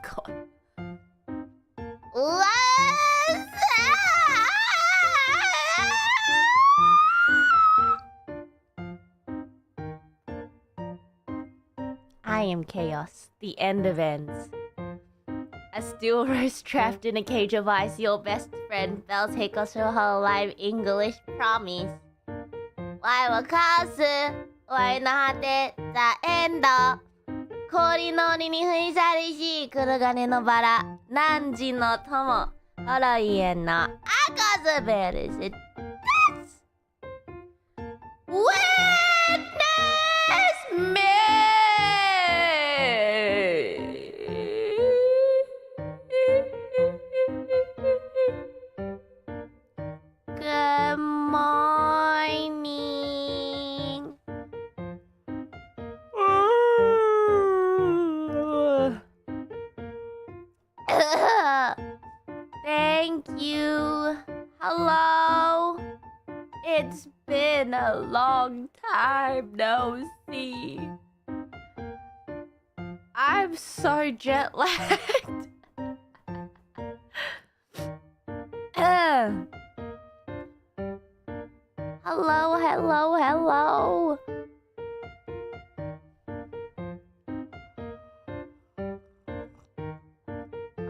god. I am chaos, the end of ends. A steel roast trapped in a cage of ice, your best friend Baelz take us to her live English promise. Why will cause why not the end? 氷のりに吹い去りし黒金のバラ何時の友ほろ家の赤ずベルスです。Witness me! Good morning. Thank you. Hello. It's been a long time no see. I'm so jet lagged. Hello, hello, hello.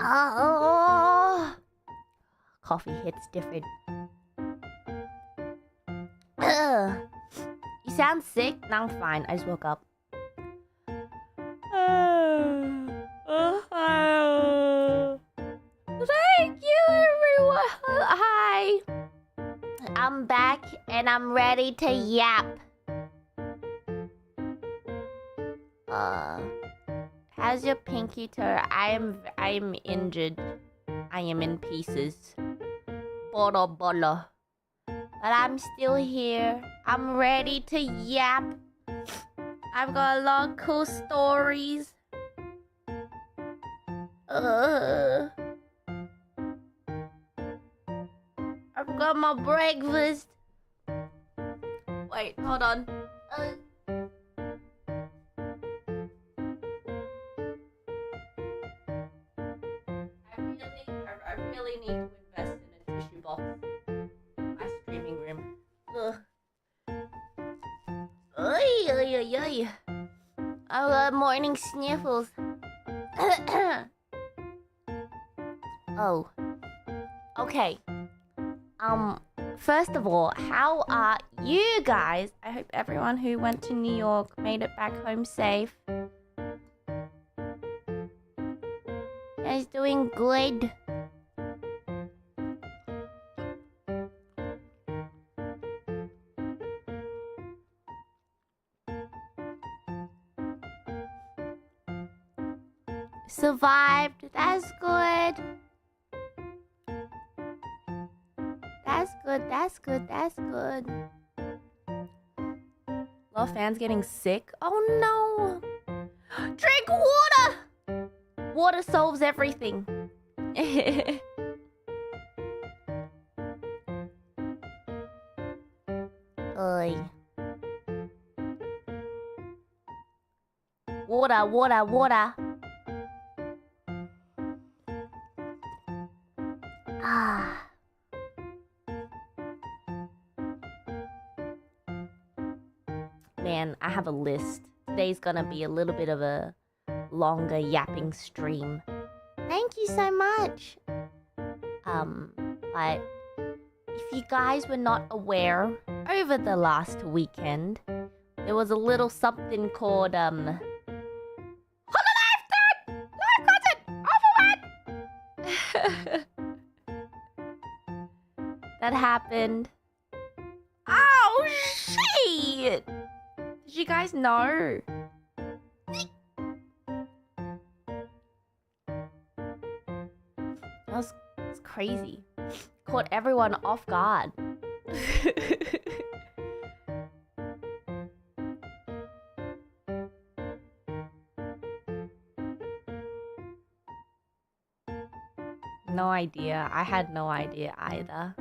Oh, coffee hits different. You sound sick? No, I'm fine. I just woke up. Thank you, everyone. Hi. I'm back and I'm ready to yap. How's your pinky toe? I'm injured. I am in pieces. Bolo bolo. But I'm still here. I'm ready to yap. I've got a lot of cool stories. I've got my breakfast. Wait, hold on. I really need to invest in a tissue box. My streaming room. Ugh. Oy, oy, oy, oy. I've got morning sniffles. Oh. Okay. First of all, how are you guys? I hope everyone who went to New York made it back home safe. You guys doing good? Survived. That's good. That's good. That's good. That's good. A lot of fans getting sick. Oh no. Drink water. Water solves everything. Oy. Water, water, water. Ah. Man, I have a list. Today's gonna be a little bit of a longer yapping stream. Thank you so much. But if you guys were not aware, over the last weekend, there was a little something called, hololive live content! Overwhelmed! That happened. Oh, shit! Did you guys know? That's crazy. Caught everyone off guard. No idea. I had no idea either.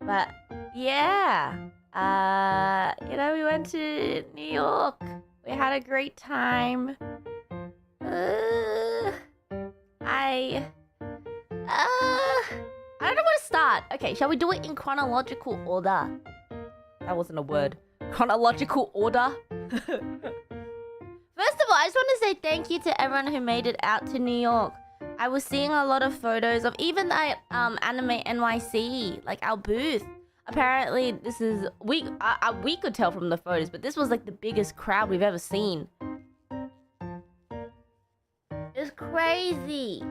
But yeah, You know, we went to New York. We had a great time. I don't know where to start. Okay, shall we do it in chronological order? That wasn't a word. Chronological order? First of all, I just want to say thank you to everyone who made it out to New York. I was seeing a lot of photos of even that Anime NYC, like our booth. Apparently, this is... We could tell from the photos, but this was like the biggest crowd we've ever seen. It's crazy.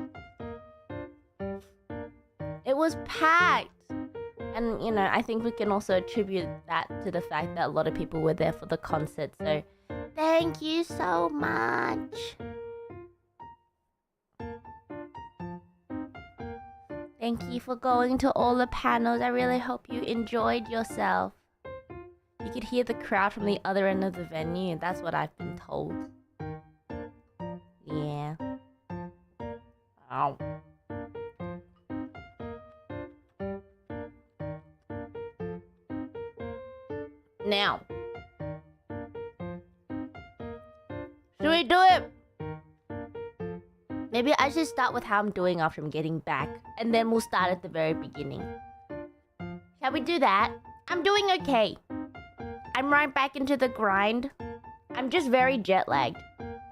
It was packed. And, you know, I think we can also attribute that to the fact that a lot of people were there for the concert. So, thank you so much. Thank you for going to all the panels. I really hope you enjoyed yourself. You could hear the crowd from the other end of the venue. That's what I've been told. Yeah. Ow. Now, should we do it? Maybe I should start with how I'm doing after I'm getting back, and then we'll start at the very beginning. Shall we do that? I'm doing okay. I'm right back into the grind. I'm just very jet lagged.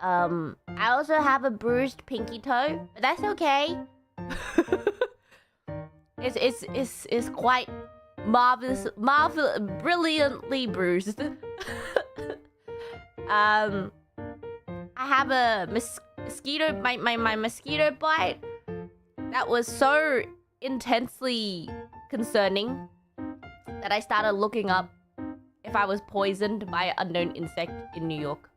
I also have a bruised pinky toe, but that's okay. It's quite marvelous, brilliantly bruised. I have a mosquito, my mosquito bite that was so intensely concerning that I started looking up if I was poisoned by an unknown insect in New York.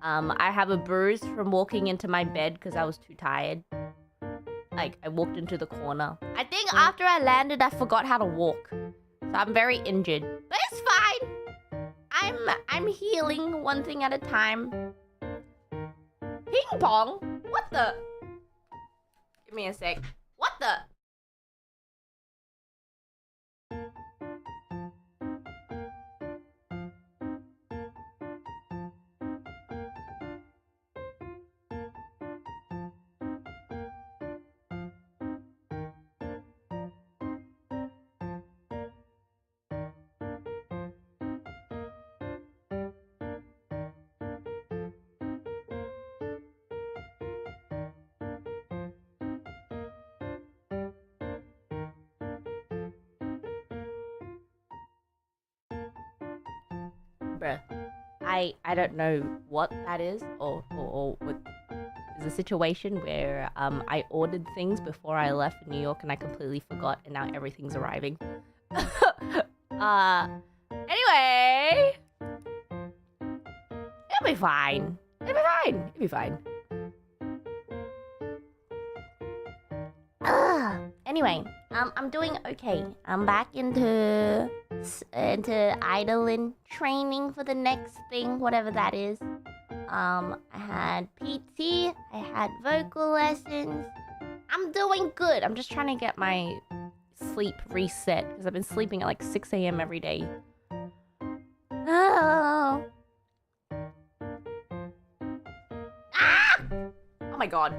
I have a bruise from walking into my bed because I was too tired. Like, I walked into the corner. I think after I landed, I forgot how to walk. So I'm very injured. But it's fine. I'm healing one thing at a time. Ping pong? What the? Give me a sec. What the? Bruh, I don't know what that is, or what. There's a situation where I ordered things before I left New York and I completely forgot, and now everything's arriving. Anyway, it'll be fine. It'll be fine. It'll be fine. Anyway, I'm doing okay. I'm back into idling training for the next thing, whatever that is. I had PT, I had vocal lessons. I'm doing good. I'm just trying to get my sleep reset because I've been sleeping at like 6 a.m. every day. Oh. Ah! Oh my god.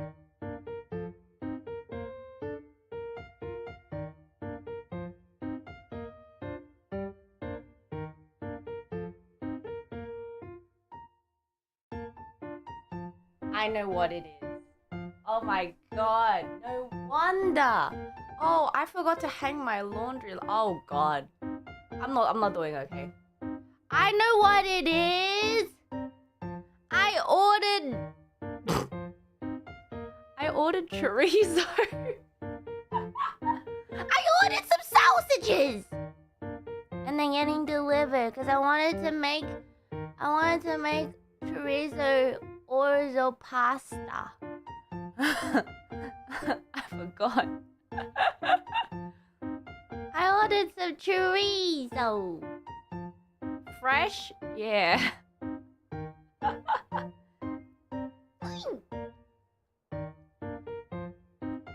I know what it is. Oh my god, no wonder. Oh, I forgot to hang my laundry. Oh god. I'm not doing okay. I know what it is. I ordered chorizo. I ordered some sausages. And they're getting delivered because I wanted to make chorizo orzo pasta. I forgot. I ordered some chorizo. Fresh? Yeah.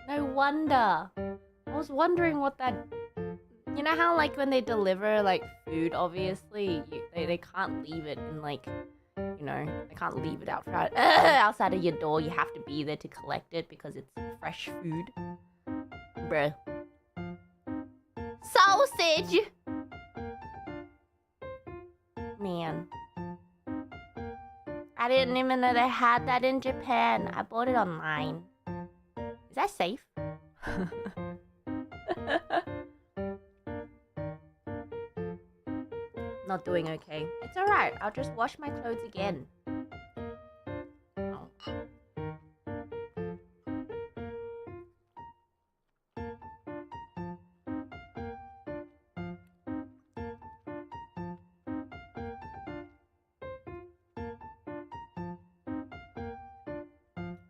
No wonder. I was wondering what that... You know how, like, when they deliver, like, food, obviously, they can't leave it in, like... You know, they can't leave it outside of your door. You have to be there to collect it because it's fresh food. Bruh. Sausage! Man. I didn't even know they had that in Japan. I bought it online. Is that safe? Not doing okay. It's alright. I'll just wash my clothes again. Oh.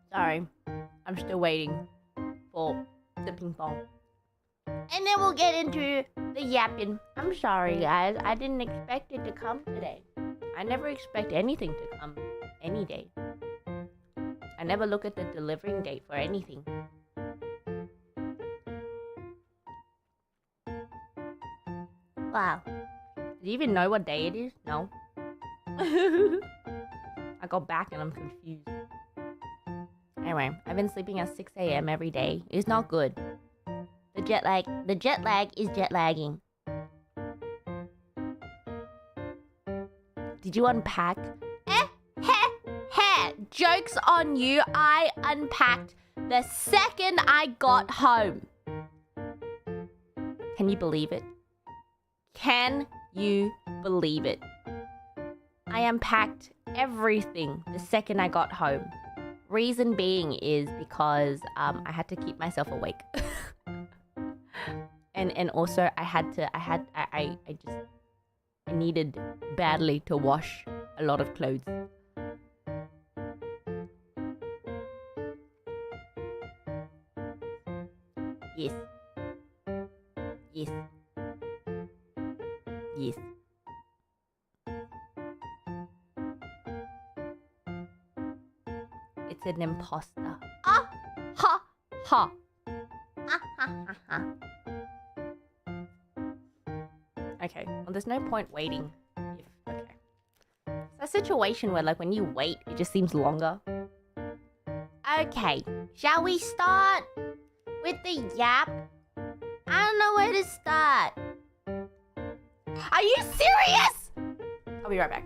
Sorry. I'm still waiting for the ping pong. And then we'll get into the yapping. I'm sorry, guys. I didn't expect it to come today. I never expect anything to come any day. I never look at the delivering date for anything. Wow. Do you even know what day it is? No. I got back and I'm confused. Anyway, I've been sleeping at 6 a.m. every day. It's not good. The jet lag is jet lagging. Did you unpack? Joke's on you. I unpacked the second I got home. Can you believe it? Can you believe it? I unpacked everything the second I got home. Reason being is because I had to keep myself awake. And also I needed badly to wash a lot of clothes. Yes. Yes. Yes. It's an imposter. Ah! Ha! Ha! Ah, ha, ha, ha. Okay, well there's no point waiting. Okay. It's a situation where like when you wait, it just seems longer. Okay, shall we start with the yap? I don't know where to start. Are you serious? I'll be right back.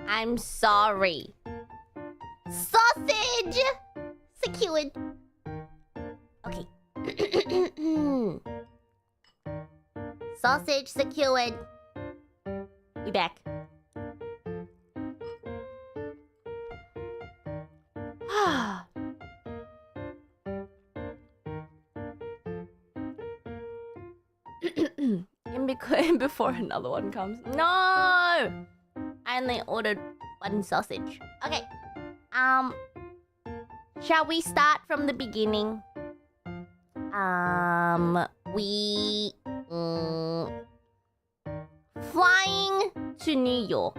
I'm sorry. Sausage! Secured. Okay. Sausage secured. We back. Before another one comes. No! I only ordered one sausage. Okay. Shall we start from the beginning? Flying to New York.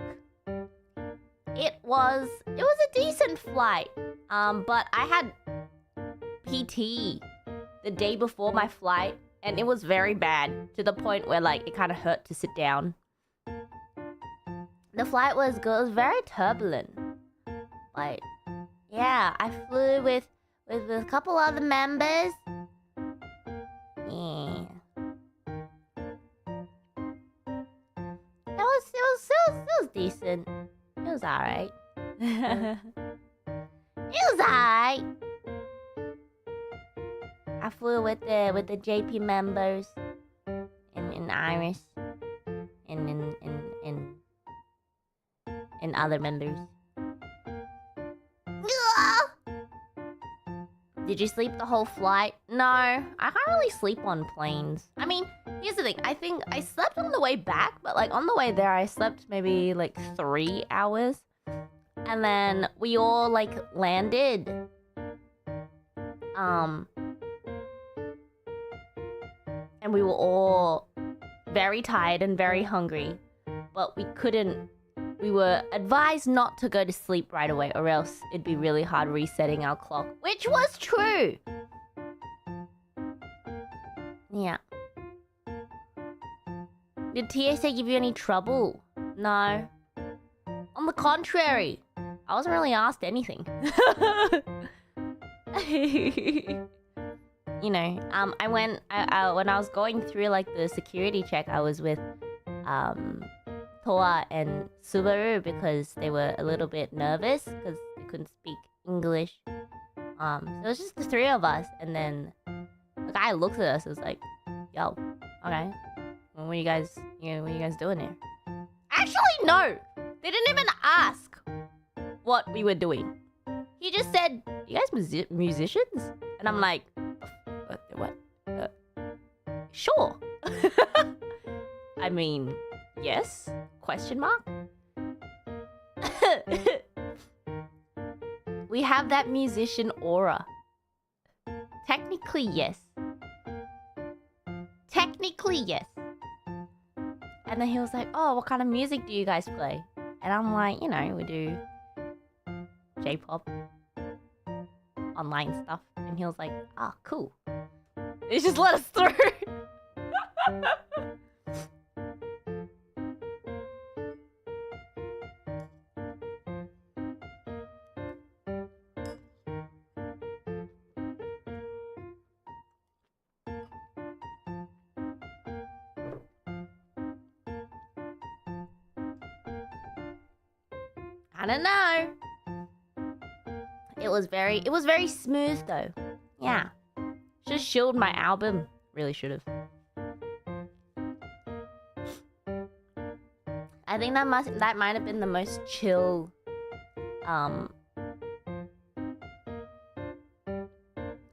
It was a decent flight. But I had PT the day before my flight, And it was very bad, to the point where, like, it kind of hurt to sit down. The flight was good. It was very turbulent. Like, yeah, I flew with a couple other members. Yeah. It was decent. It was alright. It was alright. I flew with the JP members in Iris and other members. Did you sleep the whole flight? No, I can't really sleep on planes. I mean, here's the thing. I think I slept on the way back, but like on the way there, I slept maybe like 3 hours. And then we all like landed. And we were all very tired and very hungry. But we were advised not to go to sleep right away, or else it'd be really hard resetting our clock, which was true. Yeah. Did TSA give you any trouble? No. On the contrary, I wasn't really asked anything. You know, when I was going through like the security check, I was with Toa and Subaru because they were a little bit nervous because they couldn't speak English. So it was just the 3 of us, and then the guy looked at us and was like, "Yo, okay, what are you guys doing here?" Actually, no, they didn't even ask what we were doing. He just said, "You guys musicians?" And I'm like, "What? Sure." I mean, yes? Question mark? We have that musician aura. Technically, yes. Technically, yes. And then he was like, "Oh, what kind of music do you guys play?" And I'm like, you know, we do J-pop, online stuff. And he was like, "Ah, cool." They just let us through. I don't know. It was very smooth though. Yeah. Just chilled my album. Really should have. I think that might have been the most chill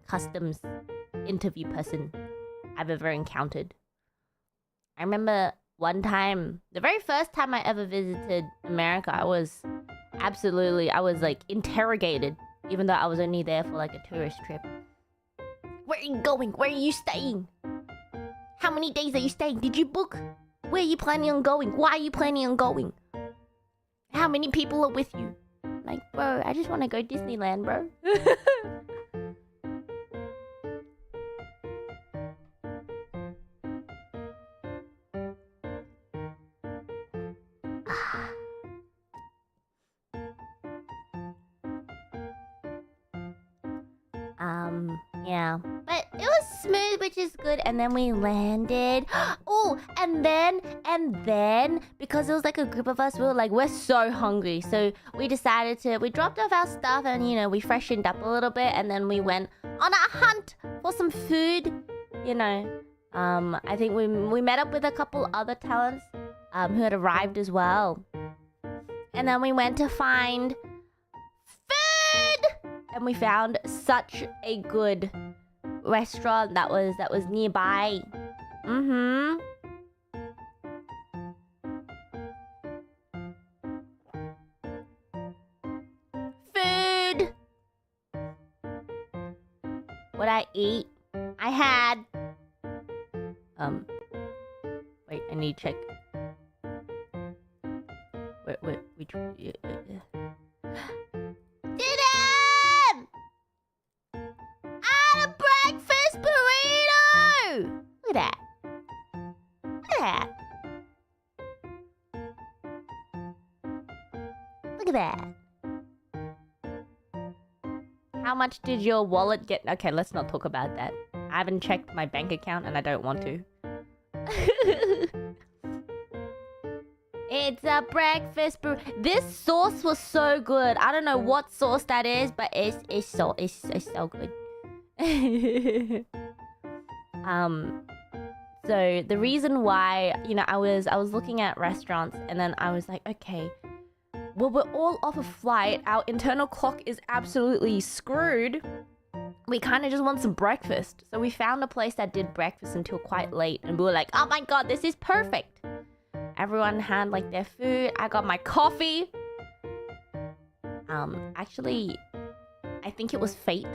customs interview person I've ever encountered. I remember one time, the very first time I ever visited America, I was like interrogated, even though I was only there for like a tourist trip. Where are you going? Where are you staying? How many days are you staying? Did you book? Where are you planning on going? Why are you planning on going? How many people are with you? Like, bro, I just want to go Disneyland, bro. Yeah. But it was smooth, which is good. And then we landed. Oh, and then, because it was like a group of us, we were like, we're so hungry. So we dropped off our stuff and, you know, we freshened up a little bit. And then we went on a hunt for some food, you know. I think we met up with a couple other talents who had arrived as well. And then we went to find food! And we found such a good restaurant that was nearby. Mm-hmm. Food! What I eat? I had... Wait, I need to check. Wait, that. How much did your wallet get? Okay, let's not talk about that. I haven't checked my bank account and I don't want to. It's a breakfast brew. This sauce was so good. I don't know what sauce that is, but it's so good. So the reason why, you know, I was looking at restaurants and then I was like, okay, well, we're all off a flight. Our internal clock is absolutely screwed. We kind of just want some breakfast. So we found a place that did breakfast until quite late. And we were like, oh my God, this is perfect. Everyone had like their food. I got my coffee. Actually, I think it was fate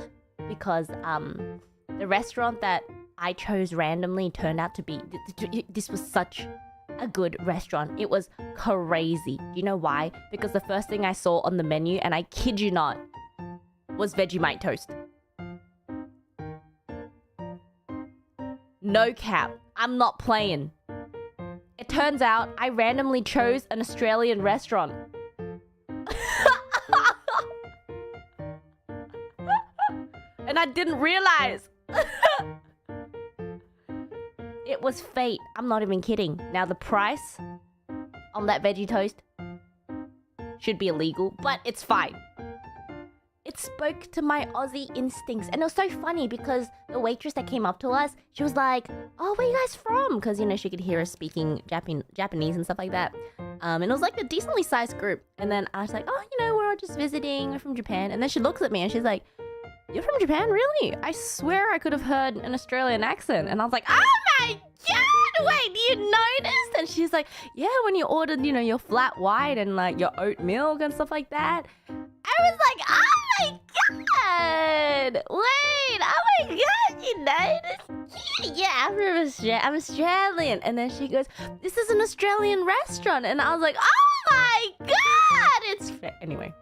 because the restaurant that I chose randomly turned out to be... This was such a good restaurant. It was crazy. Do you know why? Because the first thing I saw on the menu, and I kid you not, was Vegemite toast. No cap. I'm not playing. It turns out I randomly chose an Australian restaurant. And I didn't realize. It was fate. I'm not even kidding. Now the price on that veggie toast should be illegal, but it's fine. It spoke to my Aussie instincts. And it was so funny because the waitress that came up to us, she was like, oh, where are you guys from? Because, you know, she could hear us speaking Japanese and stuff like that. And it was like a decently sized group. And then I was like, oh, you know, we're all just visiting. We're from Japan. And then she looks at me and she's like, you're from Japan? Really? I swear I could have heard an Australian accent. And I was like, oh my God, wait, do you notice? And she's like, yeah, when you ordered, you know, your flat white and like your oat milk and stuff like that. I was like, oh my God! Wait, oh my God, you noticed? Yeah, I'm Australian. And then she goes, this is an Australian restaurant. And I was like, oh my God! It's... Anyway.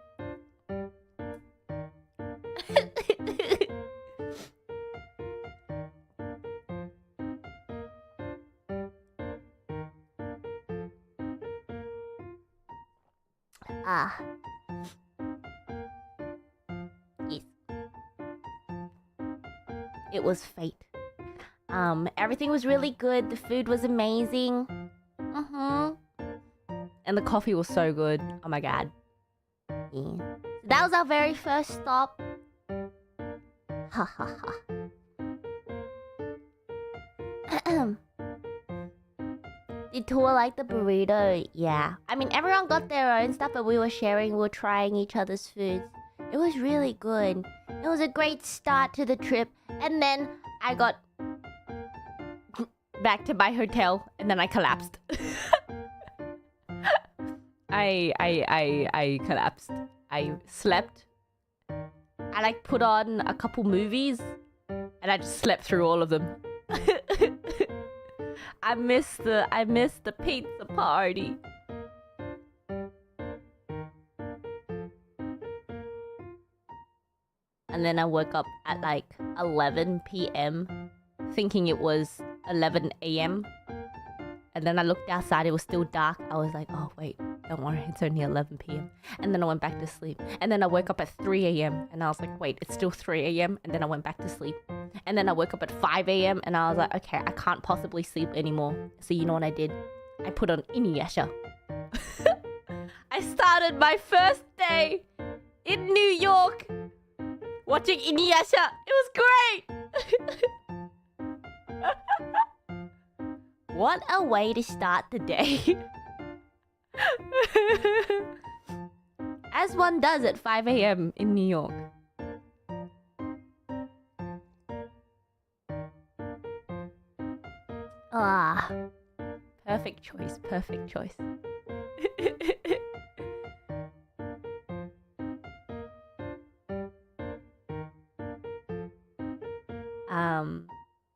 Yes. It was fate. Everything was really good. The food was amazing. And the coffee was so good. Oh my God. Yeah. So that was our very first stop. Ha ha ha. Did Tua like the burrito? Yeah. I mean, everyone got their own stuff, but we were sharing, we were trying each other's foods. It was really good. It was a great start to the trip. And then I got back to my hotel, and then I collapsed. I collapsed. I slept. I like put on a couple movies, and I just slept through all of them. I missed the pizza party. And then I woke up at like 11 p.m. thinking it was 11 a.m. And then I looked outside, it was still dark. I was like, oh wait, don't worry, it's only 11 p.m. And then I went back to sleep. And then I woke up at 3 a.m. and I was like, wait, it's still 3 a.m. And then I went back to sleep. And then I woke up at 5 a.m. and I was like, okay, I can't possibly sleep anymore. So you know what I did? I put on Inuyasha. I started my first day in New York watching Inuyasha. It was great. What a way to start the day. As one does at 5 a.m. in New York. Ah, perfect choice, perfect choice.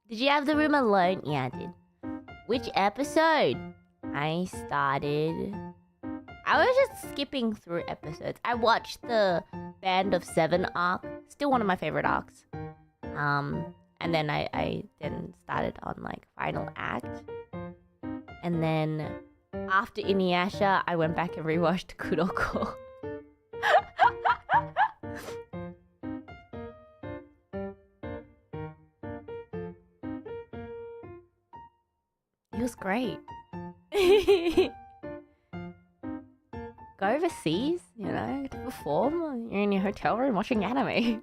Did you have the room alone? Yeah, I did. Which episode? I was just skipping through episodes. I watched the Band of Seven arc. Still one of my favorite arcs. And then I then started on like final act. And then after Inuyasha, I went back and rewatched Kuroko. He was great. Go overseas, you know, to perform. You're in your hotel room watching anime.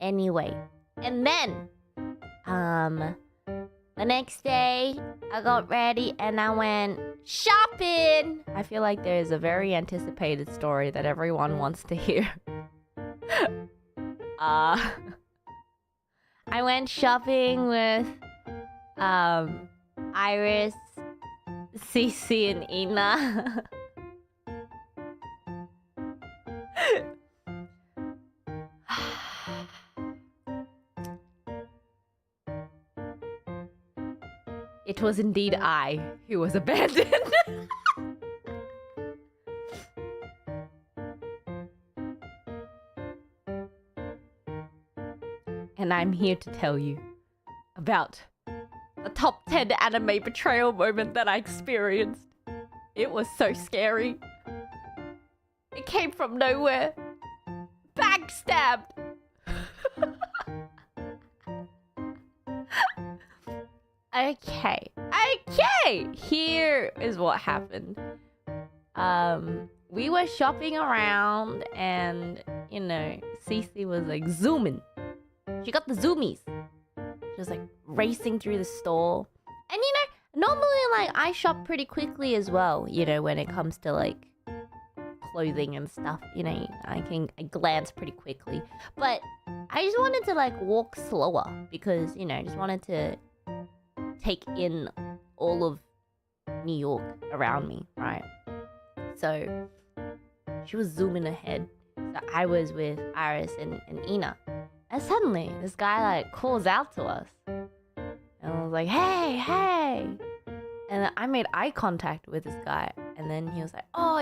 Anyway, and then, the next day, I got ready and I went shopping. I feel like there's a very anticipated story that everyone wants to hear. I went shopping with Iris, Cece, and Ina. It was indeed I who was abandoned. And I'm here to tell you about the top 10 anime betrayal moment that I experienced. It was so scary. It came from nowhere. Backstabbed. Okay. Here is what happened. We were shopping around and, you know, Cece was like zooming. She got the zoomies. She was like racing through the store. And, you know, normally like I shop pretty quickly as well, you know, when it comes to like clothing and stuff, you know, I glance pretty quickly. But I just wanted to like walk slower because, you know, I just wanted to take in all of New York around me, right? So she was zooming ahead. So I was with Iris and Ina. And suddenly this guy like calls out to us. And I was like, hey. And I made eye contact with this guy. And then he was like, oh,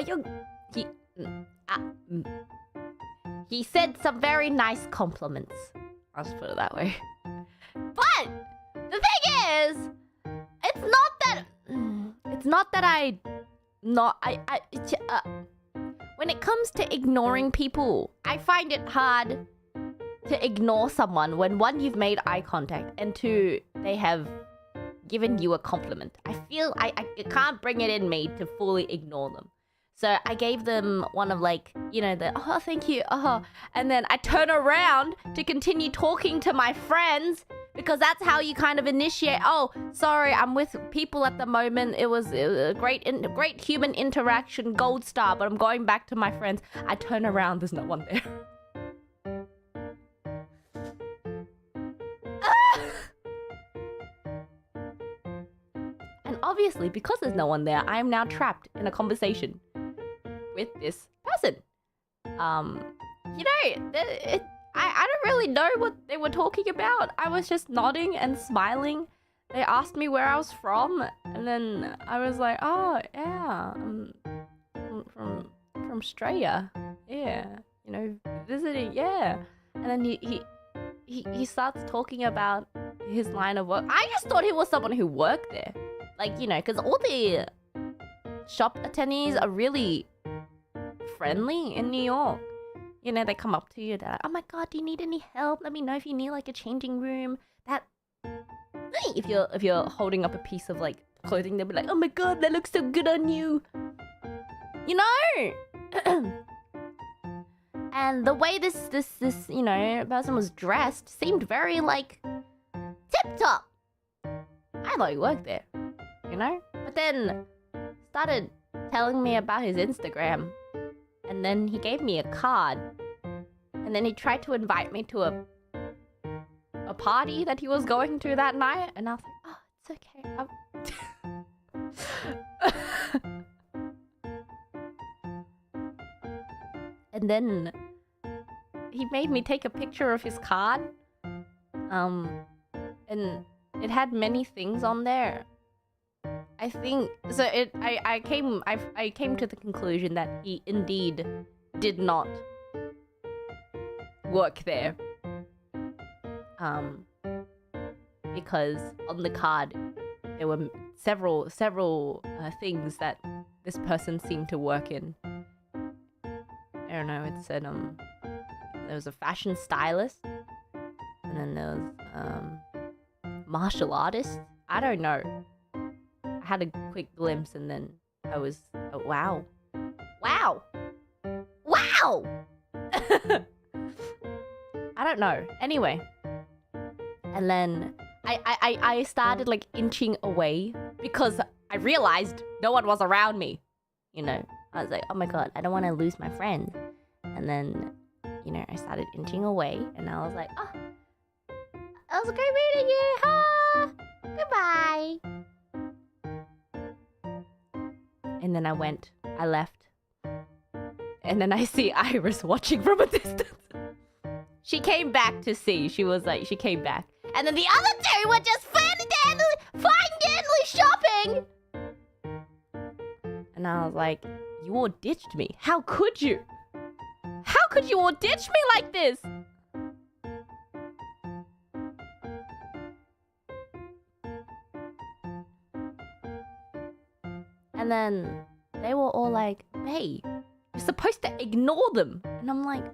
he said some very nice compliments. I'll just put it that way. But the thing is, it's not that when it comes to ignoring people, I find it hard to ignore someone when one, you've made eye contact, and two, they have given you a compliment. I feel I can't bring it in me to fully ignore them. So I gave them one of like, you know, the, oh, thank you, and then I turn around to continue talking to my friends because that's how you kind of initiate, oh, sorry, I'm with people at the moment. It was a great human interaction, gold star, but I'm going back to my friends. I turn around, there's no one there. And obviously, because there's no one there, I am now trapped in a conversation with this person. You know, I don't really know what they were talking about. I was just nodding and smiling. They asked me where I was from, and then I was like, oh, yeah, I'm from Australia. Yeah, you know, visiting, yeah. And then he starts talking about his line of work. I just thought he was someone who worked there. Like, you know, because all the shop attendees are really friendly in New York. You know, they come up to you, they're like, oh my god, do you need any help? Let me know if you need like a changing room. That, if you're holding up a piece of like clothing, they'll be like, oh my god, that looks so good on you. You know? And the way this you know, person was dressed seemed very like tip-top. I thought he worked there, you know? But then started telling me about his Instagram. And then he gave me a card. And then he tried to invite me to a party that he was going to that night. And I was like, oh, it's okay. And then he made me take a picture of his card. And it had many things on there. I think so. I came to the conclusion that he indeed did not work there. Because on the card there were several things that this person seemed to work in. I don't know. It said there was a fashion stylist, and then there was martial artist. I don't know. I had a quick glimpse, and then I was wow. I don't know. Anyway, and then I started like inching away because I realized no one was around me. You know, I was like, oh my god, I don't want to lose my friend. And then, you know, I started inching away, and I was like, oh, it was great meeting you. Goodbye. And then I left. And then I see Iris watching from a distance. She came back to see. She came back. And then the other two were just fine-dandly shopping. And I was like, you all ditched me. How could you? How could you all ditch me like this? And then they were all like, hey, you're supposed to ignore them. And I'm like,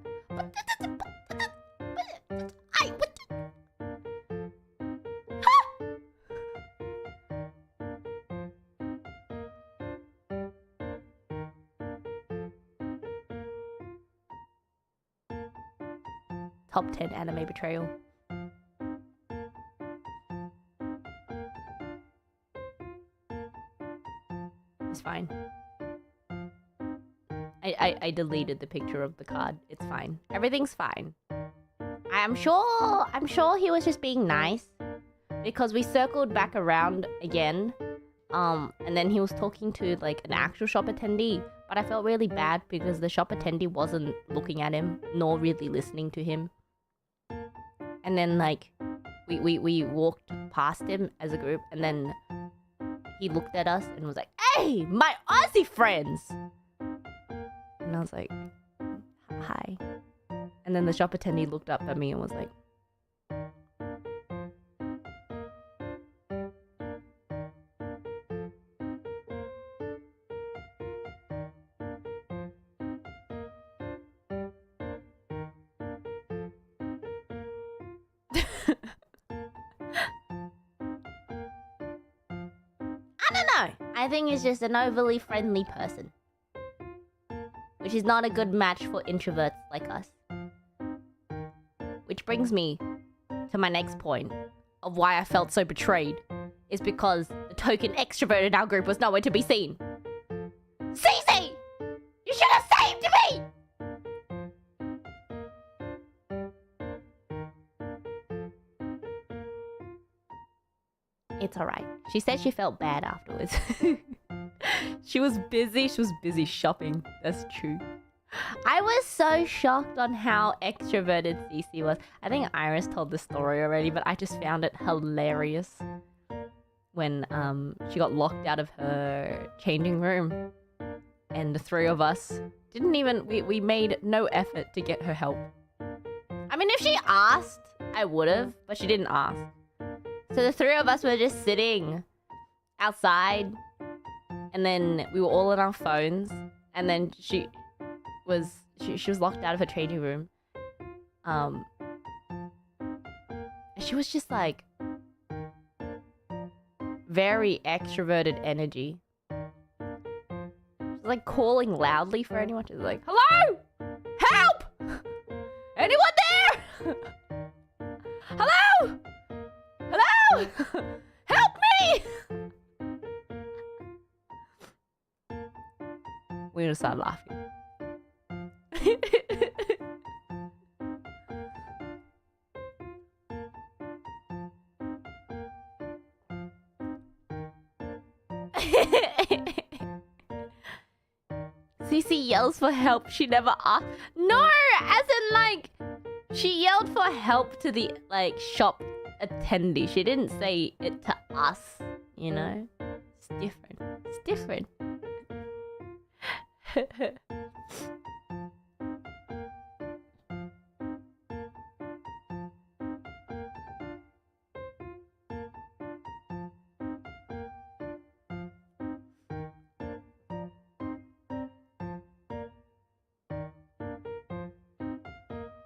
Top 10 anime betrayal. It's fine. I deleted the picture of the card. It's fine. Everything's fine. I'm sure he was just being nice. Because we circled back around again. And then he was talking to like an actual shop attendee. But I felt really bad because the shop attendee wasn't looking at him, nor really listening to him. And then like we walked past him as a group, and then he looked at us and was like, hey, my Aussie friends! And I was like, hi. And then the shop attendee looked up at me and was like, I don't know. I think he's just an overly friendly person. Which is not a good match for introverts like us. Which brings me to my next point of why I felt so betrayed. Is because the token extrovert in our group was nowhere to be seen. Cece! You should have saved me! It's alright. She said she felt bad afterwards. She was busy shopping. That's true. I was so shocked on how extroverted Cece was. I think Iris told the story already, but I just found it hilarious. When she got locked out of her changing room. And the three of us didn't even... We made no effort to get her help. I mean, if she asked, I would've, but she didn't ask. So the three of us were just sitting outside, and then we were all on our phones, and then she was locked out of her changing room. She was just like very extroverted energy. She's like calling loudly for anyone. She's like, hello! Help! Anyone there? Hello! Hello! Help me! We're gonna start laughing. Cece yells for help. She never asked. No, as in like, she yelled for help to the like shop attendee. She didn't say it to us, you know? It's different. It's different.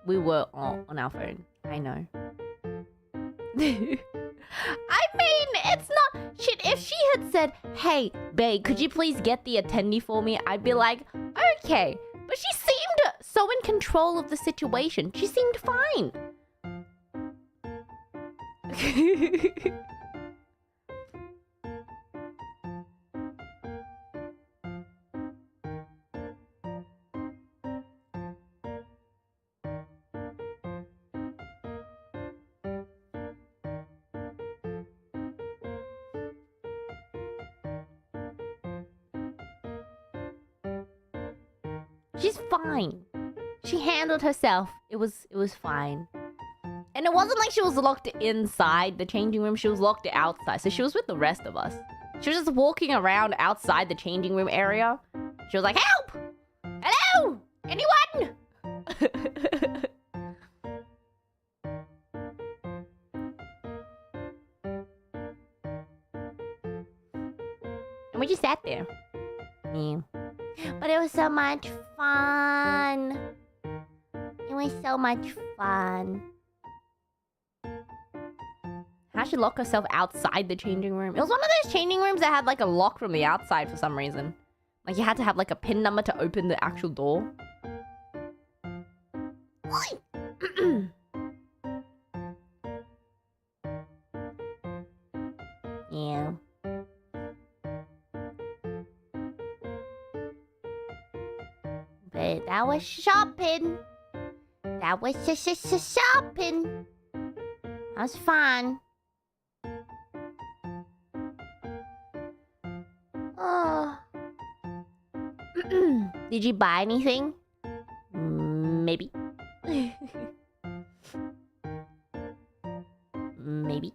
We were on our phone. I know. I mean, it's not shit. If she had said, "Hey, babe, could you please get the attendee for me?" I'd be like, "Okay." But she seemed so in control of the situation. She seemed fine. She's fine. She handled herself. It was fine. And it wasn't like she was locked inside the changing room. She was locked outside. So she was with the rest of us. She was just walking around outside the changing room area. She was like, "Help! Hello! Anyone?" And we just sat there. Yeah. But it was so much fun. It was so much fun. How she lock herself outside the changing room? It was one of those changing rooms that had like a lock from the outside for some reason. Like you had to have like a pin number to open the actual door. Yeah. But that was shopping. That was shopping. That was fun. Oh. Did you buy anything? Maybe. Maybe.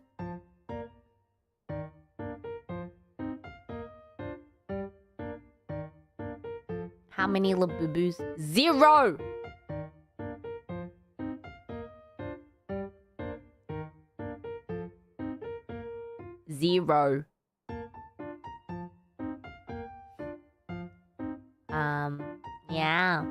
How many Labubu's? 0! Zero. Yeah.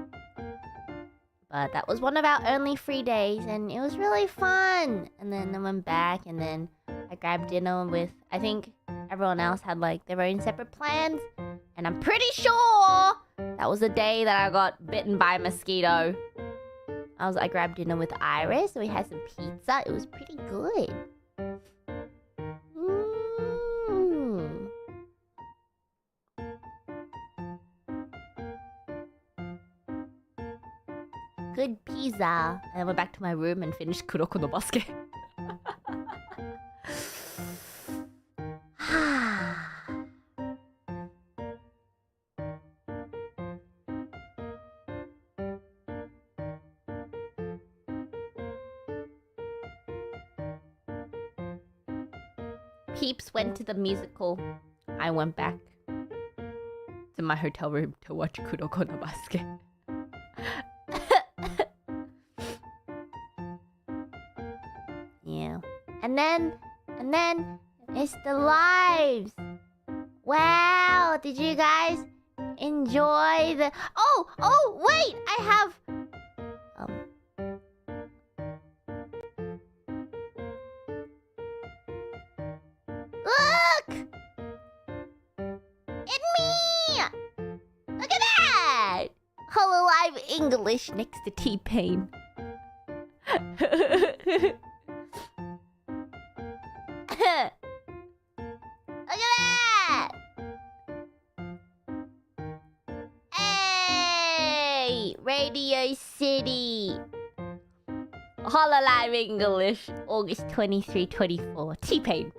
But that was one of our only free days, and it was really fun. And then I went back, and then I grabbed dinner with, I think everyone else had like their own separate plans. And I'm pretty sure that was the day that I got bitten by a mosquito. I grabbed dinner with Iris, so we had some pizza. It was pretty good. Good pizza. And I went back to my room and finished Kuroko no Basket. Peeps went to the musical. I went back to my hotel room to watch Kuroko no Basket. Yeah. And then it's the lives. Wow, did you guys enjoy the... Oh, wait, I have... Look! It's me! Look at that! Hololive English next to T-Pain. Look at that! Hey! Radio City! Hololive English, August 23, 24. T-Pain.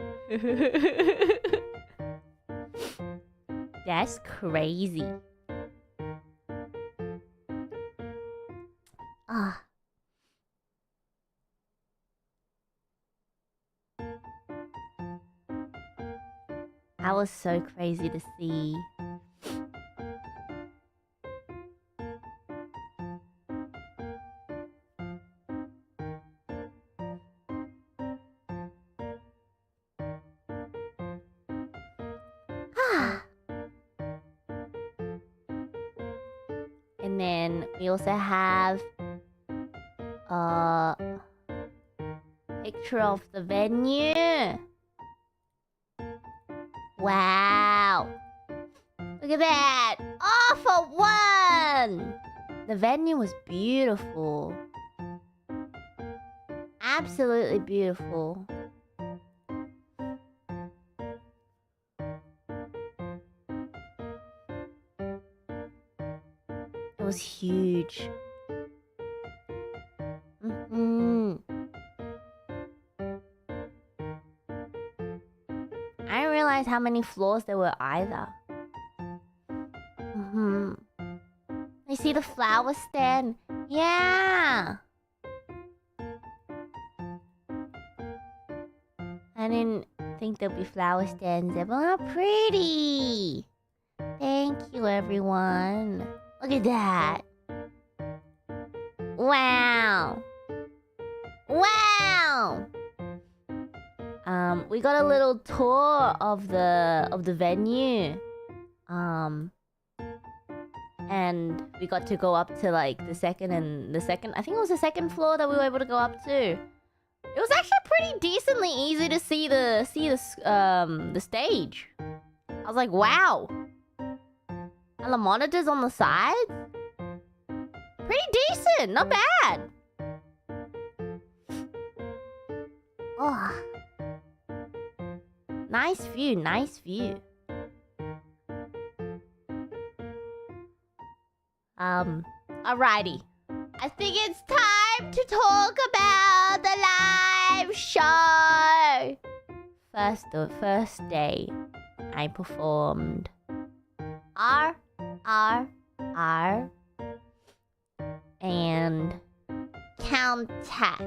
That's crazy. Ah. That was so crazy to see. And then we also have Picture of the venue. Wow. Look at that. All for one. The venue was beautiful. Absolutely beautiful. It was huge. I didn't realize how many floors there were either. You see the flower stand? Yeah! I didn't think there'd be flower stands there, but how pretty! Thank you, everyone. Look at that. Wow! Wow! We got a little tour of the venue. And we got to go up to like the second, I think it was the second floor that we were able to go up to. It was actually pretty decently easy to see the stage. I was like, wow. And the monitors on the sides? Pretty decent, not bad. Oh. Nice view, nice view. Alrighty. I think it's time to talk about the live show. First day, I performed R, and count tack.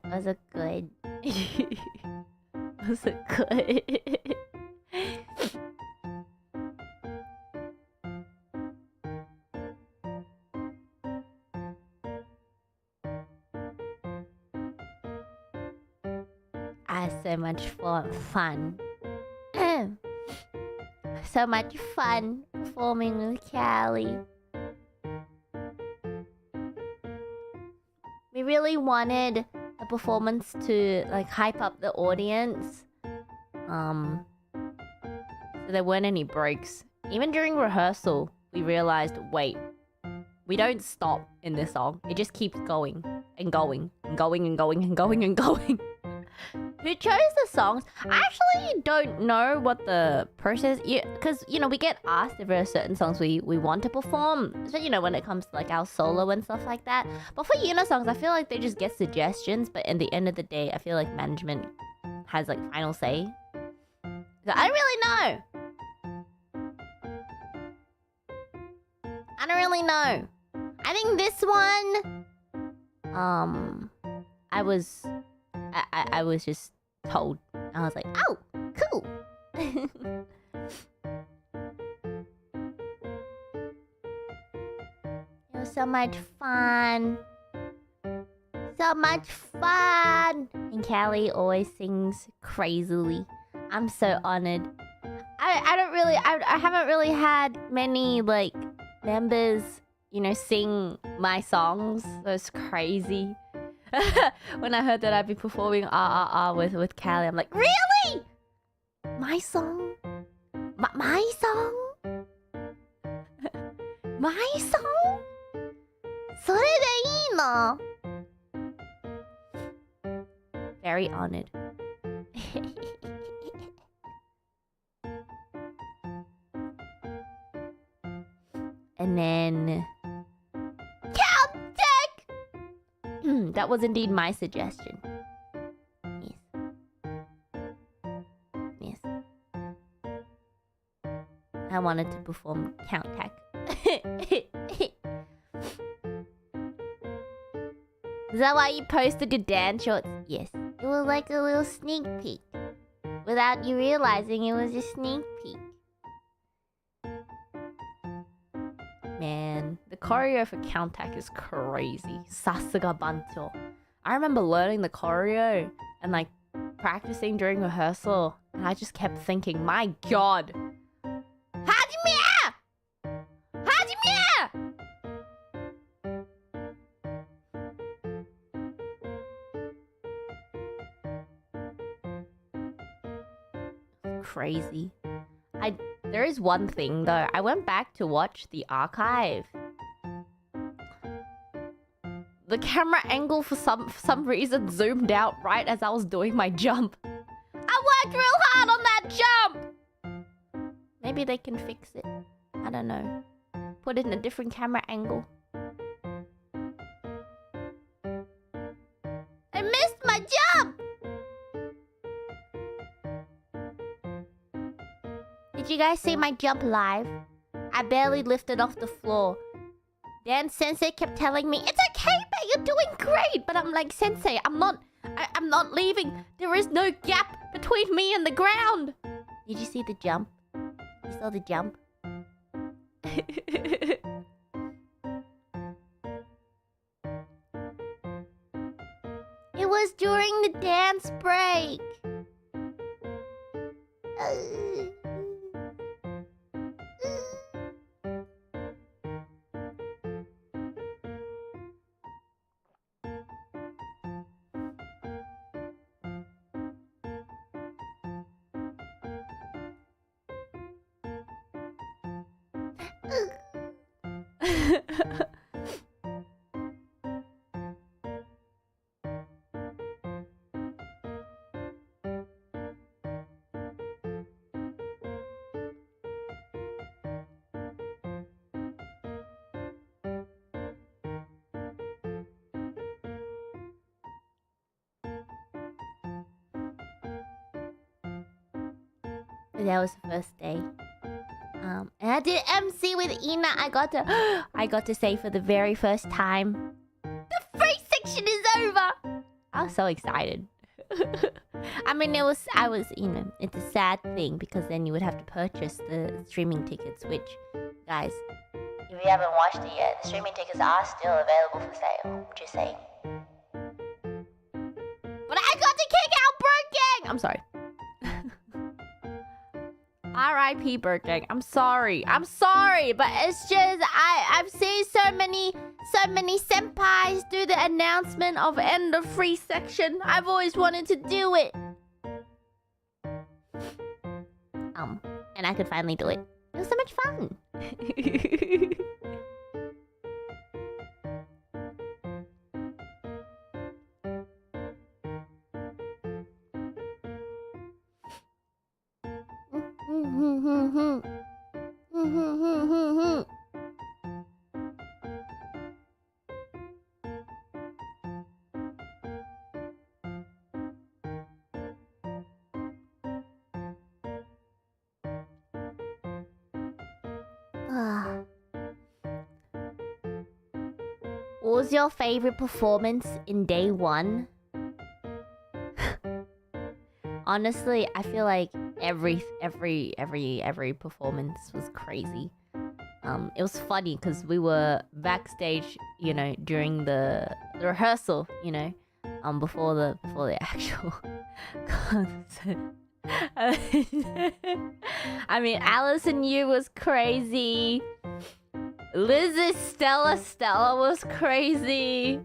Was it good? Was it good? I had so much fun. So much fun performing with Callie. We really wanted the performance to like hype up the audience. So there weren't any breaks. Even during rehearsal, we realized, wait, we don't stop in this song. It just keeps going and going and going and going and going and going. Who chose the songs? I actually don't know what the process is, because, you know, we get asked if there are certain songs we want to perform. So, you know, when it comes to like our solo and stuff like that. But for songs, I feel like they just get suggestions. But at the end of the day, I feel like management has like final say. So I don't really know. I don't really know. I think this one, I was just told. I was like, oh, cool. It was so much fun. So much fun. And Callie always sings crazily. I'm so honored. I haven't really had many like members, you know, sing my songs. That's crazy. When I heard that I'd be performing with Callie, I'm like, really? My song? My song? My song? それでいいの? Very honored. And then that was indeed my suggestion. Yes. I wanted to perform count tack. Is that why you posted your dance shorts? Yes. It was like a little sneak peek. Without you realizing it was a sneak peek. Man, the choreo for Countac is crazy. Sasuga bancho. I remember learning the choreo and like practicing during rehearsal, and I just kept thinking, my god, Hajime! Hajime! Crazy. There is one thing though. I went back to watch the archive. The camera angle for some reason zoomed out right as I was doing my jump. I worked real hard on that jump! Maybe they can fix it. I don't know. Put it in a different camera angle. I missed my jump! Did you guys see my jump live? I barely lifted off the floor. Dan Sensei kept telling me, it's okay, babe, you're doing great. But I'm like, Sensei, I'm not leaving. There is no gap between me and the ground. Did you see the jump? You saw the jump? It was during the dance break. That was the first day. And I did MC with Ina. I got to say for the very first time, the free section is over. I was so excited. I mean, it's a sad thing because then you would have to purchase the streaming tickets, which, guys, if you haven't watched it yet, the streaming tickets are still available for sale. Just saying. But I got to kick out Bird Gang! I'm sorry. R.I.P. Bird Gang. I'm sorry, but it's just I've seen so many senpais do the announcement of end of free section. I've always wanted to do it. And I could finally do it. It was so much fun. What was your favorite performance in day one? Honestly, I feel like every performance was crazy. It was funny because we were backstage, you know, during the rehearsal, you know, before the actual concert. I mean, Alice and You was crazy. Liz's Stella was crazy.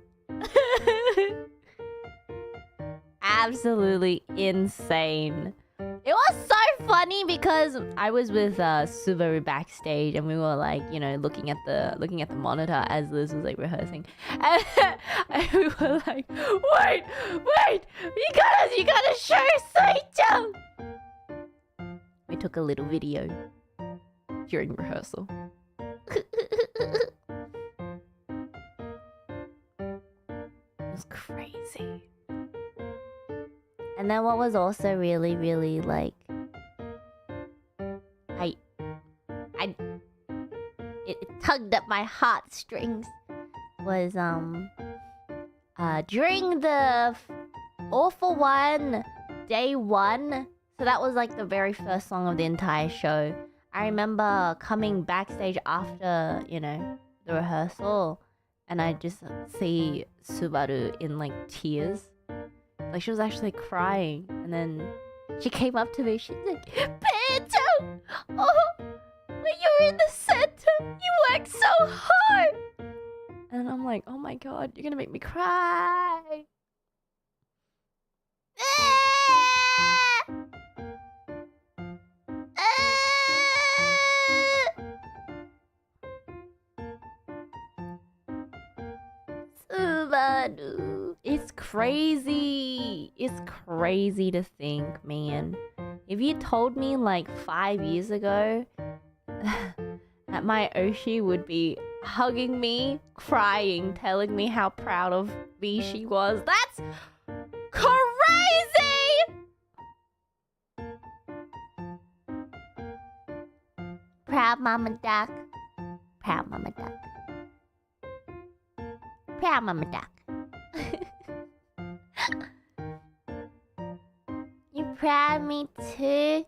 Absolutely insane. It was so funny because I was with Subaru backstage and we were like, you know, looking at the monitor as Liz was like rehearsing, and we were like, wait, you gotta show Saito. We took a little video during rehearsal. It was crazy. And then what was also really, really like, it tugged at my heartstrings was during the All For One day one. So that was like the very first song of the entire show. I remember coming backstage after, you know, the rehearsal, and I just see Subaru in like tears. Like she was actually crying, and then she came up to me. She's like, "Peto, oh, when you're in the center, you work so hard." And I'm like, "Oh my god, you're gonna make me cry." Subaru. It's crazy. It's crazy to think, man. If you told me like 5 years ago that my Oshi would be hugging me, crying, telling me how proud of me she was, that's crazy! Proud mama duck. Proud mama duck. Proud mama duck. You proud of me too?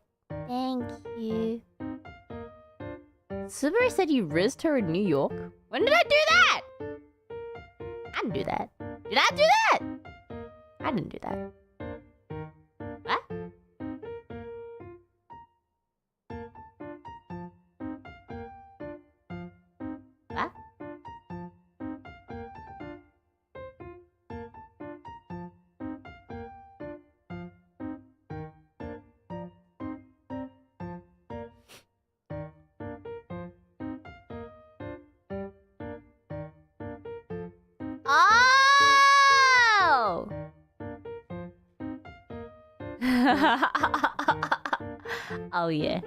Thank you. Subaru said you rizzed her in New York? When did I do that? I didn't do that. Did I do that? I didn't do that. What? What? Oh! Oh yeah,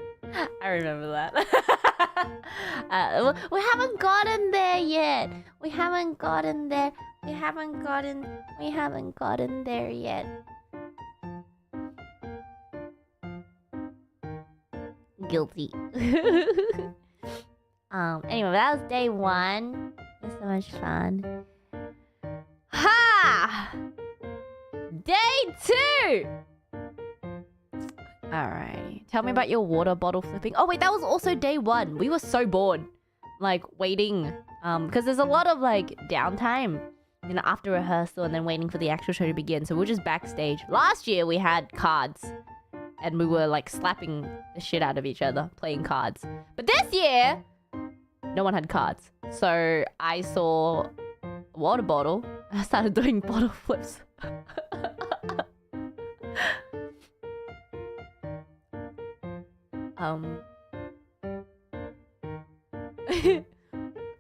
I remember that. We haven't gotten there yet. We haven't gotten there. We haven't gotten there yet. Guilty. Anyway, that was day 1. It was so much fun. Ha! Day 2! Alright. Tell me about your water bottle flipping. Oh wait, that was also day 1. We were so bored. Like, waiting. Because there's a lot of, like, downtime. You know, after rehearsal and then waiting for the actual show to begin. So we're just backstage. Last year, we had cards. And we were, like, slapping the shit out of each other. Playing cards. But this year, no one had cards. So I saw a water bottle. And I started doing bottle flips.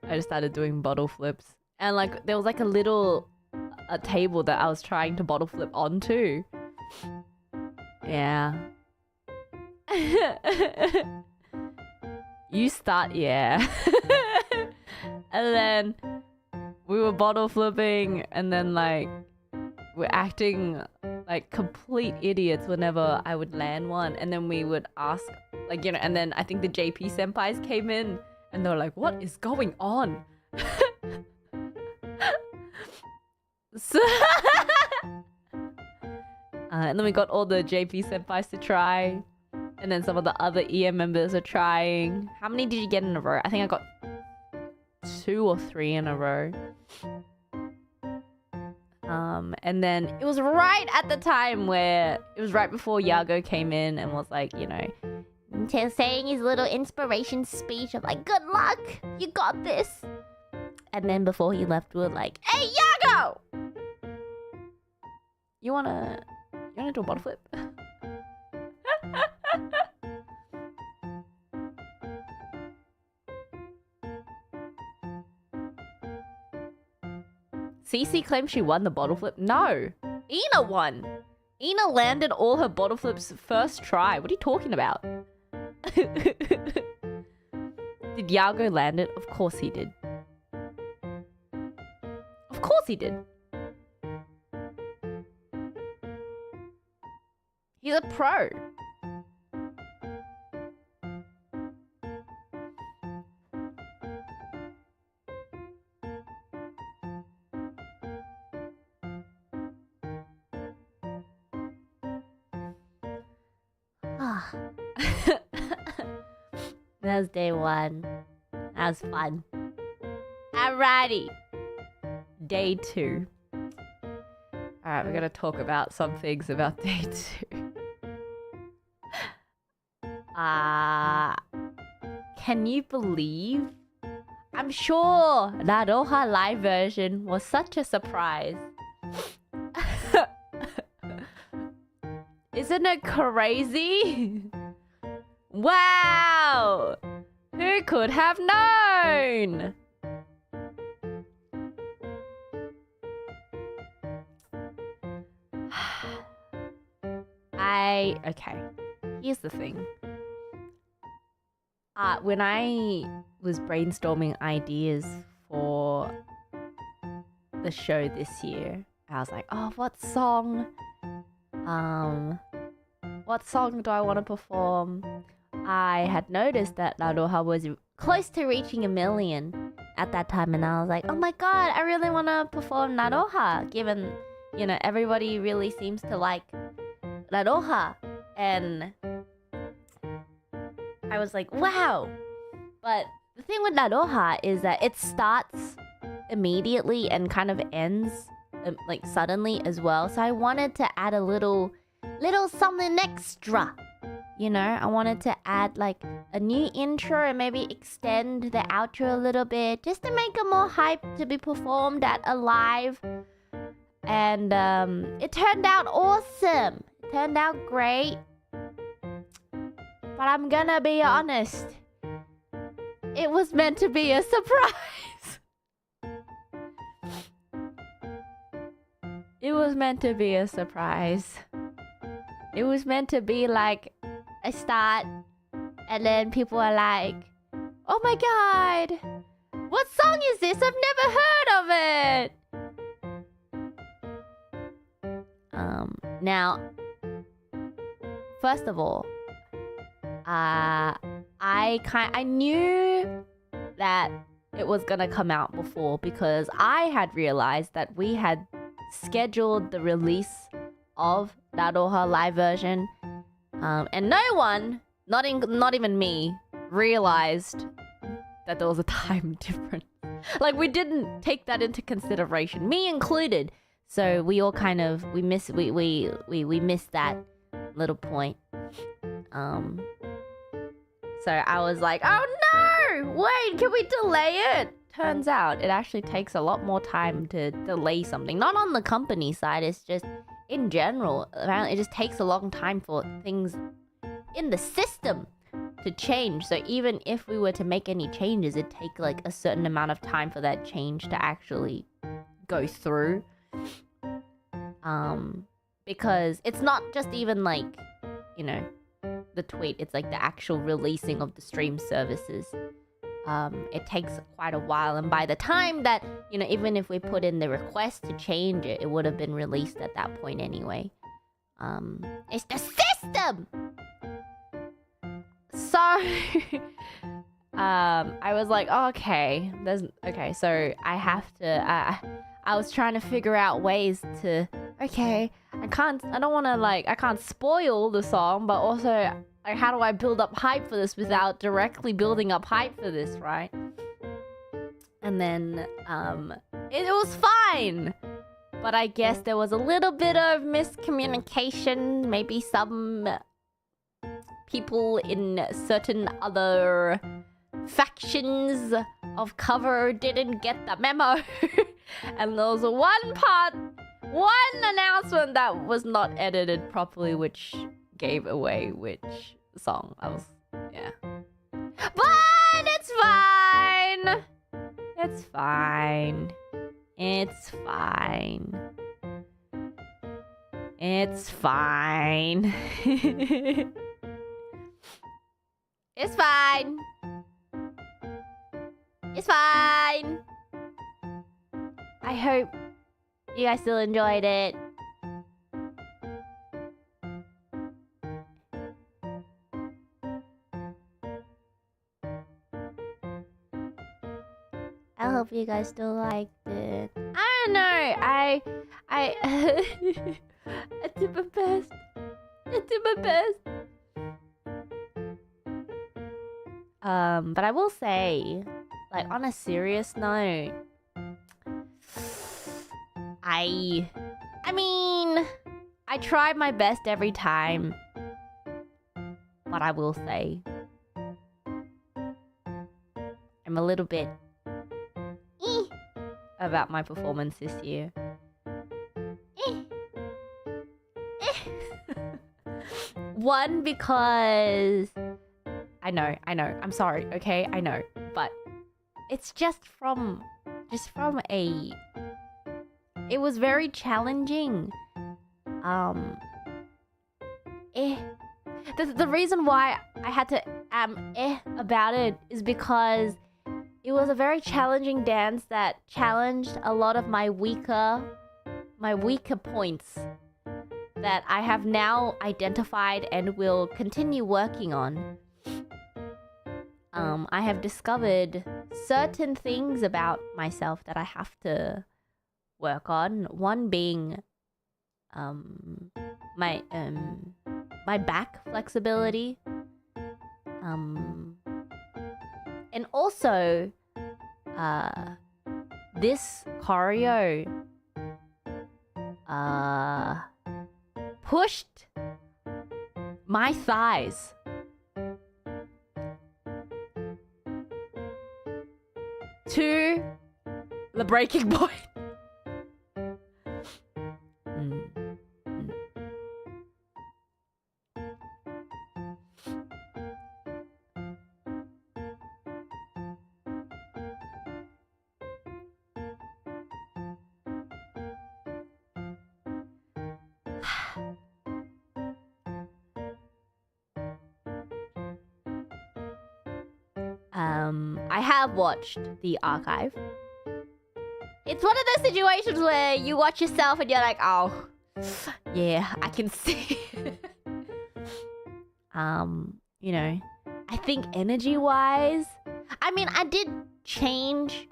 I just started doing bottle flips. And like there was like a table that I was trying to bottle flip onto. Yeah. You start, yeah. And then we were bottle flipping and then like we're acting like complete idiots whenever I would land one, and then we would ask, like, you know, and then I think the JP senpais came in and they were like, "What is going on?" So and then we got all the JP senpais to try, and then some of the other EM members are trying. How many did you get in a row? I think I got 2 or 3 in a row. And then it was right at the time where it was right before Yago came in and was like, you know, saying his little inspiration speech of like, "Good luck, you got this." And then before he left, we were like, "Hey, Yago! You wanna do a bottle flip?" Cece claims she won the bottle flip. No, Ina won. Ina landed all her bottle flips first try. What are you talking about? Did Yago land it? Of course he did. Of course he did. He's a pro. That was day 1. That was fun. Alrighty. Day 2. Alright, we're gonna talk about some things about day 2. Can you believe? I'm sure Naroha live version was such a surprise. Isn't it crazy? Wow! Who could have known? Okay, here's the thing. When I was brainstorming ideas for the show this year, I was like, oh, what song do I want to perform? I had noticed that Naroha was close to reaching 1 million at that time, and I was like, oh my god, I really want to perform Naroha, given, you know, everybody really seems to like Naroha. And I was like, wow. But the thing with Naroha is that it starts immediately and kind of ends like suddenly as well. So I wanted to add a little something extra. You know, I wanted to add like a new intro and maybe extend the outro a little bit just to make it more hype to be performed at a live. And it turned out awesome. It turned out great. But I'm gonna be honest. It was meant to be a surprise. It was meant to be a surprise. It was meant to be like a start, and then people are like, oh my god, what song is this? I've never heard of it. Now, first of all, I knew that it was gonna come out before, because I had realized that we had scheduled the release of Naroha live version, and no one, not even me, realized that there was a time difference. Like, we didn't take that into consideration, me included. So we all kind of we missed that little point. So I was like, oh no! Wait, can we delay it? Turns out it actually takes a lot more time to delay something. Not on the company side, it's just in general. Apparently it just takes a long time for things in the system to change. So even if we were to make any changes, it'd take like a certain amount of time for that change to actually go through. Because it's not just even like, you know, the tweet, it's like the actual releasing of the stream services. It takes quite a while, and by the time that, you know, even if we put in the request to change it, it would have been released at that point anyway. It's the system! So, I was like, oh, okay, so I have to, I was trying to figure out ways to, okay, I can't spoil the song, but also, like, how do I build up hype for this without directly building up hype for this, right? And then, it was fine! But I guess there was a little bit of miscommunication. Maybe some people in certain other factions of cover didn't get the memo. And there was one announcement that was not edited properly, which gave away which song I was, yeah. But it's fine! It's fine. It's fine. It's fine. It's fine. It's fine. I hope you guys still enjoyed it. I hope you guys still liked it. I don't know. I did my best. I did my best. But I will say, like on a serious note, I mean, I try my best every time, but I will say I'm a little bit about my performance this year. One, because I know, I'm sorry, okay, I know, but it's just from a, it was very challenging. The reason why I had to about it is because it was a very challenging dance that challenged a lot of my weaker points that I have now identified and will continue working on. I have discovered certain things about myself that I have to work on. One being my back flexibility. And also this choreo pushed my thighs to the breaking point. I have watched the archive. It's one of those situations where you watch yourself and you're like, oh, yeah, I can see. You know, I think energy-wise, I mean, I did change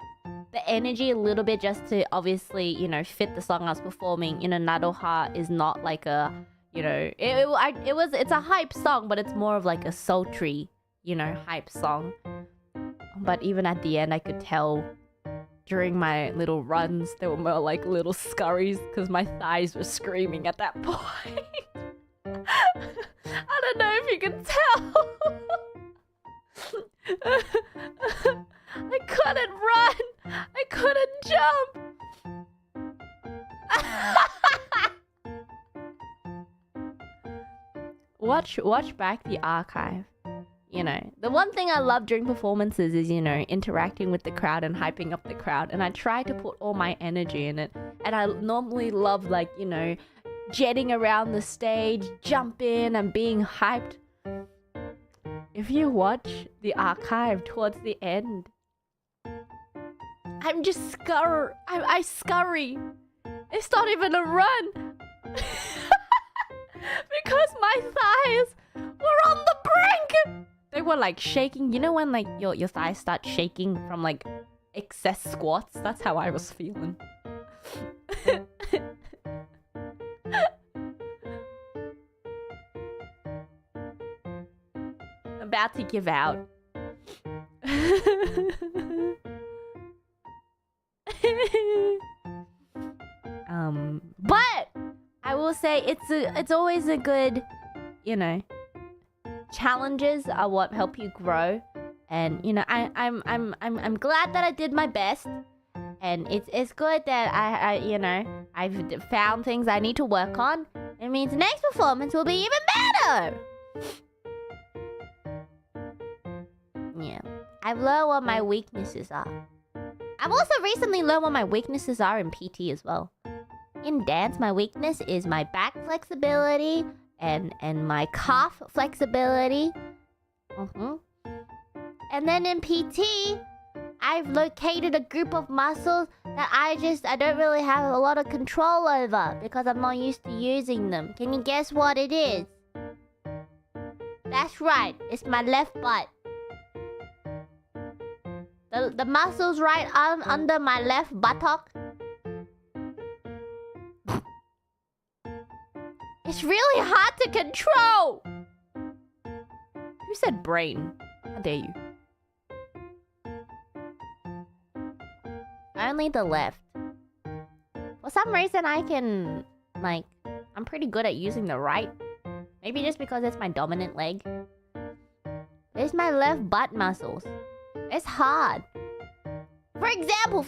the energy a little bit just to obviously, you know, fit the song I was performing. You know, Nadoha is not like a, you know, it's a hype song, but it's more of like a sultry, you know, hype song. But even at the end, I could tell during my little runs, there were more like little scurries because my thighs were screaming at that point. I don't know if you can tell. I couldn't run. I couldn't jump. Watch back the archive. You know, the one thing I love during performances is, you know, interacting with the crowd and hyping up the crowd. And I try to put all my energy in it. And I normally love, like, you know, jetting around the stage, jumping and being hyped. If you watch the archive towards the end, I'm just I scurry. It's not even a run. Because my thighs were on the brink. They were like shaking. You know when like your thighs start shaking from like excess squats? That's how I was feeling. About to give out. But I will say it's always a good, you know, challenges are what help you grow, and you know I'm glad that I did my best, and it's good that I you know I've found things I need to work on. It means next performance will be even better. Yeah, I've learned what my weaknesses are. I've also recently learned what my weaknesses are in PT as well. In dance, my weakness is my back flexibility and my calf flexibility. And then in PT, I've located a group of muscles that I don't really have a lot of control over because I'm not used to using them. Can you guess what it is? That's right, it's my left butt. The muscles right under my left buttock. It's really hard to control. Who said brain? How dare you? only the left. For some reason, I can, like, I'm pretty good at using the right. Maybe just because it's my dominant leg. There's my left butt muscles. It's hard. For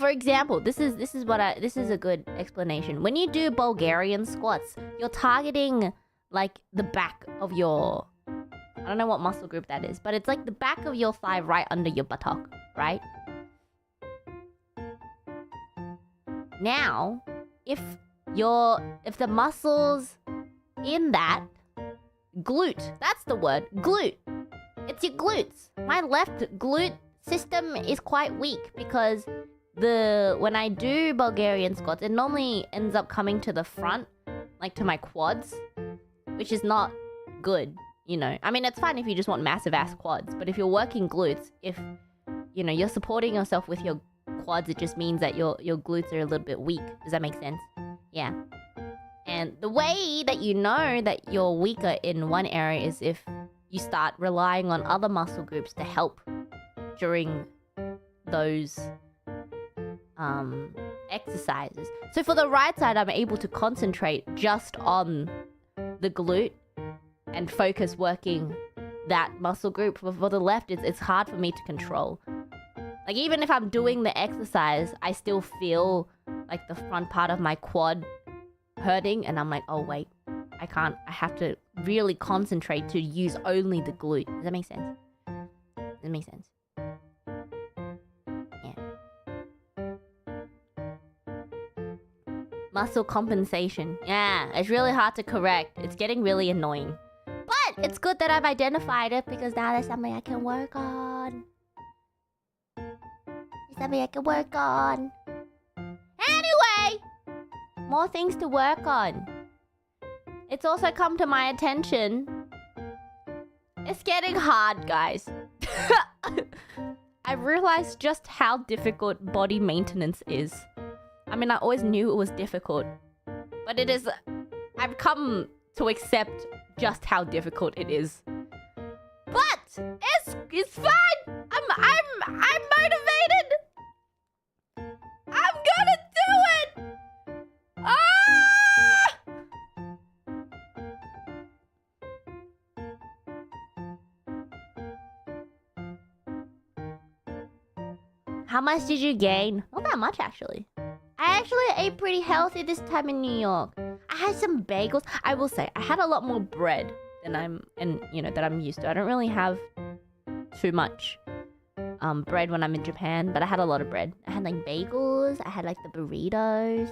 example, this is a good explanation. When you do Bulgarian squats, you're targeting like the back of your, I don't know what muscle group that is, but it's like the back of your thigh right under your buttock, right? Now, if the muscles in that glute, that's the word, glute. It's your glutes. My left glute system is quite weak because when I do Bulgarian squats, it normally ends up coming to the front, like to my quads, which is not good, you know. I mean, it's fine if you just want massive ass quads, but if you're working glutes, if, you know, you're supporting yourself with your quads, it just means that your glutes are a little bit weak. Does that make sense? Yeah. And the way that you know that you're weaker in one area is if you start relying on other muscle groups to help during those exercises. So for the right side, I'm able to concentrate just on the glute and focus working that muscle group. For the left, it's hard for me to control. Like, even if I'm doing the exercise, I still feel like the front part of my quad hurting, and I'm like, oh wait, I can't. I have to really concentrate to use only the glute. Does that make sense? Does that make sense? Yeah. Muscle compensation. Yeah, it's really hard to correct. It's getting really annoying. But it's good that I've identified it because now there's something I can work on. There's something I can work on. Anyway, more things to work on. It's also come to my attention. It's getting hard, guys. I realized just how difficult body maintenance is. I mean, I always knew it was difficult. But it is... I've come to accept just how difficult it is. But it's fine. I'm motivated. I'm gonna do it. Ah! How much did you gain? Not that much, actually. I actually ate pretty healthy this time in New York. I had some bagels. I will say, I had a lot more bread than I'm used to. I don't really have too much bread when I'm in Japan, but I had a lot of bread. I had like bagels. I had like the burritos.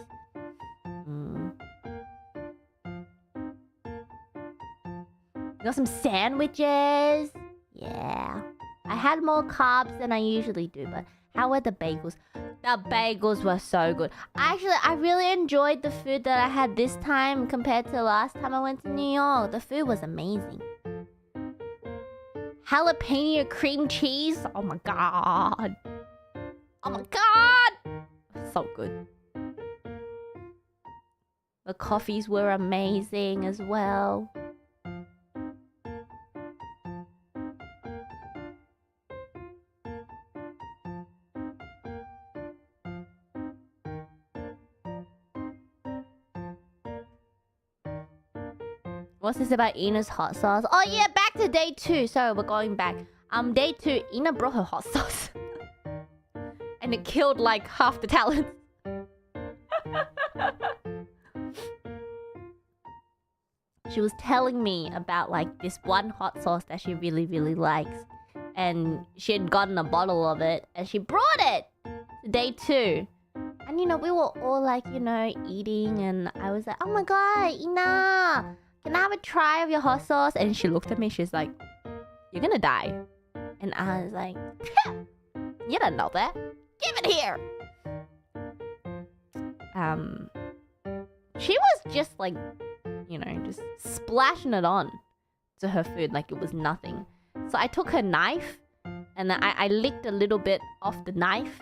Got some sandwiches. Yeah. I had more carbs than I usually do, but how were the bagels? The bagels were so good. Actually, I really enjoyed the food that I had this time compared to last time I went to New York. The food was amazing. Jalapeno cream cheese. Oh my god. Oh my god. So good. The coffees were amazing as well. What's this about Ina's hot sauce? Oh yeah, back to day 2. Sorry, we're going back. Day 2, Ina brought her hot sauce. And it killed like half the talent. She was telling me about like this one hot sauce that she really, really likes. And she had gotten a bottle of it and she brought it to day 2. And you know, we were all like, you know, eating and I was like, oh my god, Ina! Can I have a try of your hot sauce? And she looked at me, she's like, you're gonna die. And I was like, you don't know that. Give it here. She was just like, you know, just splashing it on to her food like it was nothing. So I took her knife and then I licked a little bit off the knife.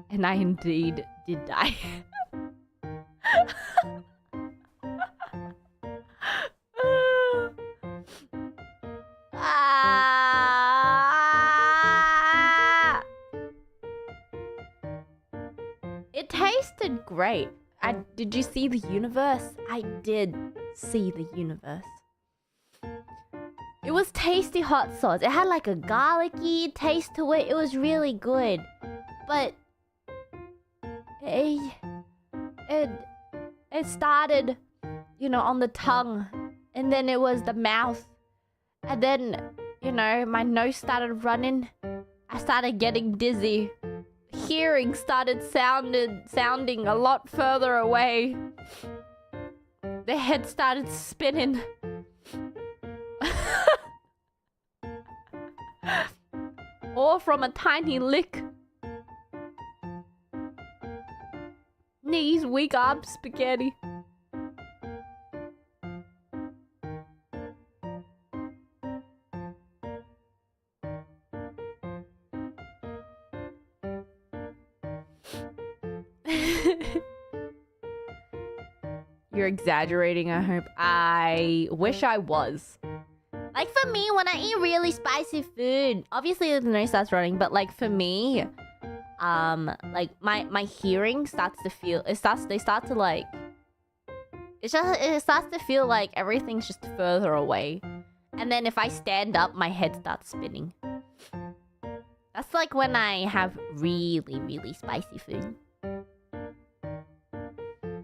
And I indeed did die. tasted great. Did you see the universe? I did see the universe. It was tasty hot sauce. It had like a garlicky taste to it. It was really good. But it started, you know, on the tongue. And then it was the mouth. And then, you know, my nose started running. I started getting dizzy. Hearing started sounding a lot further away. The head started spinning. All from a tiny lick. Knees, weak arms, spaghetti. You're exaggerating, I hope. I wish I was. Like for me, when I eat really spicy food, obviously the nose starts running, but like for me, like my hearing starts to feel, it starts to feel like everything's just further away. And then if I stand up, my head starts spinning. That's like when I have really, really spicy food.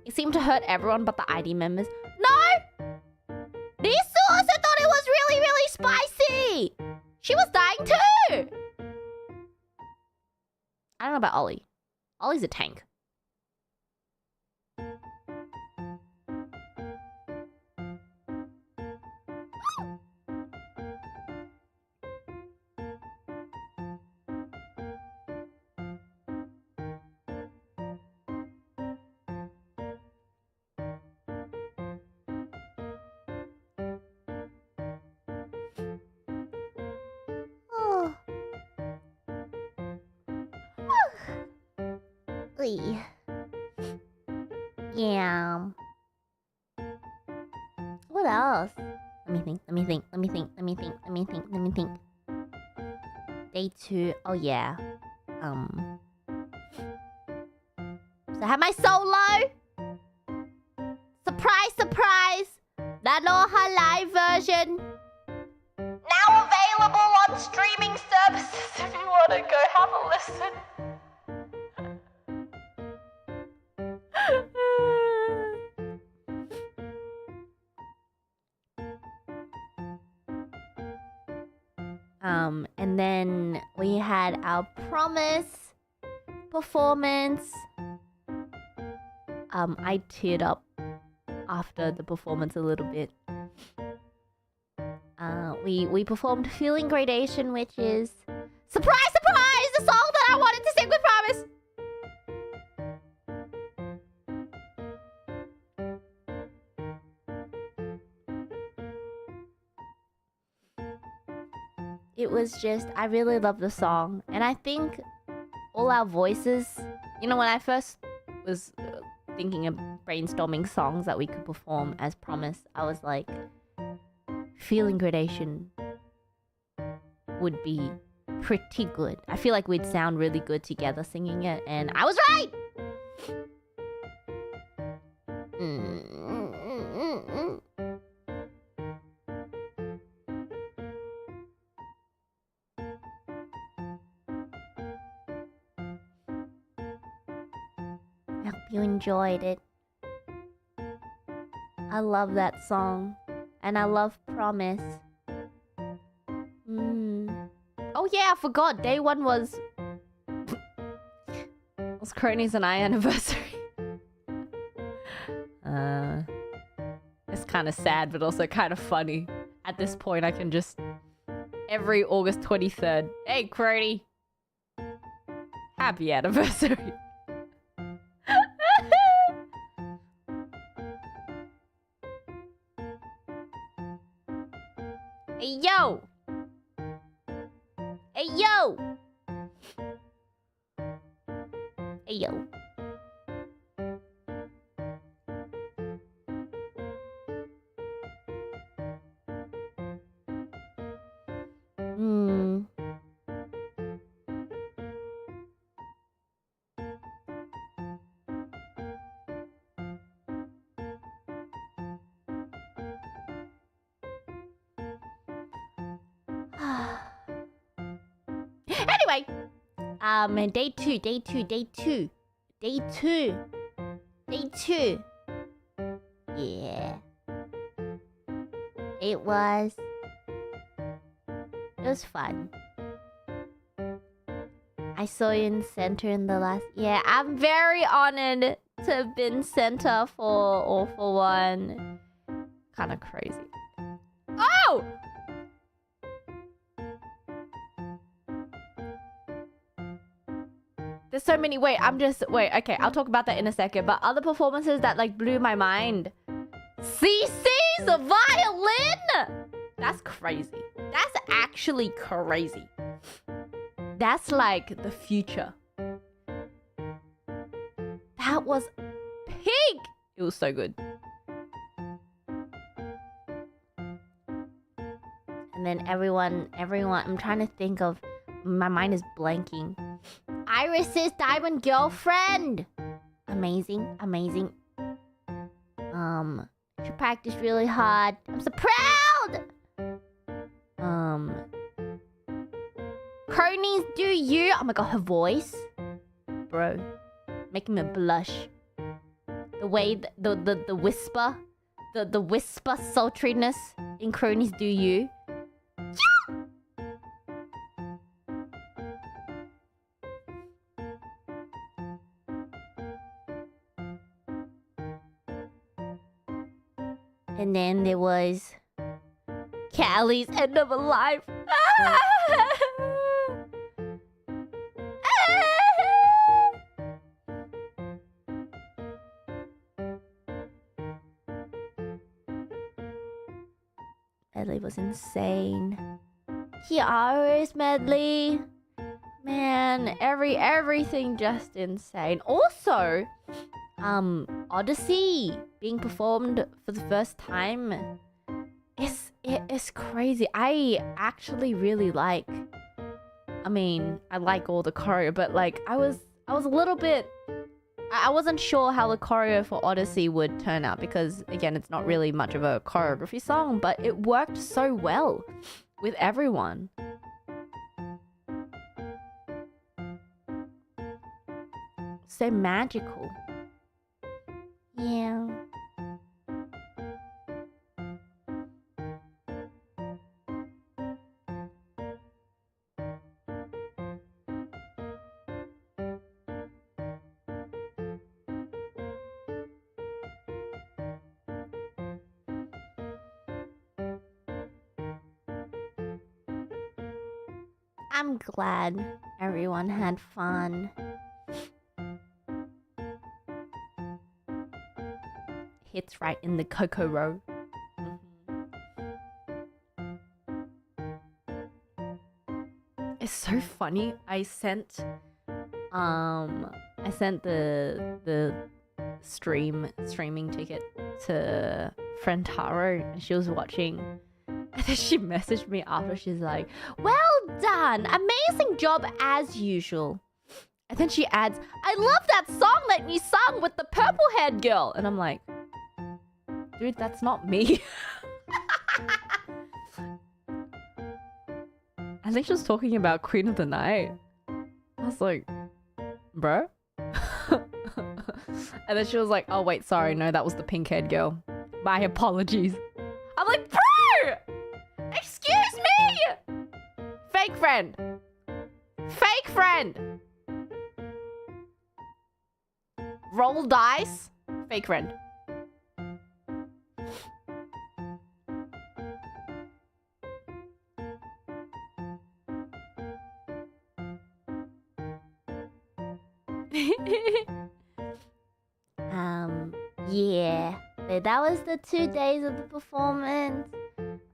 It seemed to hurt everyone but the ID members. No! Dinosaur also thought it was really, really spicy! She was dying too! I don't know about Ollie. Ollie's a tank. Yeah. What else? Let me think. Day 2. Oh yeah. So I have my solo. Surprise, surprise. That hololive version. Now available on streaming services if you want to go have a listen. And then we had our promise performance. I teared up after the performance a little bit. We performed Feeling Gradation, which is surprise, surprise, the song that I wanted to sing with Promise. It was just, I really love the song. And I think all our voices, you know, when I first was thinking of brainstorming songs that we could perform as Promise, I was like, Feeling Gradation would be pretty good. I feel like we'd sound really good together singing it, and I was right! I hope you enjoyed it. I love that song. And I love Promise. Oh yeah, I forgot. Day 1 was Cronies and I anniversary. It's kind of sad, but also kind of funny. At this point, I can just every August 23rd. Hey, Crony. Happy anniversary. Hey, yo! Hey, yo! Hey, yo. Anyway, day two. Yeah. It was fun. I saw you in center in the last... Yeah, I'm very honored to have been center for one. Kind of crazy. Oh! There's so many... Wait, okay, I'll talk about that in a second. But other performances that, like, blew my mind. CC's violin! That's crazy. That's actually crazy. That's like the future. That was pig! It was so good. And then everyone, I'm trying to think of... My mind is blanking. Iris's diamond girlfriend! Amazing. She practiced really hard. I'm so proud! Cronies, do you? Oh my god, her voice. Bro. Making me blush. The way, the whisper. The whisper sultriness in Cronies, do you? Yeah! And then there was Callie's end of a life. Medley was insane. Kiara's medley. Man, everything just insane. Also, Odyssey being performed for the first time. It's crazy. I actually really like... I mean, I like all the choreo, but like, I was a little bit... I wasn't sure how the choreo for Odyssey would turn out because, again, it's not really much of a choreography song, but it worked so well with everyone. So magical. Yeah. I'm glad everyone had fun. Hits right in the Coco Row. It's so funny. I sent the streaming ticket to friend Taro, and she was watching. And then she messaged me after. She's like, "Well done, amazing job as usual." And then she adds, "I love that song that you sung with the purple-haired girl." And I'm like, dude, that's not me. I think she was talking about Queen of the Night. I was like, bro? And then she was like, oh wait, sorry, no, that was the pink-haired girl. My apologies. I'm like, bro! Excuse me! Fake friend. Fake friend. Roll dice. Fake friend. Yeah, but that was the 2 days of the performance.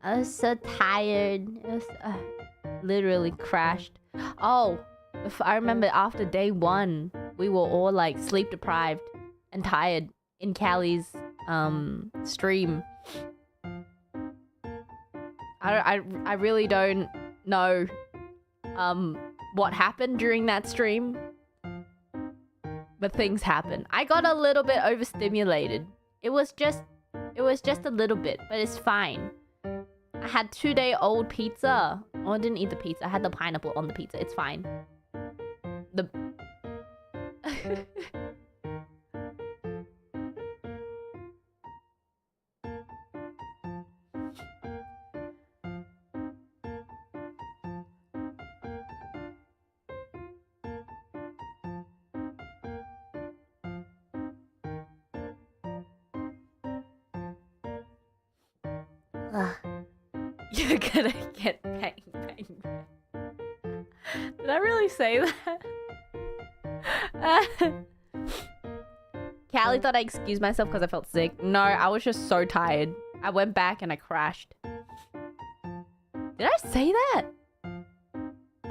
I was so tired. It was literally crashed. Oh, if I remember after day 1, we were all like sleep deprived and tired in Callie's stream. I really don't know what happened during that stream. But things happen. I got a little bit overstimulated. It was just a little bit, but it's fine. I had 2-day-old pizza Oh, I didn't eat the pizza. I had the pineapple on the pizza. It's fine. The... You're gonna get bang bang bang. Did I really say that? Callie thought I excused myself because I felt sick. No, I was just so tired. I went back and I crashed. Did I say that?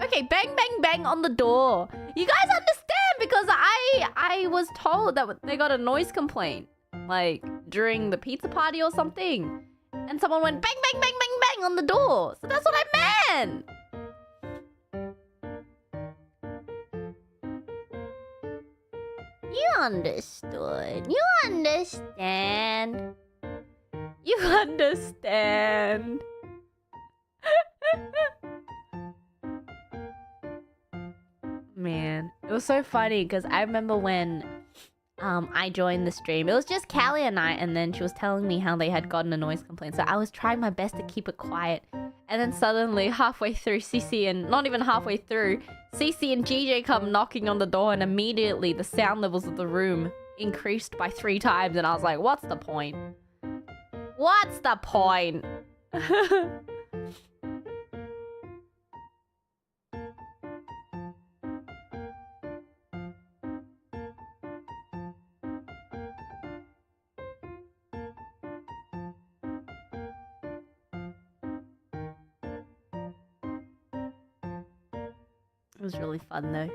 Okay, bang bang bang on the door. You guys understand because I was told that they got a noise complaint. Like, during the pizza party or something. And someone went bang, bang, bang, bang, bang on the door. So that's what I meant. You understood. You understand. You understand. Man, it was so funny because I remember when I joined the stream. It was just Callie and I, and then she was telling me how they had gotten a noise complaint. So I was trying my best to keep it quiet. And then suddenly, halfway through, Cece and... Not even halfway through, Cece and GJ come knocking on the door, and immediately the sound levels of the room increased by 3 times. And I was like, what's the point? What's the point? It was really fun though.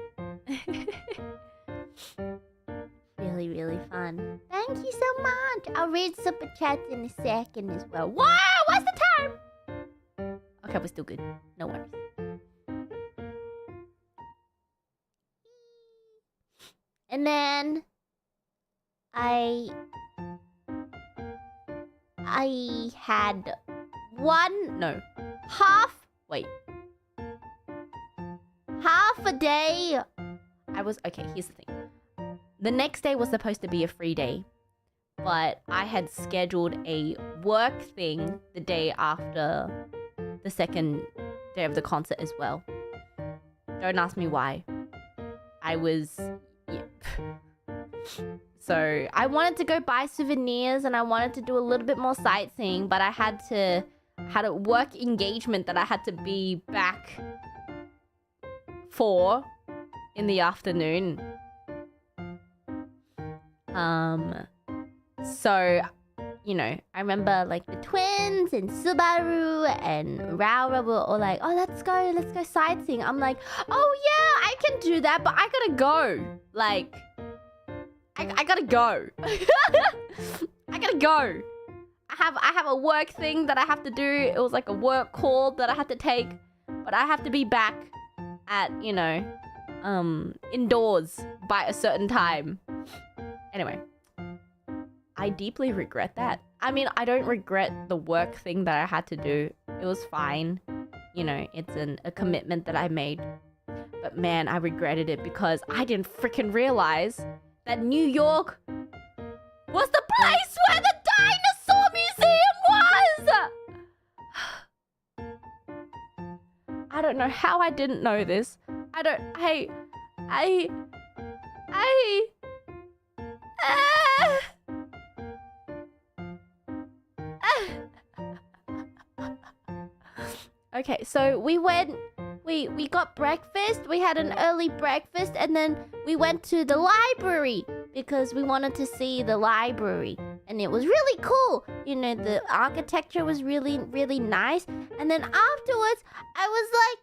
Really, really fun. Thank you so much. I'll read super chats in a second as well. Wow, what's the time? Okay, we're still good. No worries. And then I had half a day. Okay, here's the thing. The next day was supposed to be a free day, but I had scheduled a work thing the day after the second day of the concert as well. Don't ask me why. So I wanted to go buy souvenirs and I wanted to do a little bit more sightseeing, but I had a work engagement that I had to be back for in the afternoon. So, you know, I remember like the twins and Subaru and Raura were all like, oh, let's go sightseeing. I'm like, oh yeah, I can do that, but I gotta go. Like, I gotta go. I gotta go. I have a work thing that I have to do. It was like a work call that I had to take, but I have to be back at, you know, indoors by a certain time. Anyway, I deeply regret that. I mean, I don't regret the work thing that I had to do. It was fine. You know, it's a commitment that I made. But man, I regretted it because I didn't freaking realize that New York was the place where the Dinosaur Museum was! I don't know how I didn't know this. Okay, so we got breakfast, we had an early breakfast, and then we went to the library because we wanted to see the library. And it was really cool. You know, the architecture was really, really nice. And then afterwards, I was like,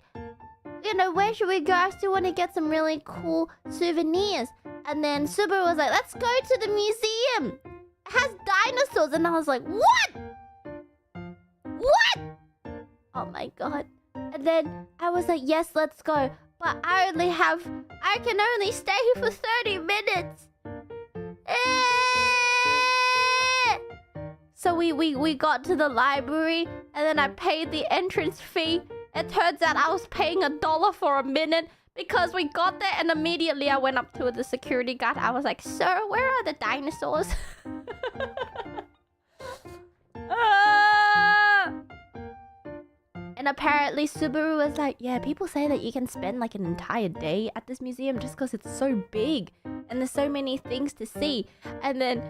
you know, where should we go? I still want to get some really cool souvenirs. And then Subaru was like, let's go to the museum. It has dinosaurs. And I was like, what? What? Oh my god. And then I was like, yes, let's go. But I can only stay for 30 minutes. So we got to the library, and then I paid the entrance fee, It turns out I was paying $1 for a minute because we got there and immediately I went up to the security guard. I was like, sir, where are the dinosaurs? And apparently Subaru was like, yeah, people say that you can spend like an entire day at this museum just because it's so big and there's so many things to see. And then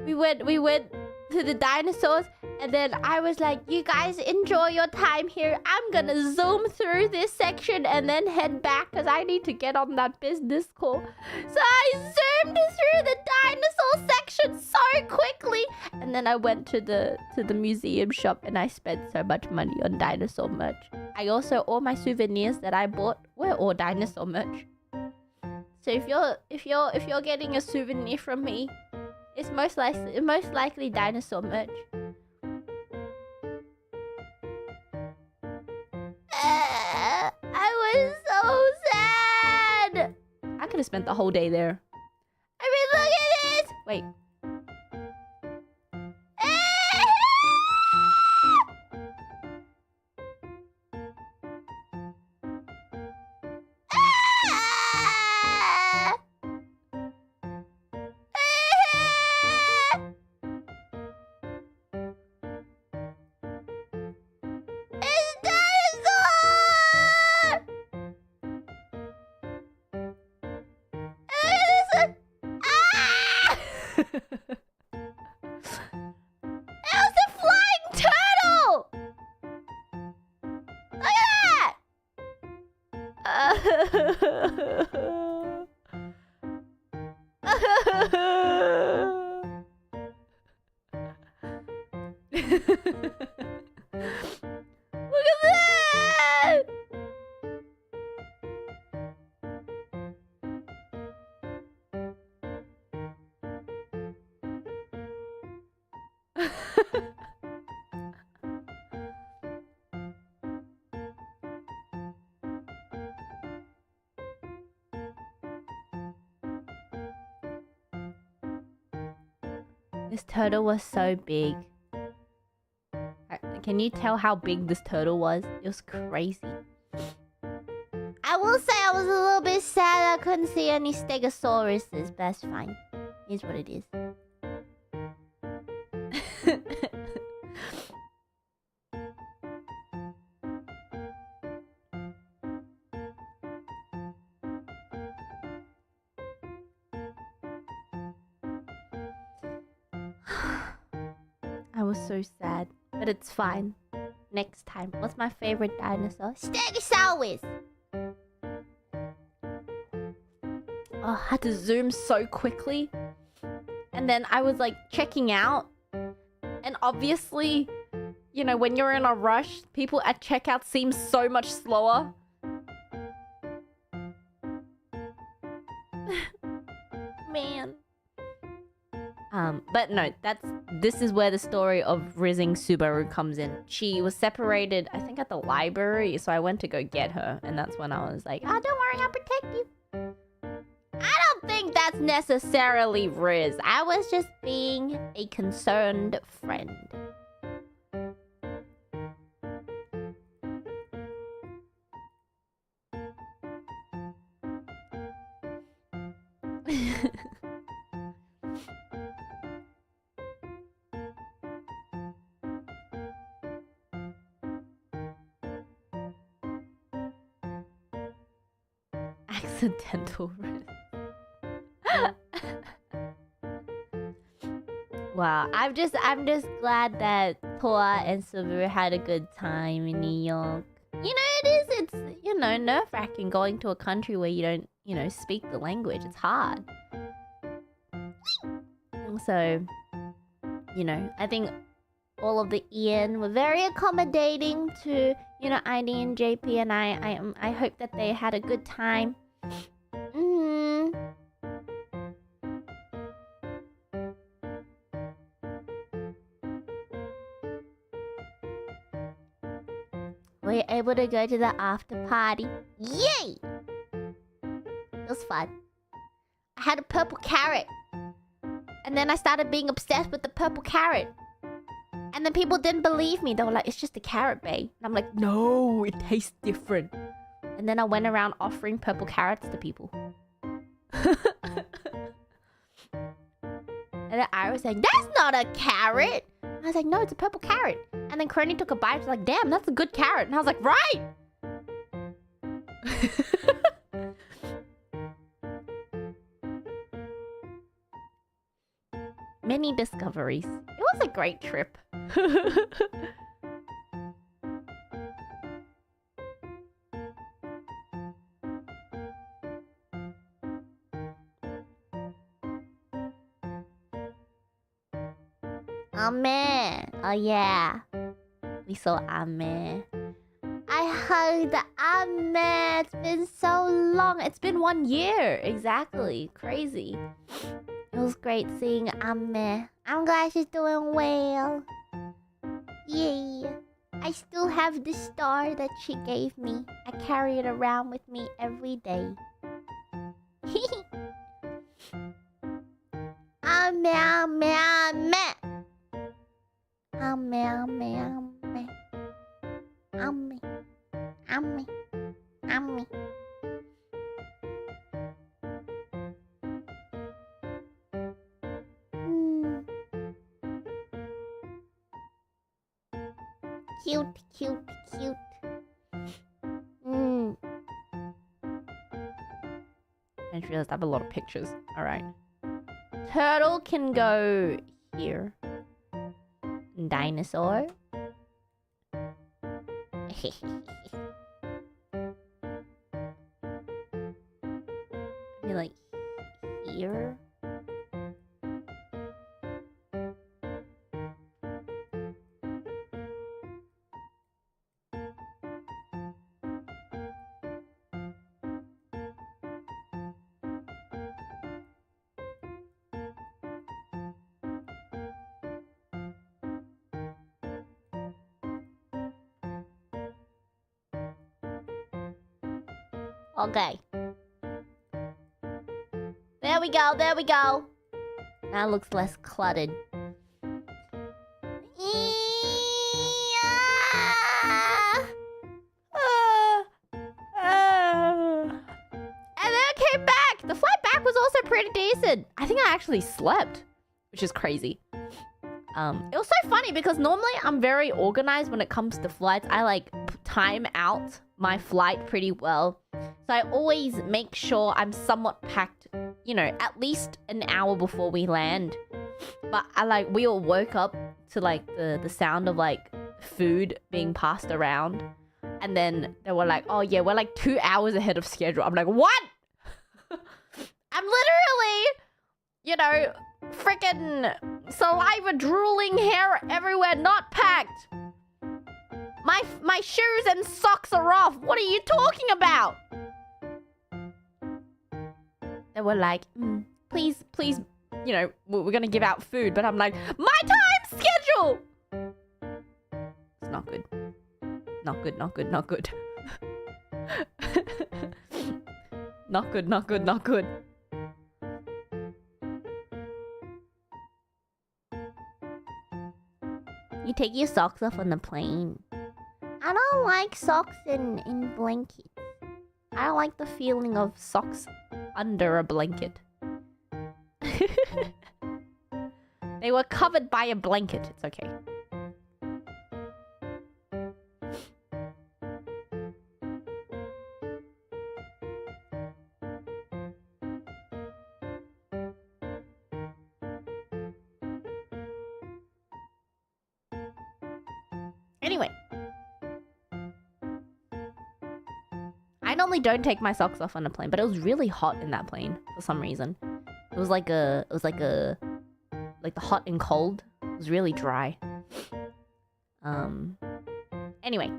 we went to the dinosaurs, and then I was like, you guys enjoy your time here. I'm gonna zoom through this section and then head back because I need to get on that business call. So I zoomed through the dinosaur section so quickly, and then I went to the museum shop and I spent so much money on dinosaur merch. I also, all my souvenirs that I bought were all dinosaur merch. So if you're getting a souvenir from me, it's most likely dinosaur merch. I was so sad. I could have spent the whole day there. I mean, look at this. Wait. This turtle was so big. Can you tell how big this turtle was? It was crazy. I will say I was a little bit sad I couldn't see any stegosauruses, but that's fine. Here's what it is. I was so sad, but it's fine. Next time. What's my favorite dinosaur? Stegosaurus! Oh, I had to zoom so quickly. And then I was like checking out. And obviously, you know, when you're in a rush, people at checkout seem so much slower. Man. But no, this is where the story of Rizzing Subaru comes in. She was separated, I think, at the library, so I went to go get her, and that's when I was like, oh, don't worry, I'll protect you. I don't think that's necessarily Riz. I was just being a concerned friend. Accidental risk. Wow, I'm just glad that Toa and Subaru had a good time in New York. You know, it's you know, nerve-wracking going to a country where you don't, you know, speak the language. It's hard. So, you know, I think all of the Ian were very accommodating to, you know, ID and JP, and I hope that they had a good time. We're able to go to the after party. Yay! It was fun. I had a purple carrot. And then I started being obsessed with the purple carrot. And then people didn't believe me. They were like, it's just a carrot, babe. And I'm like, no, it tastes different. And then I went around offering purple carrots to people. And then I was like, that's not a carrot. I was like, no, it's a purple carrot. And then Crony took a bite. She was like, damn, that's a good carrot. And I was like, right. Many discoveries. It was a great trip. Ame. Oh yeah. We saw Ame. I hugged Ame. It's been so long. It's been 1 year. Exactly. Crazy. It was great seeing Ame. I'm glad she's doing well. Yay. I still have the star that she gave me. I carry it around with me every day. Ame, Ame, Ame. Ame, Ame, Ame. Ame. Ame. Ame. Cute, cute, cute. I just realized I have a lot of pictures. Alright. Turtle can go here. Dinosaur. Maybe like here. Okay. There we go, there we go. Now it looks less cluttered. And then I came back. The flight back was also pretty decent. I think I actually slept, which is crazy. It was so funny because normally I'm very organized when it comes to flights. I like time out my flight pretty well. So I always make sure I'm somewhat packed, you know, at least an hour before we land. But we all woke up to like the sound of like food being passed around. And then they were like, oh yeah, we're like 2 hours ahead of schedule. I'm like, what? I'm literally, you know, freaking saliva drooling, hair everywhere, not packed. My shoes and socks are off. What are you talking about? They were like, please, you know, we're gonna give out food. But I'm like, my time schedule! It's not good. Not good, not good, not good. Not good, not good, not good. You take your socks off on the plane. I don't like socks in blankets. I don't like the feeling of socks under a blanket. They were covered by a blanket. It's okay. Anyway. I normally don't take my socks off on a plane, but it was really hot in that plane for some reason. It was like the hot and cold. It was really dry. Anyway.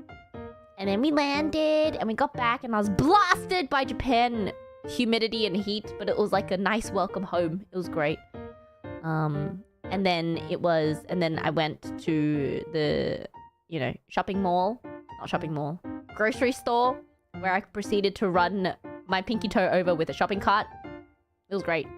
And then we landed and we got back and I was blasted by Japan humidity and heat, but it was like a nice welcome home. It was great. And then I went to the, you know, grocery store, where I proceeded to run my pinky toe over with a shopping cart. It was great.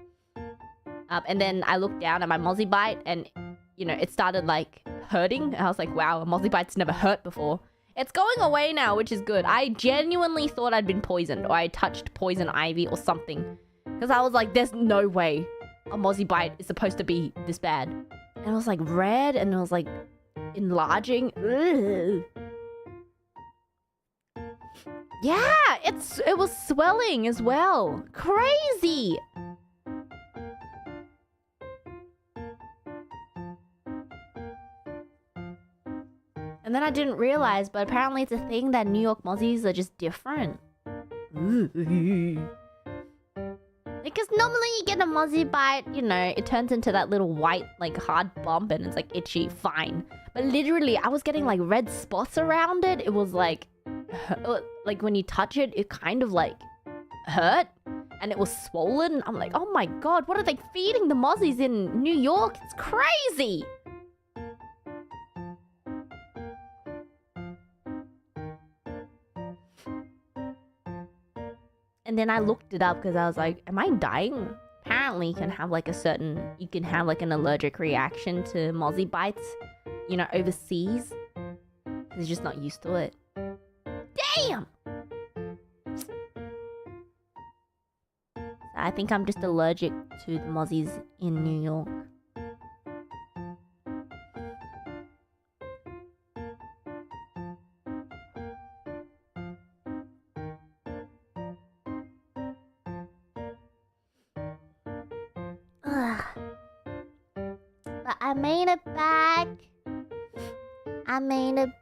And then I looked down at my Mozzie bite and, you know, it started like hurting. And I was like, wow, a mozzie bite's never hurt before. It's going away now, which is good. I genuinely thought I'd been poisoned or I touched poison ivy or something. Because I was like, there's no way a mozzie bite is supposed to be this bad. And it was like red and it was like enlarging. Ugh. Yeah, it was swelling as well. Crazy. And then I didn't realize, but apparently it's a thing that New York mozzies are just different. Because normally you get a mozzie bite, you know, it turns into that little white, like, hard bump and it's, like, itchy, fine. But literally, I was getting, like, red spots around it. It was, like when you touch it, it kind of, like, hurt. And it was swollen. I'm like, oh my god, what are they feeding the mozzies in New York? It's crazy! And then I looked it up because I was like, am I dying? Apparently you can have like an allergic reaction to mozzie bites, you know, overseas. You're just not used to it. Damn! I think I'm just allergic to the mozzies in New York. But I made it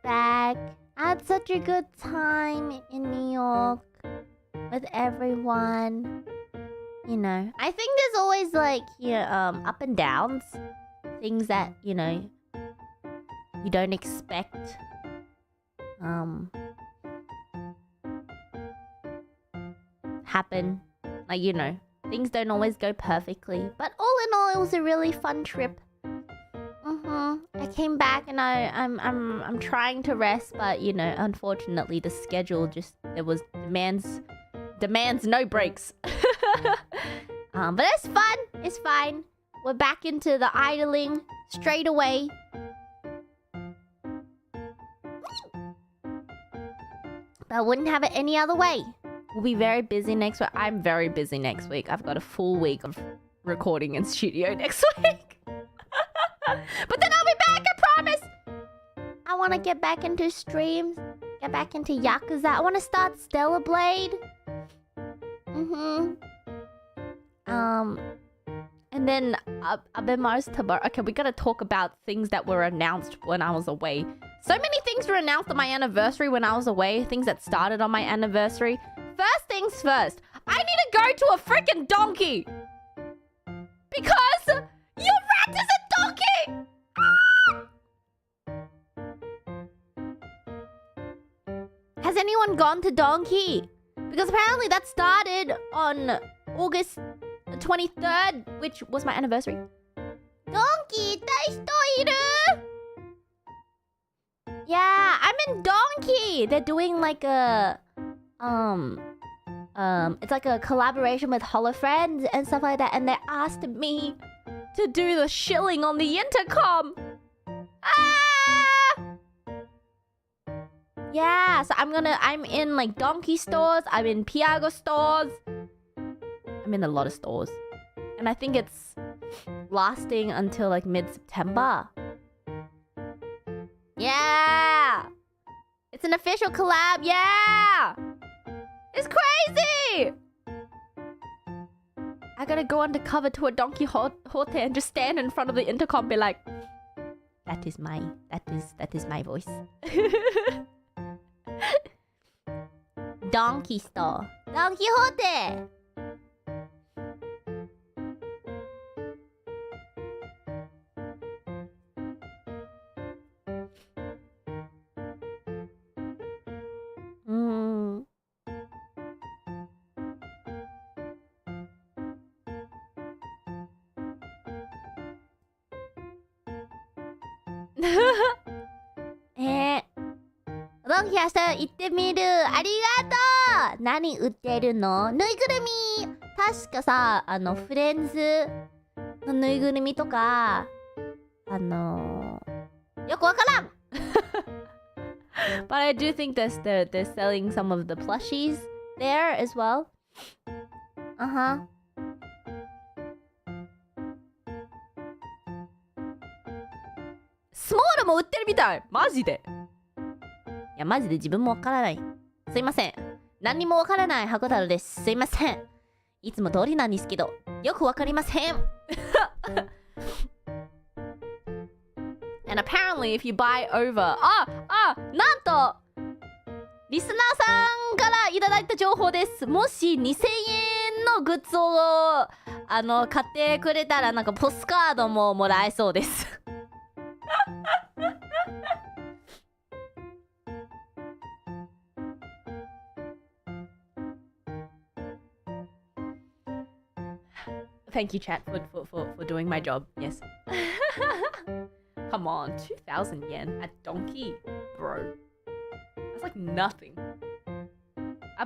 back. I had such a good time in New York with everyone. You know, I think there's always like, up and downs. Things that, you know, you don't expect. Happen. Like, you know, things don't always go perfectly. But all in all, it was a really fun trip. I came back and I'm trying to rest, but you know, unfortunately the schedule just demands no breaks. But it's fun. It's fine. We're back into the idling straight away. But I wouldn't have it any other way. We'll be very busy next week. I'm very busy next week. I've got a full week of recording in studio next week. But then I'll be back, I promise! I want to get back into streams. Get back into Yakuza. I want to start Stellar Blade. And then okay, we gotta talk about things that were announced when I was away. So many things were announced on my anniversary when I was away. Things that started on my anniversary. First things first. I need to go to a freaking donkey! Because your rat is a donkey! Has anyone gone to Donkey? Because apparently that started on August 23rd, which was my anniversary. Donkey, yeah, I'm in Donkey. They're doing like a it's like a collaboration with HoloFriends and stuff like that, and they asked me to do the shilling on the intercom. Yeah, so I'm in like Donkey stores, I'm in Piago stores. I'm in a lot of stores. And I think it's lasting until like mid-September. Yeah! It's an official collab, yeah! It's crazy! I gotta go undercover to a Donkey Hote and just stand in front of the intercom and be like, that is my voice. Donkey store. Don Quixote!ドンキ明日行ってみる。ありがとう。何売ってるの？ぬいぐるみ。確かさ、フレンズのぬいぐるみとか、Yoku wakaran! But I do think they're selling some of the plushies there as well. Uh-huh. Small も売ってるみたい。マジで。いや、マジで自分もわからない。すいません。何にもわからない箱太郎です。すいません。いつも通りなんですけど、よくわかりません。And apparently if you buy over... なんとリスナーさんからいただいた情報です。もし2000円のグッズを買ってくれたらなんかポスカードももらえそうです。Thank you, chat, for doing my job. Yes. Come on, 2,000 yen a donkey, bro. That's like nothing.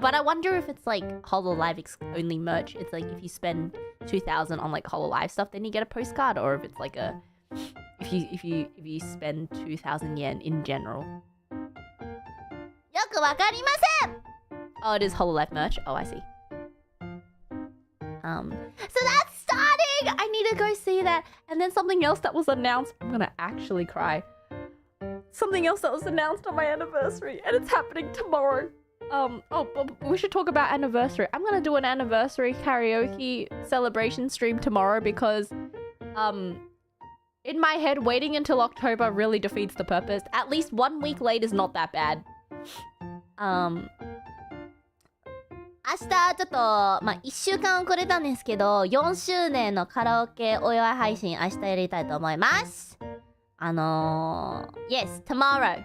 But I wonder if it's like hololive only merch. It's like if you spend 2,000 on like hololive stuff, then you get a postcard, or if it's like a if you spend 2,000 yen in general. よくわかりません! Oh, it is hololive merch. Oh, I see. So that's starting! I need to go see that. And then something else that was announced. I'm gonna actually cry. Something else that was announced on my anniversary, and it's happening tomorrow. But we should talk about anniversary. I'm gonna do an anniversary karaoke celebration stream tomorrow because, in my head, waiting until October really defeats the purpose. At least 1 week late is not that bad. 明日ちょっと1週間遅れたんですけど4周年のカラオケお祝い配信明日やりたいと思います。Yes, tomorrow.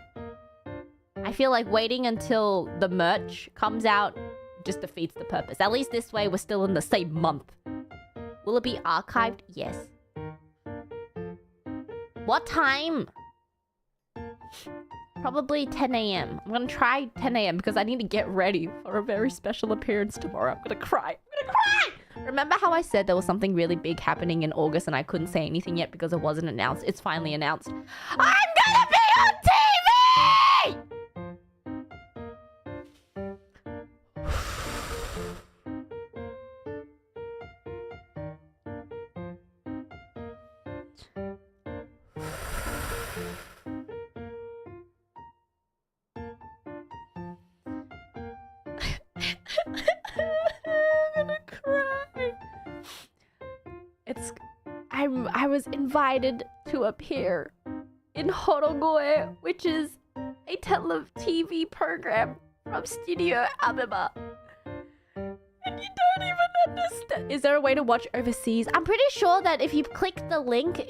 I feel like waiting until the merch comes out just defeats the purpose. At least this way we're still in the same month. Will it be archived? Yes. What time? Probably 10 a.m. I'm gonna try 10 a.m. because I need to get ready for a very special appearance tomorrow. I'm gonna cry. Remember how I said there was something really big happening in August and I couldn't say anything yet because it wasn't announced? It's finally announced. I'm gonna be on TV! I'm gonna cry. I was invited to appear in Horogoe, which is a TV program from Studio Abeba. And you don't even understand. Is there a way to watch overseas? I'm pretty sure that if you click the link,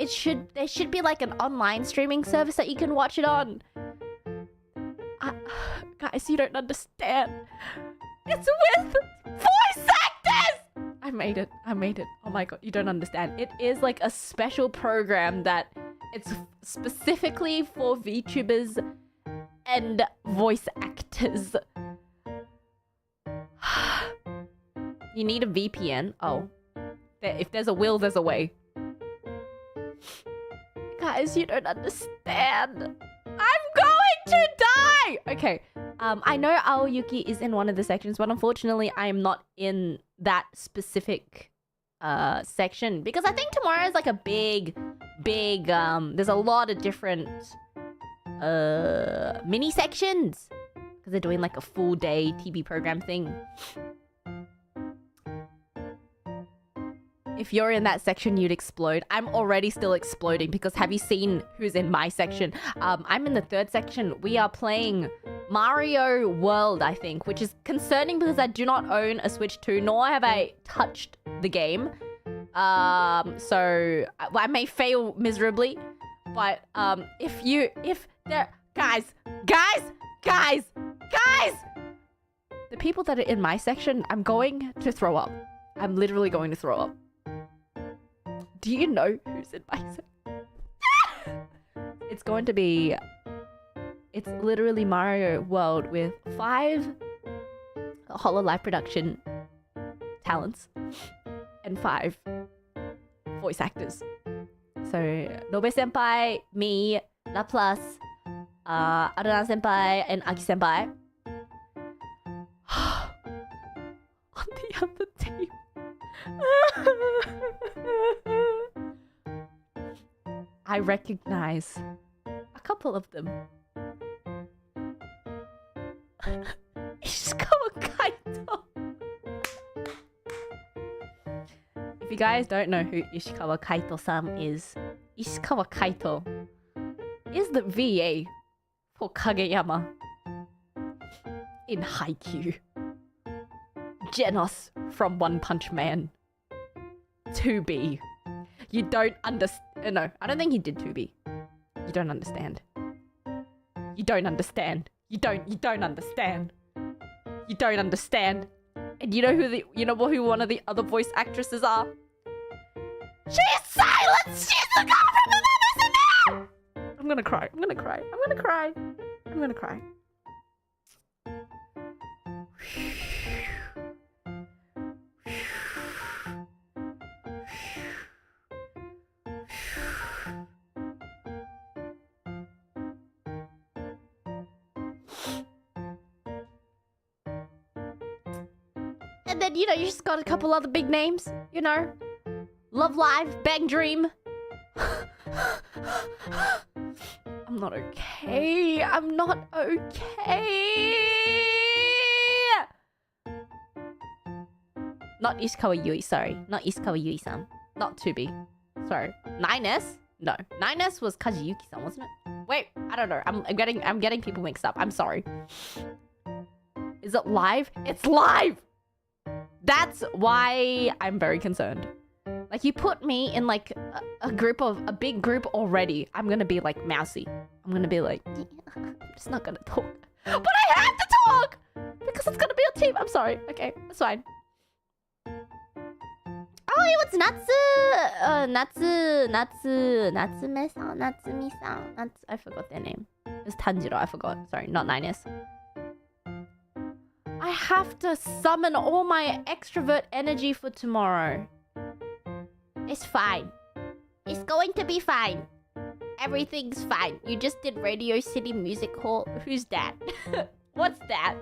there should be like an online streaming service that you can watch it on. Guys, you don't understand. It's with voice actors! I made it. Oh my god, you don't understand. It is like a special program that it's specifically for VTubers and voice actors. You need a VPN. Oh. If there's a will, there's a way. Guys, you don't understand. I'm going to die! Okay. I know Aoyuki is in one of the sections, but unfortunately I am not in that specific section because I think tomorrow is like a big there's a lot of different mini sections because they're doing like a full day TV program thing. If you're in that section, you'd explode. I'm already still exploding because have you seen who's in my section? I'm in the 3rd section. We are playing Mario World, I think, which is concerning because I do not own a Switch 2, nor have I touched the game. So I may fail miserably, but if there, guys, the people that are in my section, I'm going to throw up. I'm literally going to throw up. Do you know who's in my section? It's going to be... It's literally Mario World with 5 hololive production talents and 5 voice actors. So Nobe Senpai, me, Laplace, Aruna Senpai, and Aki Senpai. On the other team. I recognize a couple of them. Ishikawa Kaito. If you guys don't know who Ishikawa Kaito-san is, Ishikawa Kaito is the VA for Kageyama in Haikyuu. Genos from One Punch Man. 2B. You don't understand. No, I don't think he did 2B. You don't understand. You don't understand. You don't understand. You don't understand. And you know who who one of the other voice actresses are? She's silent! She's the girl from the Dinosaur! I'm gonna cry. I'm gonna cry. I'm gonna cry. I'm gonna cry. And then, you just got a couple other big names, Love Live, Bang Dream. I'm not okay. I'm not okay. Not Ishikawa Yui, sorry. Not Ishikawa Yui-san. Not 2B. Sorry. 9S? No. 9S was Kajiyuki-san, wasn't it? Wait, I don't know. I'm getting people mixed up. I'm sorry. Is it live? It's live! That's why I'm very concerned. Like, you put me in, like, a big group already. I'm gonna be, like, mousy. I'm gonna be like, I'm just not gonna talk. But I have to talk! Because it's gonna be a team. I'm sorry. Okay, that's fine. Oh, it was Natsume-san. I forgot their name. It was Tanjiro, I forgot. Sorry, not 9S. I have to summon all my extrovert energy for tomorrow. It's fine. It's going to be fine. Everything's fine. You just did Radio City Music Hall. Who's that? What's that?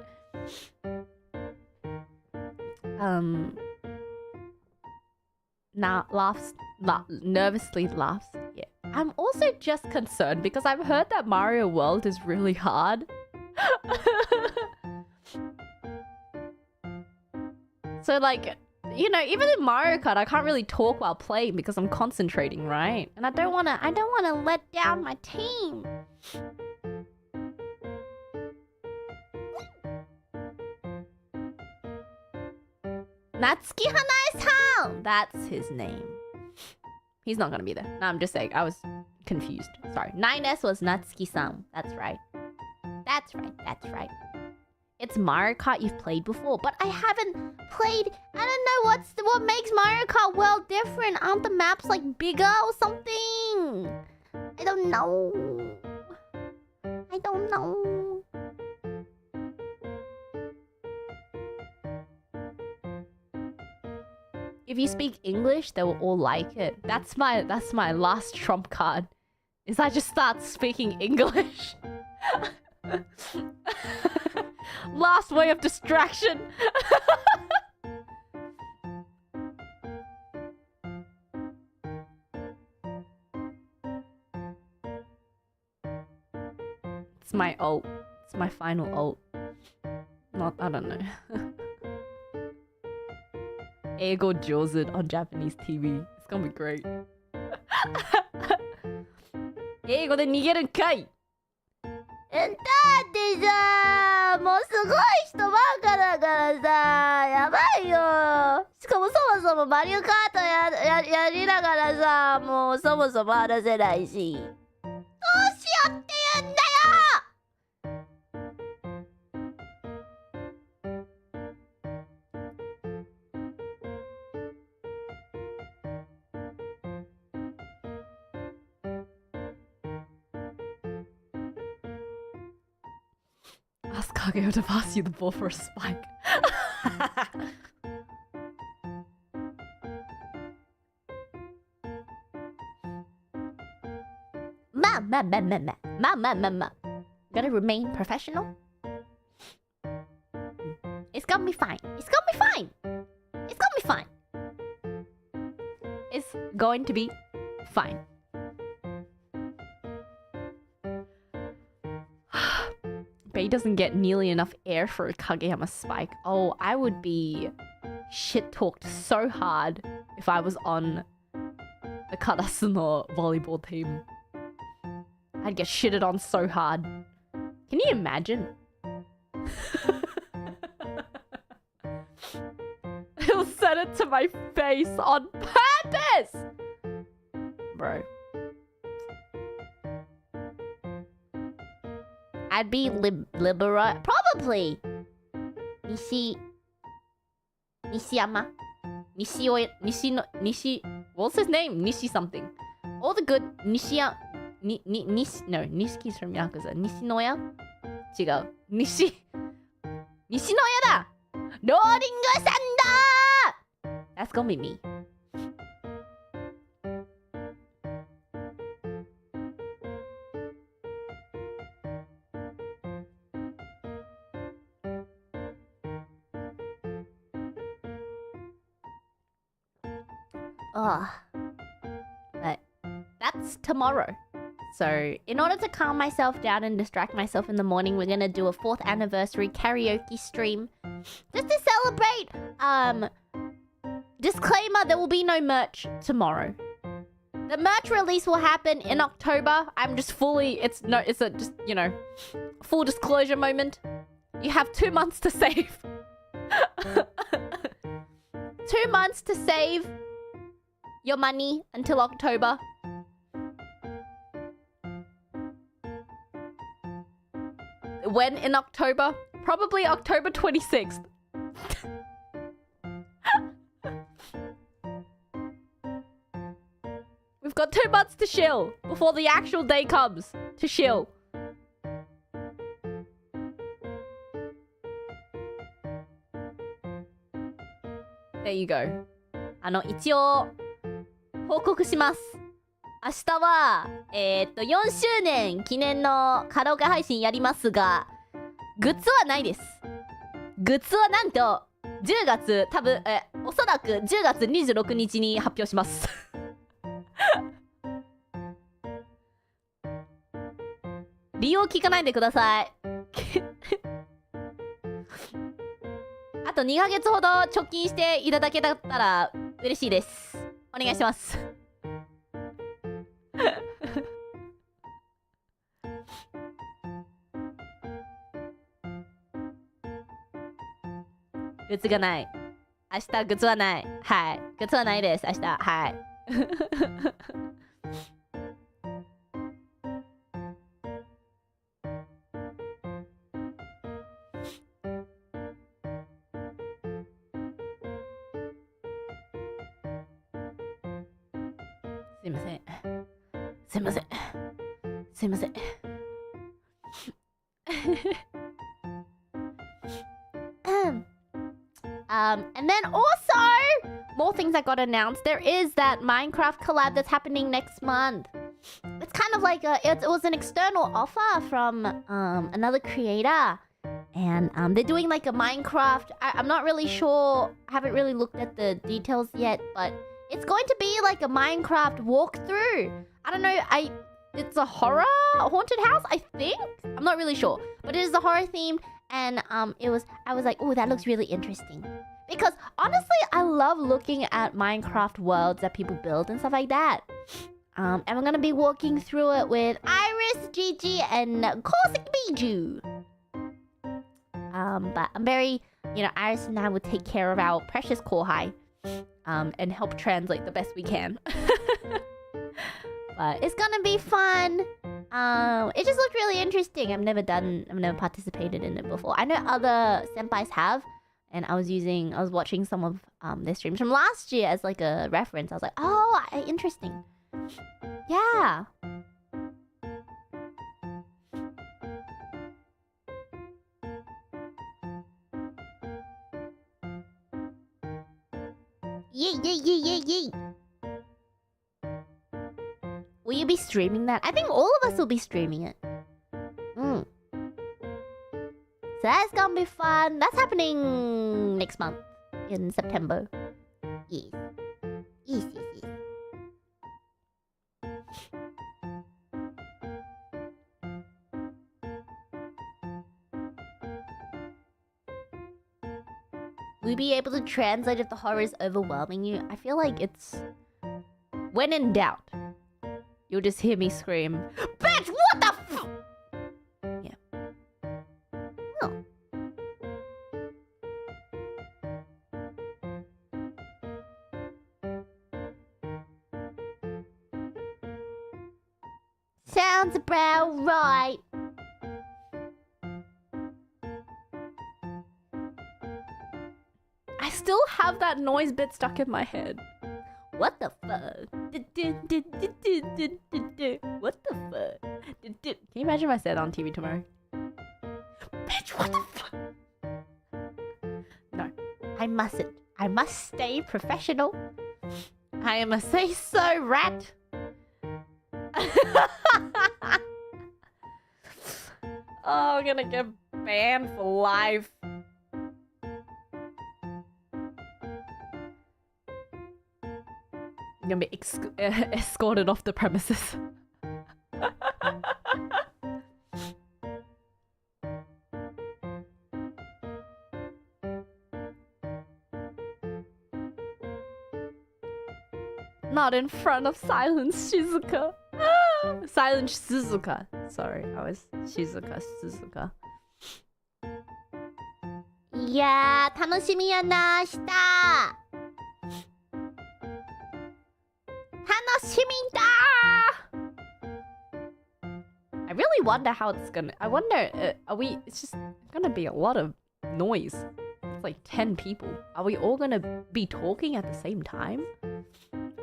Nervously laughs. Yeah. I'm also just concerned because I've heard that Mario World is really hard. So, like, even in Mario Kart, I can't really talk while playing because I'm concentrating, right? And I don't wanna let down my team. Natsuki Hanae-san! That's his name. He's not gonna be there. No, I'm just saying. I was confused. Sorry. 9S was Natsuki-san. That's right. That's right. That's right. It's Mario Kart you've played before, but I haven't played. I don't know what makes Mario Kart World different. Aren't the maps like bigger or something? I don't know. I don't know. If you speak English, they will all like it. That's my last trump card. Is I just start speaking English. Last way of distraction. It's my ult. It's my final ult. I don't know. Eigo Jozu on Japanese TV. It's gonna be great. 英語で逃げるんかい。だってさ、もうすごい人ばっかだからさ、やばいよ。しかもそもそもマリオカートやりながらさ、もうそもそも話せないし。どうしようって言うんだよ。Ask Kageo to pass you the ball for a spike. Gotta remain professional. It's gonna be fine. It's gonna be fine. It's gonna be fine. It's going to be fine. But he doesn't get nearly enough air for a Kageyama spike. Oh, I would be shit-talked so hard if I was on the Karasu no volleyball team. I'd get shitted on so hard. Can you imagine? He'll send it to my face on purpose! Bro. I'd be libera... Probably! Nishiyama? What's his name? Nishi something. All the good Nishi's from Yakuza. Nishinoya? 違う。Nishinoya だ! Roaring-san-da! That's gonna be me. But that's tomorrow. So, in order to calm myself down and distract myself in the morning, we're gonna do a 4th anniversary karaoke stream. Just to celebrate! Disclaimer, there will be no merch tomorrow. The merch release will happen in October. I'm just fully... It's a just, you know, full disclosure moment. You have 2 months to save. 2 months to save your money until October. When in October? Probably October 26th. We've got 2 months to shill before the actual day comes to shill. There you go. 一応報告します。明日は4周年記念のカラオケ配信やりますが、グッズはないです。グッズはなんと10月多分おそらく10月26日に発表します。理由を聞かないでください。あと2ヶ月ほど貯金していただけたら嬉しいです。お願いします。グッズがない。明日グッズはない。はい。グッズはないです。明日。はい。すいません。すいません。すいません。And then also, more things that got announced. There is that Minecraft collab that's happening next month. It's kind of like it was an external offer from another creator. And they're doing like a Minecraft... I'm not really sure. I haven't really looked at the details yet. But it's going to be like a Minecraft walkthrough. I don't know. It's a haunted house, I think? I'm not really sure. But it is a horror theme. And I was like, oh, that looks really interesting. Because honestly, I love looking at Minecraft worlds that people build and stuff like that. And we're gonna be walking through it with Iris, Gigi, and Corsic Biju. But I'm very, Iris and I will take care of our precious Kohai. And help translate the best we can. But it's gonna be fun. It just looked really interesting. I've never participated in it before. I know other senpais have, and I was watching some of their streams from last year as like a reference. I was like, oh, interesting. Yeah. Yay, yay, yay, yay, yay. Will you be streaming that? I think all of us will be streaming it. So that's gonna be fun. That's happening next month in September. Yes. Yes. Will you be able to translate if the horror is overwhelming you? I feel like it's... When in doubt, you'll just hear me scream, "Bitch, what the f-" Yeah. Oh. Sounds about right. I still have that noise bit stuck in my head. What the fuck? What the fuck? Can you imagine if I said that on TV tomorrow? Bitch, what the fuck? No, I mustn't. I must stay professional. I am a say-so rat. Oh, I'm gonna get banned for life. I'm gonna be escorted off the premises. Not in front of Silent Shizuka. Silent Shizuka. Sorry, I was Shizuka. いやー、楽しみやな、明日。楽しみだ。I really wonder how it's gonna... I wonder, are we... It's just gonna be a lot of noise. It's like 10 people. Are we all gonna be talking at the same time?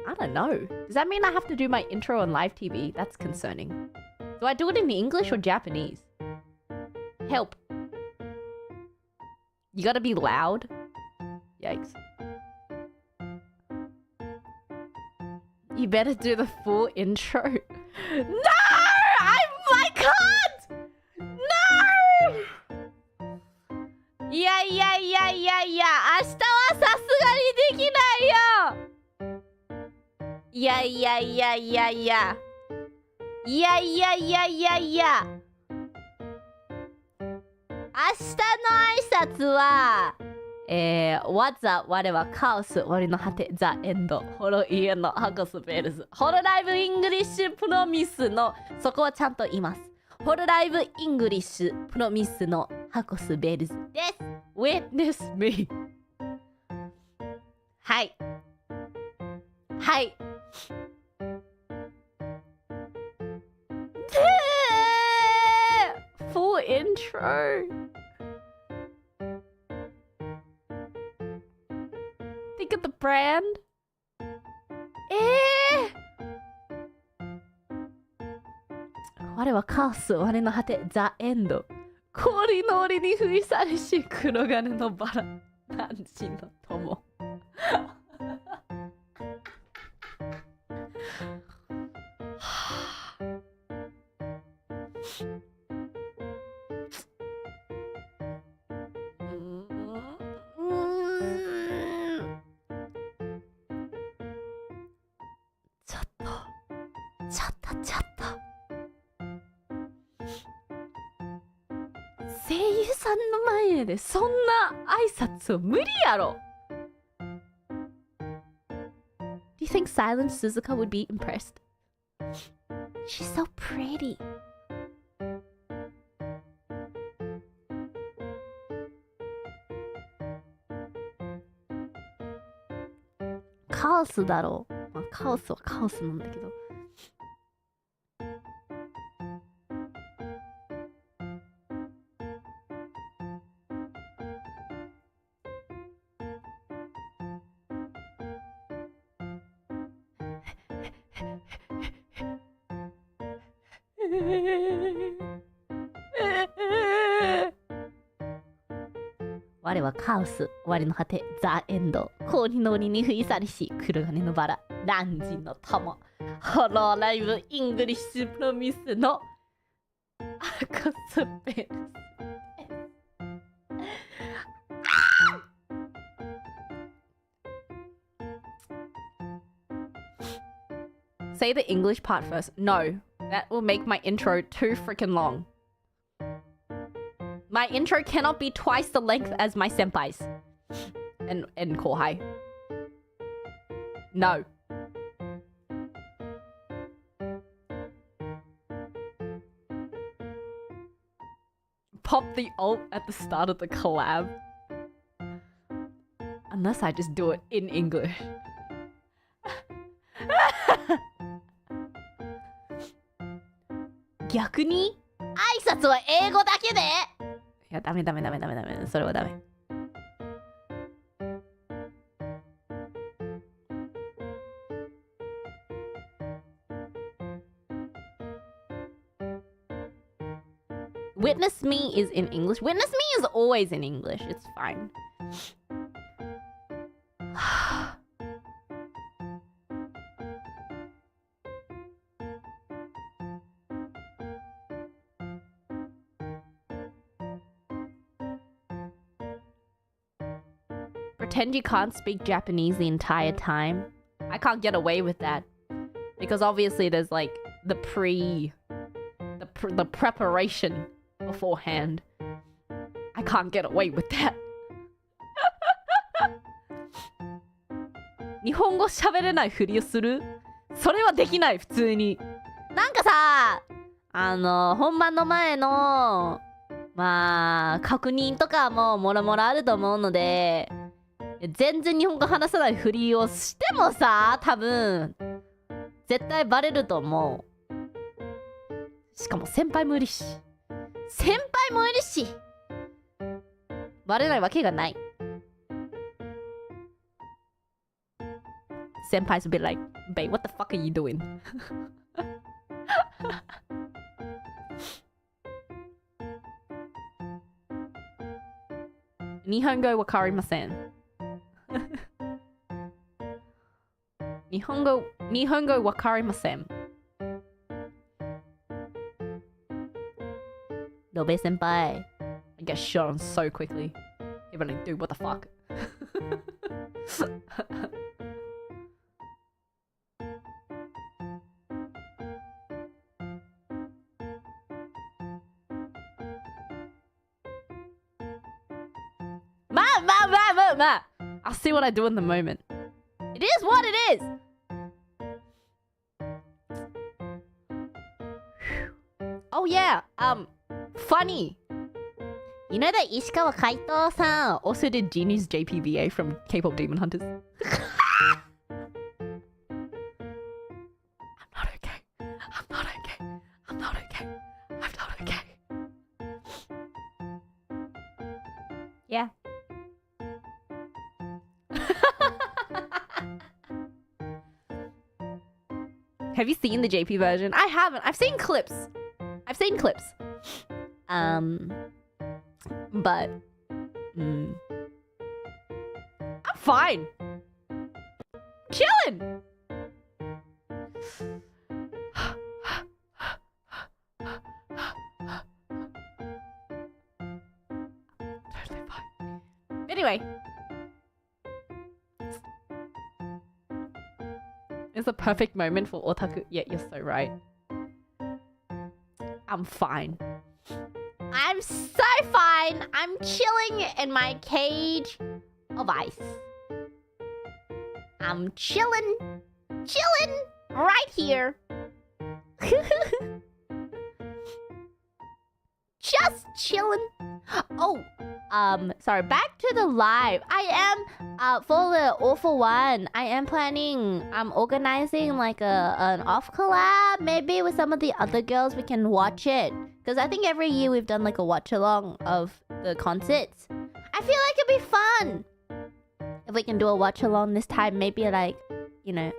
I don't know. Does that mean I have to do my intro on live TV? That's concerning. Do I do it in English or Japanese? Help. You gotta be loud? Yikes. You better do the full intro. No! I can't! No! いや。明日はさすがにできないよ。いや。明日の挨拶は、What's up? 我はカオス、俺の果て、ザ・エンド、ホロイエのハコスベルズ、ホロライブイングリッシュプロミスの、そこはちゃんと言います。ホロライブイングリッシュプロミスのハコスベルズです。Witness me. はい。Full intro. Think of the brand. 我はカオス、我の果て、ザ・エンド。氷の檻に吹り去りし、黒金のバラ、何時の友。ちょっと。声優さんの前でそんな挨拶を無理やろ。Do you think Silent Suzuka would be impressed? She's so pretty.カオスだろう。まあ、カオスはカオスなんだけど。我はカオス、我の果て、ザ・エンド。氷の檻に吹り去りし、黒金のバラ、何時の友。hololive English promise の赤スペース。Say the English part first. No, that will make my intro too freaking long. My intro cannot be twice the length as my senpai's. And kohai. No. Pop the alt at the start of the collab. Unless I just do it in English. 逆に挨拶は英語だけで。いや、ダメ。それはダメ。Witness me is in English. Witness me is always in English. It's fine. Pretend you can't speak Japanese the entire time. I can't get away with that. Because obviously there's like the preparation beforehand. I can't get away with that. 日本語喋れないふりをする？それはできない、普通に。なんかさ、本番の前の確認とかももろもろあると思うので、全然日本語話さないふりをしてもさ、多分絶対バレると思う。しかも先輩もいるしバレないわけがない。先輩 will be like, babe, what the fuck are you doing? 日本語わかりません。日本語わかりません。ロベ先輩 I get shot on so quickly. You're like, dude, what the fuck? Ma. I'll see what I do in the moment. It is what it is. Oh yeah, funny. You know that Ishikawa Kaito-san also did Genie's JPVA from K-pop Demon Hunters? I'm not okay. Yeah. Have you seen the JP version? I haven't. I've seen clips. But I'm fine. Chilling. Totally fine. Anyway. It's a perfect moment for otaku. Yeah, you're so right. I'm fine. I'm so fine. I'm chilling in my cage of ice. I'm chilling right here. Just chilling. Oh, sorry, back to the live. I am, for the awful one, I am planning, I'm organizing like an off collab, maybe with some of the other girls. We can watch it. Because I think every year we've done like a watch along of the concerts. I feel like it'd be fun if we can do a watch along this time, maybe like, you know,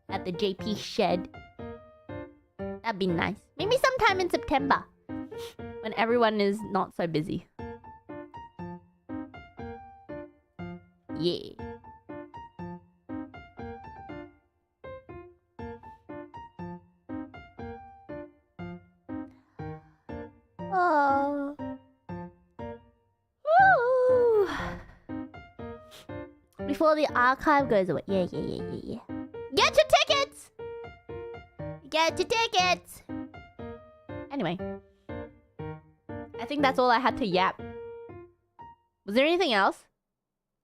at the JP shed. That'd be nice. Maybe sometime in September when everyone is not so busy. Yeah. Oh. Woo. Before the archive goes away. Yeah. Get your tickets! Get your tickets! Anyway. I think that's all I had to yap. Was there anything else?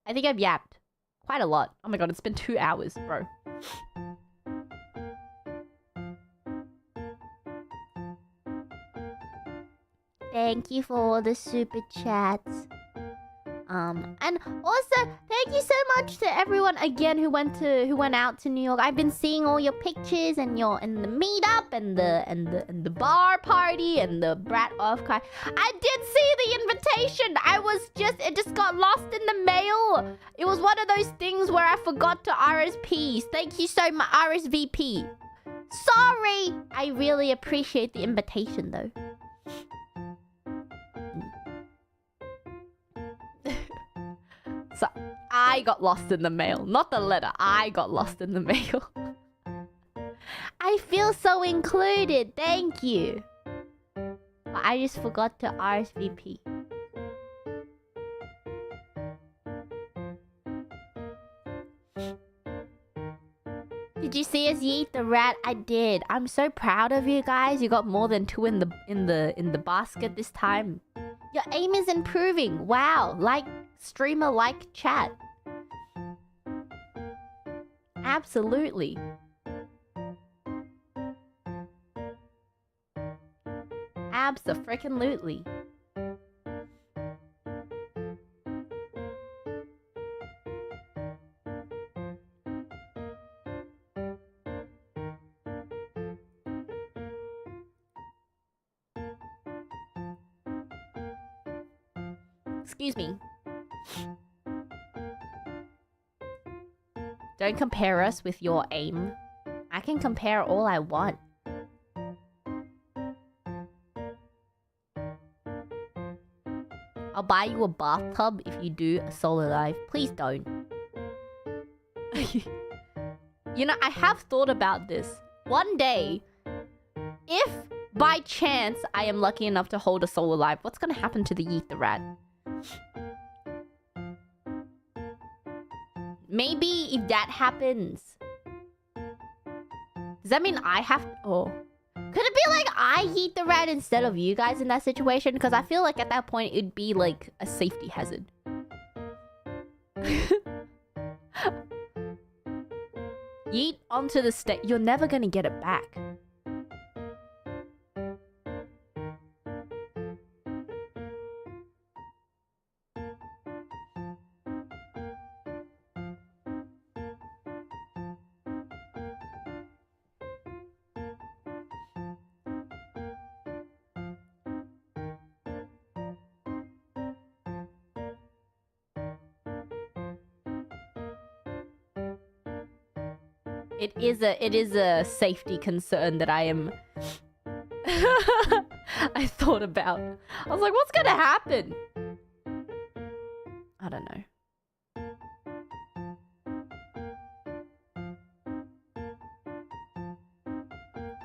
I think I've yapped. Quite a lot. Oh my god, it's been 2 hours, bro. Thank you for all the super chats. And also thank you so much to everyone again who went out to New York. I've been seeing all your pictures and the meetup and the bar party and the brat off card. I did see the invitation. It just got lost in the mail. It was one of those things where I forgot to RSP. Thank you so much, RSVP. Sorry. I really appreciate the invitation though. So, I got lost in the mail. Not the letter. I got lost in the mail. I feel so included. Thank you. But I just forgot to RSVP. Did you see us yeet the rat? I did. I'm so proud of you guys. You got more than 2 in the basket this time. Your aim is improving. Wow. Like streamer, like chat. Absolutely. Abso-freaking-lutely. Excuse me. Don't compare us with your aim. I can compare all I want. I'll buy you a bathtub if you do a solo live. Please don't. You know, I have thought about this. One day, if by chance I am lucky enough to hold a solo live, what's gonna happen to the Yeet the Rat? Maybe if that happens, does that mean I have to... Oh. Could it be like I Yeet the Rat instead of you guys in that situation? Because I feel like at that point it'd be like a safety hazard. Yeet onto the stage. You're never gonna get it back. It is a safety concern that I am... I thought about. I was like, what's gonna happen? I don't know.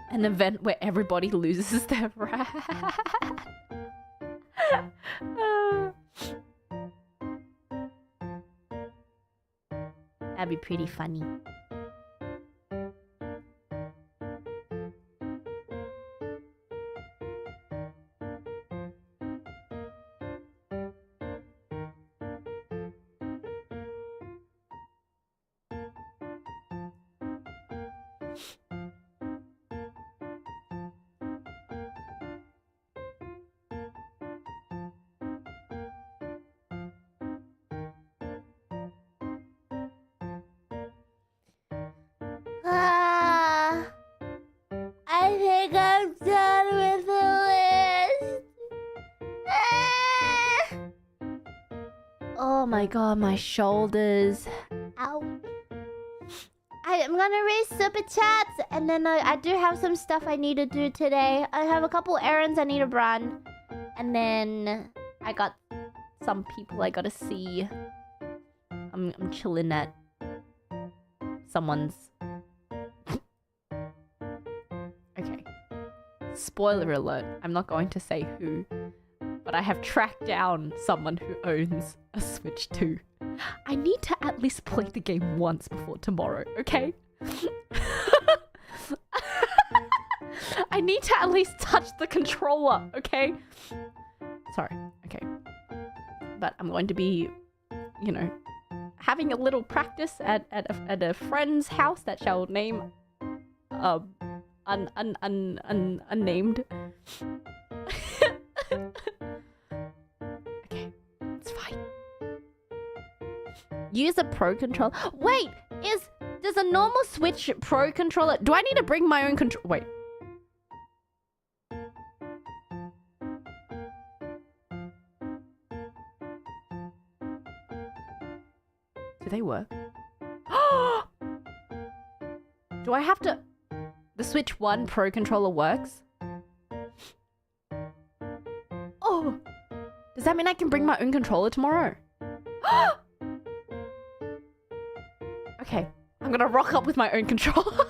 An event where everybody loses their rat. That'd be pretty funny. I think I'm done with the list. Oh my god, my shoulders. Ow. I'm gonna read super chats, and then I do have some stuff I need to do today. I have a couple errands I need to run, and then I got some people I gotta see. I'm chilling at someone's. Okay. spoiler alert, I'm not going to say who, but I have tracked down someone who owns a Switch 2. I need to at least play the game once before tomorrow, okay? I need to at least touch the controller, okay? Sorry, okay. But I'm going to be, you know, having a little practice at a friend's house that shall name unnamed. Okay, it's fine. Use a Pro controller. Wait, does a normal Switch Pro controller? Do I need to bring my own control? Wait. Do they work? Do I have to... The Switch 1 Pro controller works? Oh! Does that mean I can bring my own controller tomorrow? Okay, I'm gonna rock up with my own controller.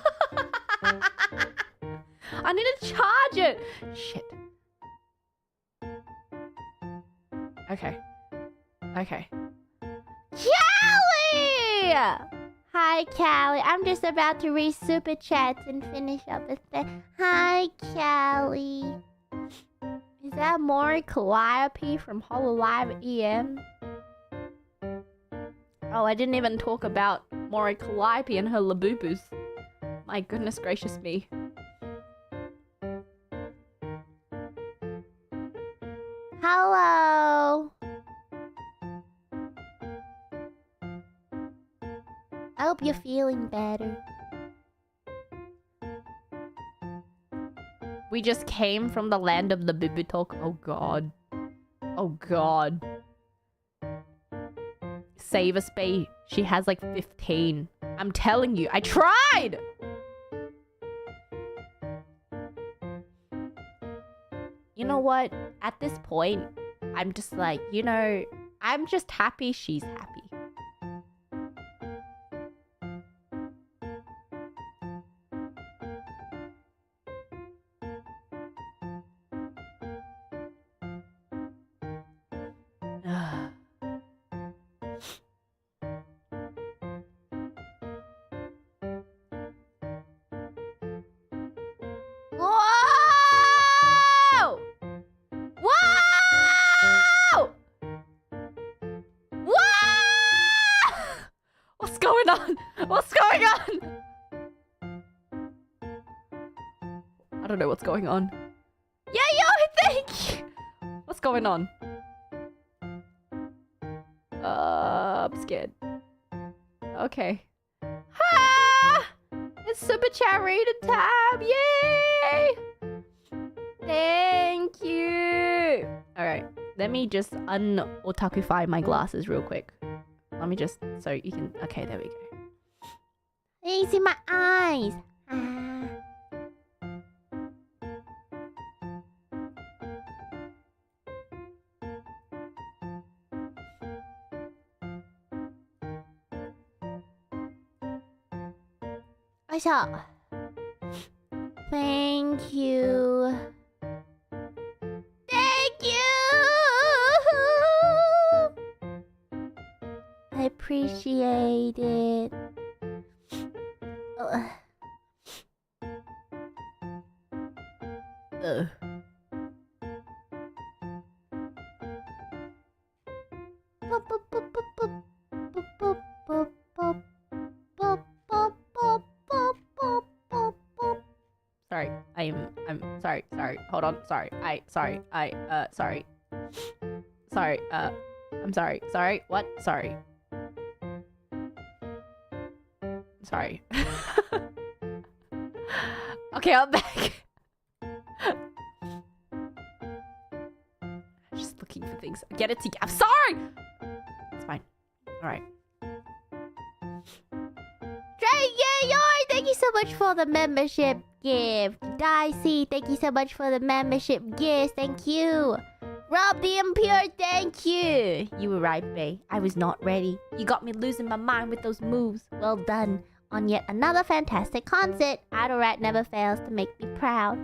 I need to charge it! Shit. Okay. Okay. Callie! Hi, Callie. I'm just about to read super chats and finish up with the... Hi, Callie. Is that Maury Calliope from Hololive EM? Oh, I didn't even talk about Maury Calliope and her laboobos. My goodness gracious me. Hello. I hope you're feeling better. We just came from the land of the Bibu talk. Oh god. Oh god. Save us, bae. She has like 15. I'm telling you, I tried! You know what? At this point, I'm just like, you know, I'm just happy she's happy. Whoa! Whoa! Whoa! What's going on? What's going on? I don't know what's going on. Yeah, yo, thank you! What's going on? I'm scared. Okay. Ah! It's super chat rated time! Yay! Thank you! Alright, let me just un-otakify my glasses real quick. Let me just, so you can, okay, there we go. You see my eyes. Ah. What's up? Thank you. Thank you! I appreciate it. Ugh. Ugh. Sorry, I'm sorry, hold on, sorry, I'm sorry, what? Sorry. Sorry. Okay, I'm back. Just looking for things. Get it together. I'm sorry! It's fine. Alright. Thank you so much for the membership gift. Dicey, thank you so much for the membership gift. Thank you. Rob the Impure, thank you. You were right, bae. I was not ready. You got me losing my mind with those moves. Well done. On yet another fantastic concert. Idle Rat never fails to make me proud.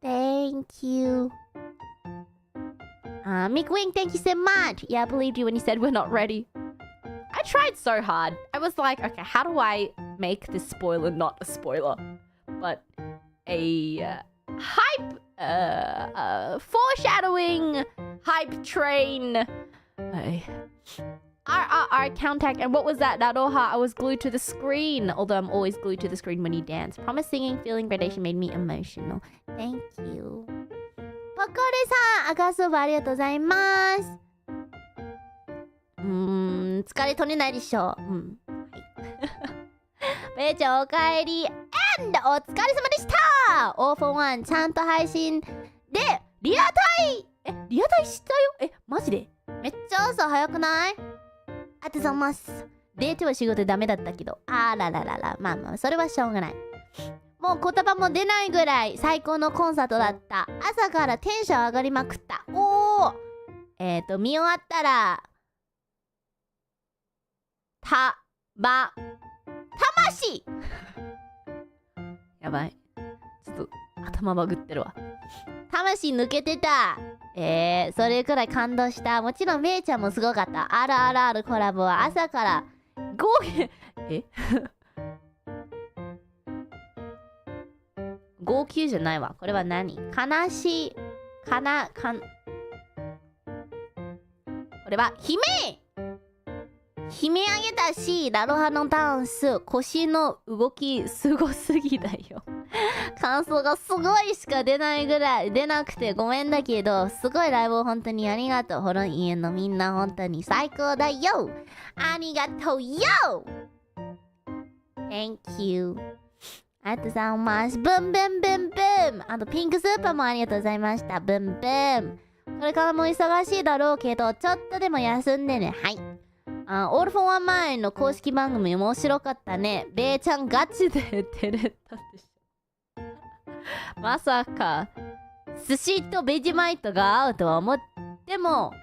Thank you. Mick Wing, thank you so much. Yeah, I believed you when you said we're not ready. I tried so hard. I was like, okay, how do I make this spoiler not a spoiler, but a hype, foreshadowing, hype train. Contact. And what was that? Naroha, I was glued to the screen. Although I'm always glued to the screen when you dance. Promise singing, feeling gradation made me emotional. Thank you. ポコレさん、赤そばありがとうございます。疲れ取れないでしょ。ベイちゃんおかえり and お疲れ様でした。All for One ちゃんと配信でリアタイリアタイしたよ。マジでめっちゃ朝早くない？ありがとうございます。デートは仕事でダメだったけど、あらららら、まあそれはしょうがない。もう言葉も出ないぐらい最高のコンサートだった。朝からテンション上がりまくった。見終わったら魂やばい、ちょっと頭バグってるわ。魂抜けてた。それくらい感動した。もちろんベイちゃんもすごかった。RRR コラボは朝から号泣じゃないわ。これは何？悲しい。これは悲鳴あげたし、ラロハのダンス、腰の動きすごすぎだよ。感想がすごいしか出ないぐらい、出なくてごめんだけど、すごいライブを本当にありがとう。ホロイエのみんな本当に最高だよ。ありがとうよ。Thank you。ありがとうございます。ブンブンブンブン。あとピンクスーパーもありがとうございました。ブンブン。これからも忙しいだろうけど、ちょっとでも休んでね。はい。オールフォーワン前の公式番組面白かったね。ベイちゃんガチで照れたでしょ。まさか寿司とベジマイトが合うとは思っても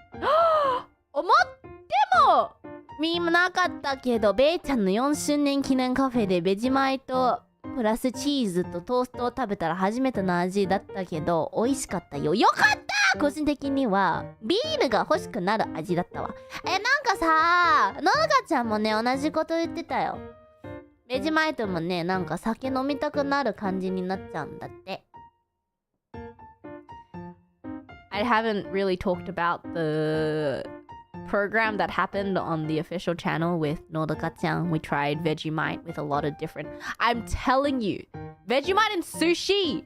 見もなかったけど、ベイちゃんの4周年記念カフェでベジマイトプラスチーズとトーストを食べたら初めての味だったけど美味しかったよ。よかった。個人的にはビールが欲しくなる味だったわ。なんかさ、ののかちゃんもね同じこと言ってたよ。ベジマイトもねなんか酒飲みたくなる感じになっちゃうんだって。I haven't really talked about the program that happened on the official channel with Nodaka-chan. We tried Vegemite with a lot of different... I'm telling you, Vegemite and sushi,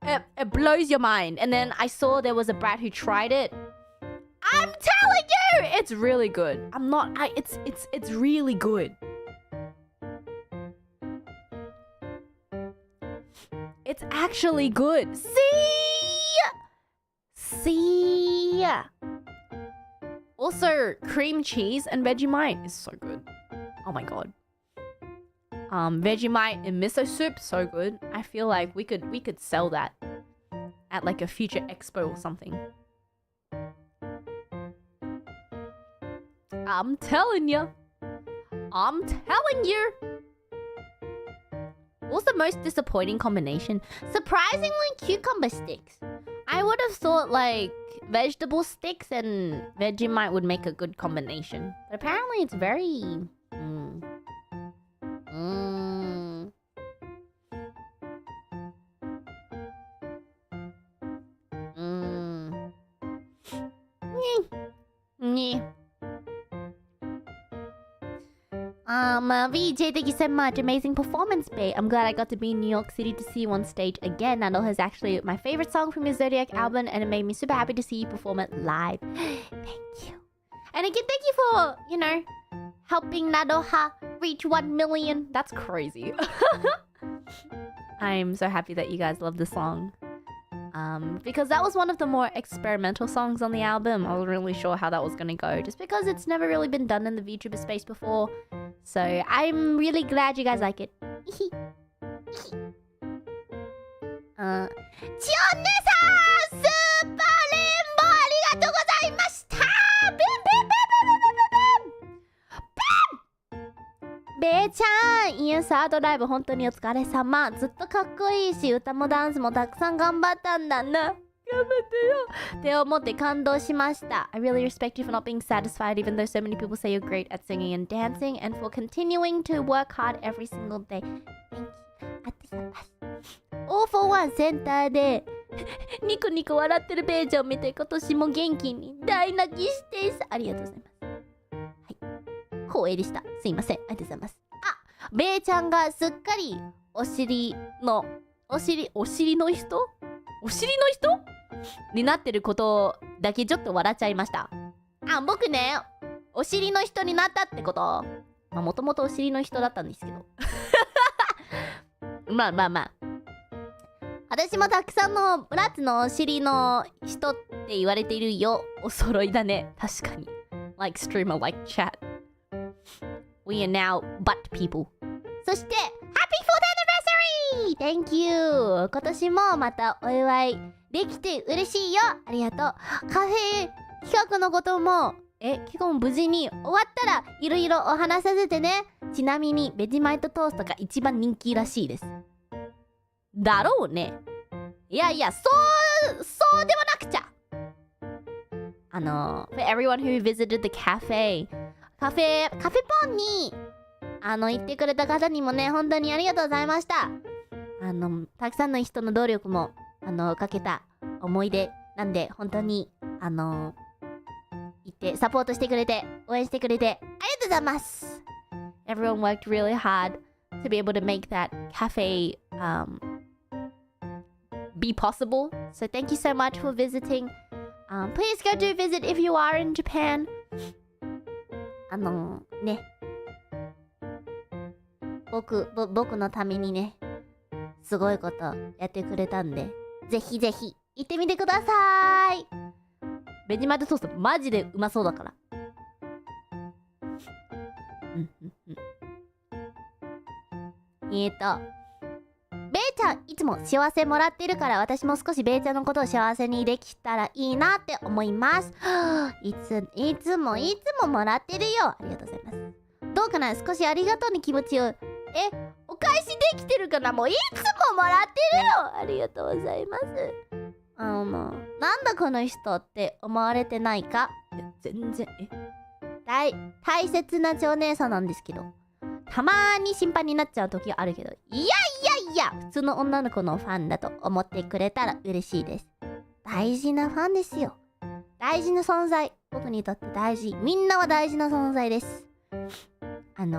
it blows your mind. And then I saw there was a brat who tried it. I'm telling you, it's really good. It's really good. It's actually good. See? Also, cream cheese and Vegemite is so good. Oh my god. Vegemite and miso soup, so good. I feel like we could sell that at like a future expo or something. I'm telling you. What's the most disappointing combination? Surprisingly, cucumber sticks. I would have thought like vegetable sticks and Vegemite would make a good combination. But apparently it's very... VJ, thank you so much. Amazing performance, babe. I'm glad I got to be in New York City to see you on stage again. Nano is actually my favorite song from your Zodiac album, and it made me super happy to see you perform it live. Thank you. And again, thank you for, you know, helping Nadoha reach 1 million. That's crazy. I'm so happy that you guys love the song. Because that was one of the more experimental songs on the album. I wasn't really sure how that was going to go, just because it's never really been done in the VTuber space before. So I'm really glad you guys like it. べーちゃんインサードライブ本当にお疲れ様。ずっとかっこいいし、歌もダンスもたくさん頑張ったんだな。頑張ってよって思って感動しました。I really respect you for not being satisfied even though so many people say you're great at singing and dancing and for continuing to work hard every single day. Thank you. あってさます。All for One センターでニコニコ笑ってるベージョンを見て今年も元気に大泣きしてさ。ありがとうございます。はい。光栄でした。すいません。ありがとうございます。あ、ベーちゃんがすっかりお尻の人になってることだけちょっと笑っちゃいました。あ、僕ね、お尻の人になったってこと。まあもともとお尻の人だったんですけど。まあ。私もたくさんのブラッツのお尻の人って言われているよ。お揃いだね。確かに。Like streamer, like chat. We are now butt people. そして、Happy4th Anniversary! Thank you! 今年もまたお祝いできて嬉しいよ。ありがとう。カフェ企画のことも、結構無事に終わったらいろいろお話しさせてね。ちなみに、ベジマイトトーストが一番人気らしいです。だろうね。いや、そうではなくちゃ。for everyone who visited the cafe、カフェポンに、行ってくれた方にもね、本当にありがとうございました。たくさんの人の努力も、かけた思い出なんで、本当に、行ってサポートしてくれて、応援してくれて、ありがとうございます。Everyone worked really hard to be able to make that cafe, be possible. So thank you so much for visiting. Please go do visit if you are in Japan. ね。僕のためにね、すごいことやってくれたんで、ぜひぜひ行ってみてください。ベジマイトトーストマジでうまそうだから。ベイちゃんいつも幸せもらってるから、私も少しベイちゃんのことを幸せにできたらいいなって思います。いつももらってるよ。ありがとうございます。どうかな、少しありがとうの気持ちをお返しできてるかな。もういつももらってるよ。ありがとうございます。なんだこの人って思われてないか。いや全然大切な長姉さんなんですけど、たまーに心配になっちゃう時あるけど、いや普通の女の子のファンだと思ってくれたら嬉しいです。大事なファンですよ。大事な存在。僕にとって大事。みんなは大事な存在です。こん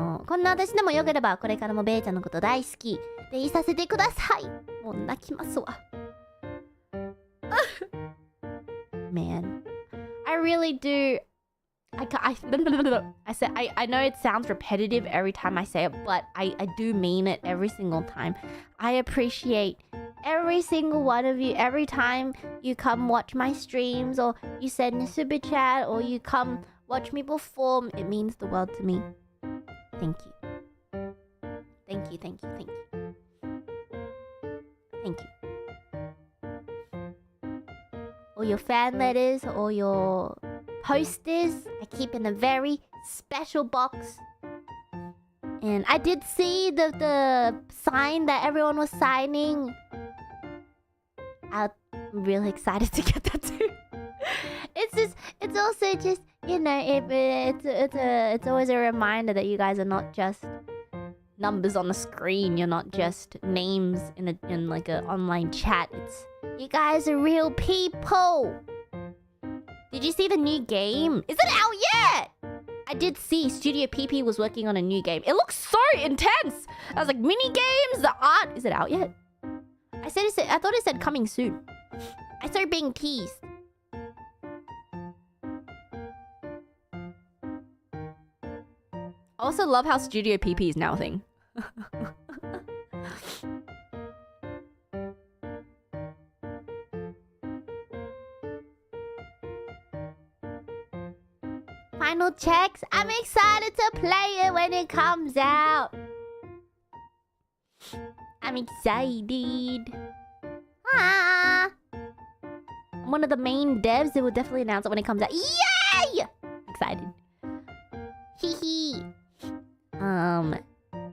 な私でもよければこれからもベイちゃんのこと大好きでいさせてください。もう泣きますわ。Man, I really do. I said I know it sounds repetitive every time I say it, but I do mean it every single time. I appreciate every single one of you. Every time you come watch my streams, or you send a super chat, or you come watch me perform, it means the world to me. Thank you. Thank you. Thank you. All your fan letters, all your posters, I keep in a very special box. And I did see the sign that everyone was signing. I'm really excited to get that too. It's also just, you know, it's always a reminder that you guys are not just numbers on the screen. You're not just names in like an online chat. You guys are real people. Did you see the new game? Is it out yet? I did see Studio PP was working on a new game. It looks so intense. I was like, mini games, the art. Is it out yet? I thought it said coming soon. I started being teased. I also love how Studio PP is now a thing. Final checks. I'm excited to play it when it comes out. I'm excited. I'm one of the main devs who will definitely announce it when it comes out. Yay! Excited. Hee hee.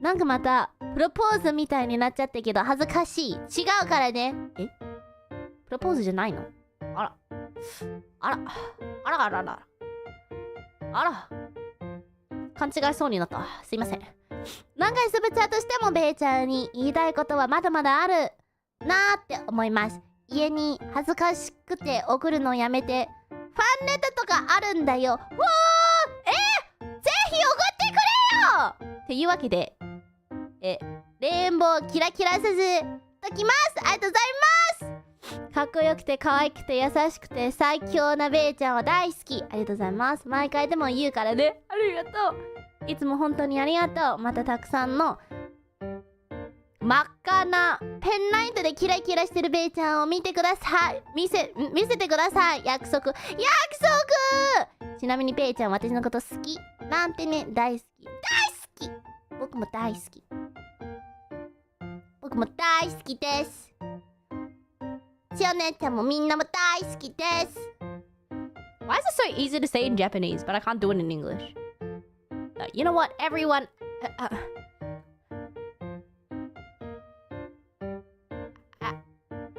なんかまたプロポーズみたいになっちゃったけど恥ずかしい。違うからね。え、プロポーズじゃないの？あらあらあらあらあらあら、勘違いそうになった。すいません。何回スブチャとしてもベイちゃんに言いたいことはまだまだあるなーって思います。家に恥ずかしくて送るのやめて。ファンネタとかあるんだよ。わー、ぜひ送ってくれよっていうわけで、レインボーキラキラさせときます。ありがとうございます。かっこよくて可愛くて優しくて最強なベイちゃんは大好き。ありがとうございます。毎回でも言うからね。ありがとう。いつも本当にありがとう。またたくさんの真っ赤なペンライトでキラキラしてるベイちゃんを見てください。見せてください。約束。ちなみにベイちゃん私のこと好きなんてね。大好き。僕も大好き。僕も大好きです。しお姉ちゃんもみんなも大好きです。 Why is it so easy to say in Japanese, but I can't do it in English? You know what, everyone...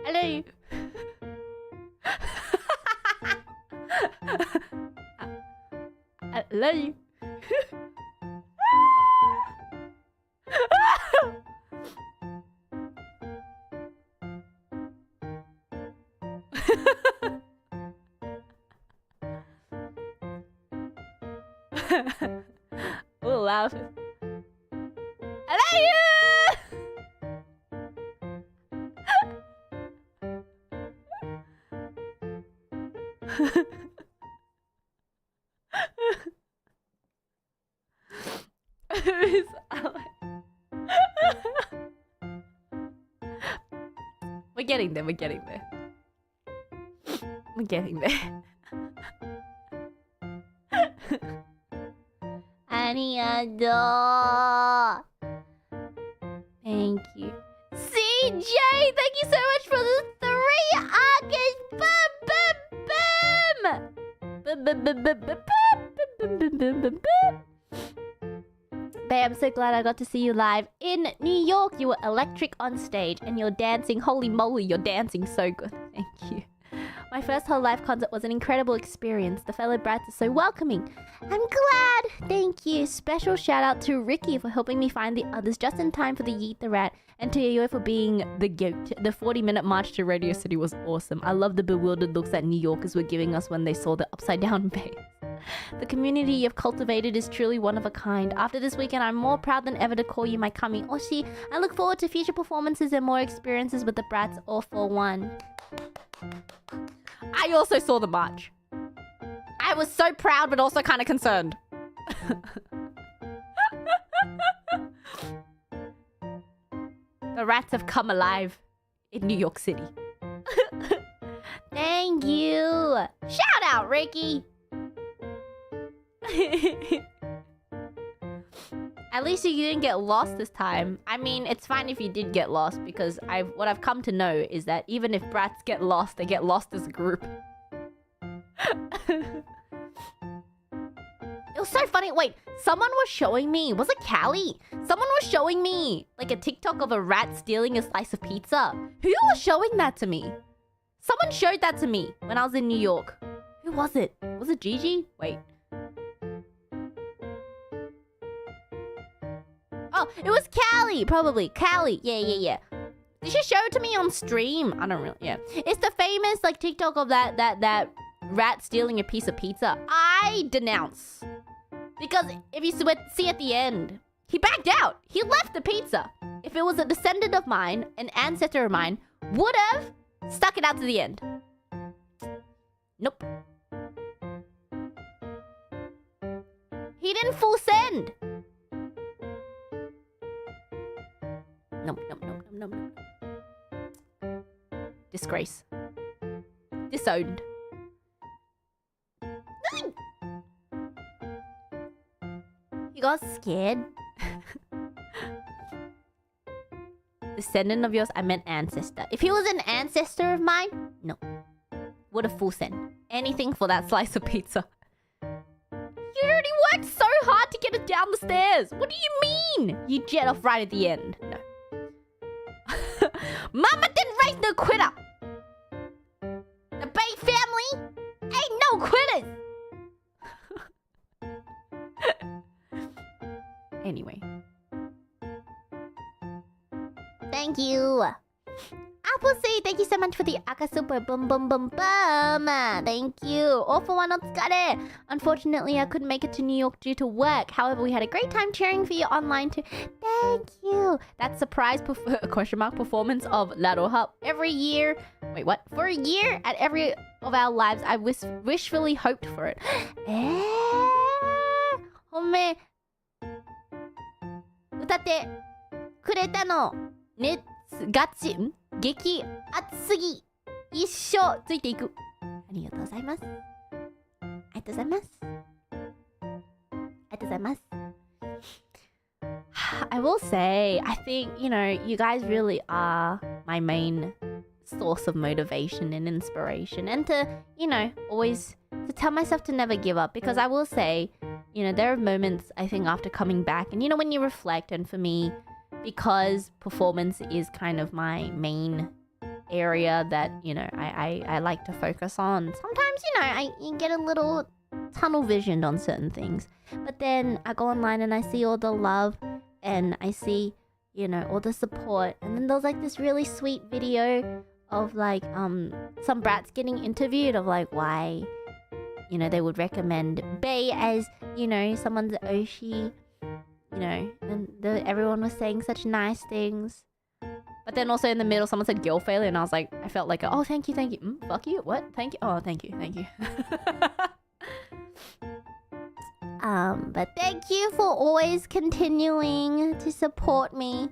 I love you. I love you. We'll laugh. I love you! Who's Alex? We're getting there. Arigato. Thank you. CJ, thank you so much for the 3 August. Babe, I'm so glad I got to see you live in New York. You were electric on stage and you're dancing. Holy moly, you're dancing so good. Thank you. My first whole live concert was an incredible experience. The fellow brats are so welcoming. I'm glad. Thank you. Special shout out to Ricky for helping me find the others just in time for the Yeet the Rat, and to Yo for being the geod. The 40-minute march to Radio City was awesome. I love the bewildered looks that New Yorkers were giving us when they saw the upside down base. The community you've cultivated is truly one of a kind. After this weekend, I'm more proud than ever to call you my kami oshi. I look forward to future performances and more experiences with the brats all for one. I also saw the march. I was so proud, but also kind of concerned. The rats have come alive in New York City. Thank you. Shout out, Ricky. At least you didn't get lost this time. I mean, it's fine if you did get lost, because what I've come to know is that even if brats get lost, they get lost as a group. It was so funny. Wait, someone was showing me. Was it Callie? Someone was showing me like a TikTok of a rat stealing a slice of pizza. Who was showing that to me? Someone showed that to me when I was in New York. Who was it? Was it Gigi? Wait. Oh, it was Callie, probably. Callie. Yeah. Did she show it to me on stream? I don't really. Yeah. It's the famous like TikTok of that rat stealing a piece of pizza. I denounce. Because if you see at the end, he backed out. He left the pizza. If it was a descendant of mine, an ancestor of mine, would have stuck it out to the end. Nope. He didn't full send. Nope. Disgrace. Disowned. You got scared? Descendant of yours? I meant ancestor. If he was an ancestor of mine, no. Would have full send. Anything for that slice of pizza. You already worked so hard to get us down the stairs. What do you mean? You jet off right at the end. No. Mama didn't raise no quitter. The Bay family ain't no quitters. Anyway. Thank you. Appleseed, thank you so much for the Aka Super Boom Boom Boom Boom. Thank you. All for one otsukare. Unfortunately, I couldn't make it to New York due to work. However, we had a great time cheering for you online too. Thank you. That surprise performance of Laroha every year. Wait, what? For a year at every of our lives, I wishfully hoped for it. Home. 歌ってくれたの熱ガチん激熱すぎ一生ついていくありがとうございますありがとうございますありがとうございます I will say, I think, you know, you guys really are my main source of motivation and inspiration. And to, you know, always to tell myself to never give up. Because I will say, you know, there are moments, I think, after coming back. And, you know, when you reflect, and for me, because performance is kind of my main area that, you know, I like to focus on. Sometimes, you know, you get a little tunnel visioned on certain things. But then I go online and I see all the love and I see, you know, all the support. And then there's like this really sweet video of like some brats getting interviewed of like why, you know, they would recommend Bae as, you know, someone's Oshi, you know, and everyone was saying such nice things. But then also in the middle, someone said girl failure, and I was like, I felt like, oh, thank you. Fuck you, what? Thank you. Oh, thank you. But thank you for always continuing to support me.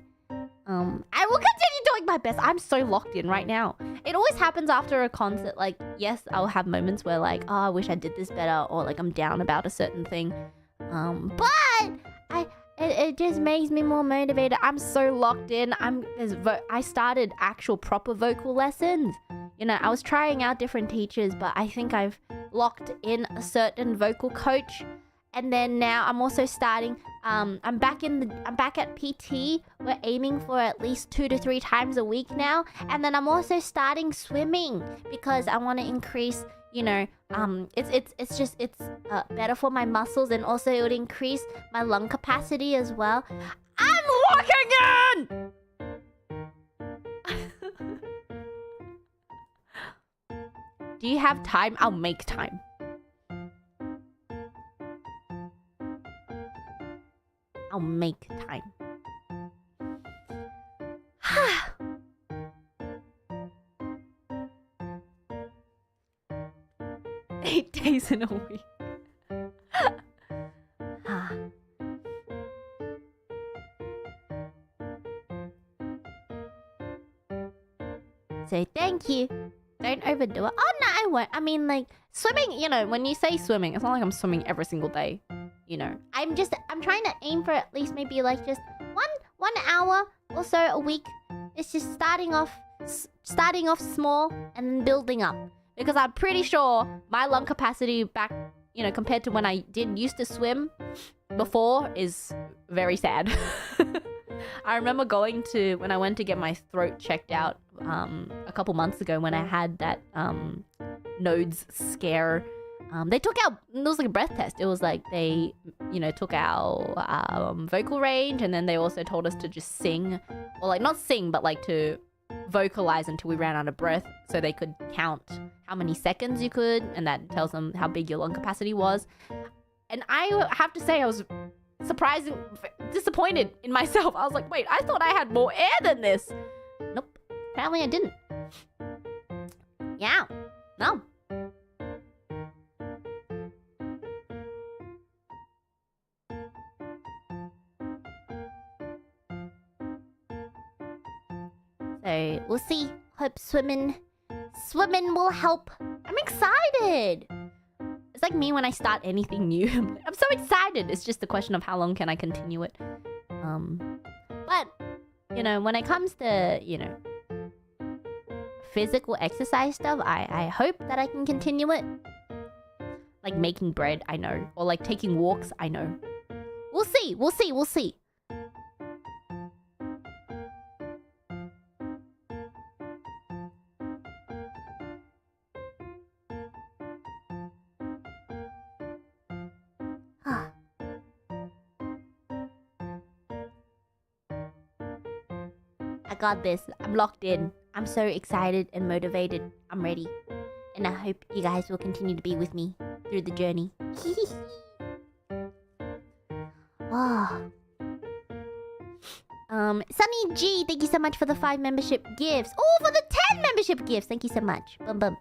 I will continue doing my best. I'm so locked in right now. It always happens after a concert. Like, yes, I'll have moments where like, oh, I wish I did this better, or like I'm down about a certain thing. But it just makes me more motivated. I'm so locked in. I started actual proper vocal lessons. You know, I was trying out different teachers, but I think I've locked in a certain vocal coach. And then now I'm also starting. I'm back at PT. We're aiming for at least 2 to 3 times a week now. And then I'm also starting swimming because I want to increase. You know, it's better for my muscles, and also it would increase my lung capacity as well. I'm locking in. Do you have time? I'll make time. I'll make time. 8 days in a week. So thank you. Don't overdo it. Oh no, I won't. I mean, like, swimming, you know, when you say swimming, it's not like I'm swimming every single day. You know, I'm trying to aim for at least maybe like just one hour or so a week. It's just starting off small and then building up. Because I'm pretty sure my lung capacity back, you know, compared to when I used to swim before is very sad. I remember when I went to get my throat checked out a couple months ago when I had that nodes scare. They took out, it was like a breath test. It was like they, you know, took our vocal range, and then they also told us to just sing, or like not sing, but like to vocalize until we ran out of breath, so they could count how many seconds you could, and that tells them how big your lung capacity was. And I have to say, I was disappointed in myself. I was like, wait, I thought I had more air than this. Nope, apparently I didn't. Yeah, no. So we'll see. Hope swimming will help. I'm excited. It's like me when I start anything new. I'm so excited. It's just a question of how long can I continue it. But, you know, when it comes to, you know, physical exercise stuff, I hope that I can continue it. Like making bread, I know. Or like taking walks, I know. We'll see. We'll see. We'll see. I got this. I'm locked in. I'm so excited and motivated. I'm ready. And I hope you guys will continue to be with me through the journey. Oh. Sunny G, thank you so much for the 5 membership gifts. Oh, for the 10 membership gifts. Thank you so much. Boom, boom.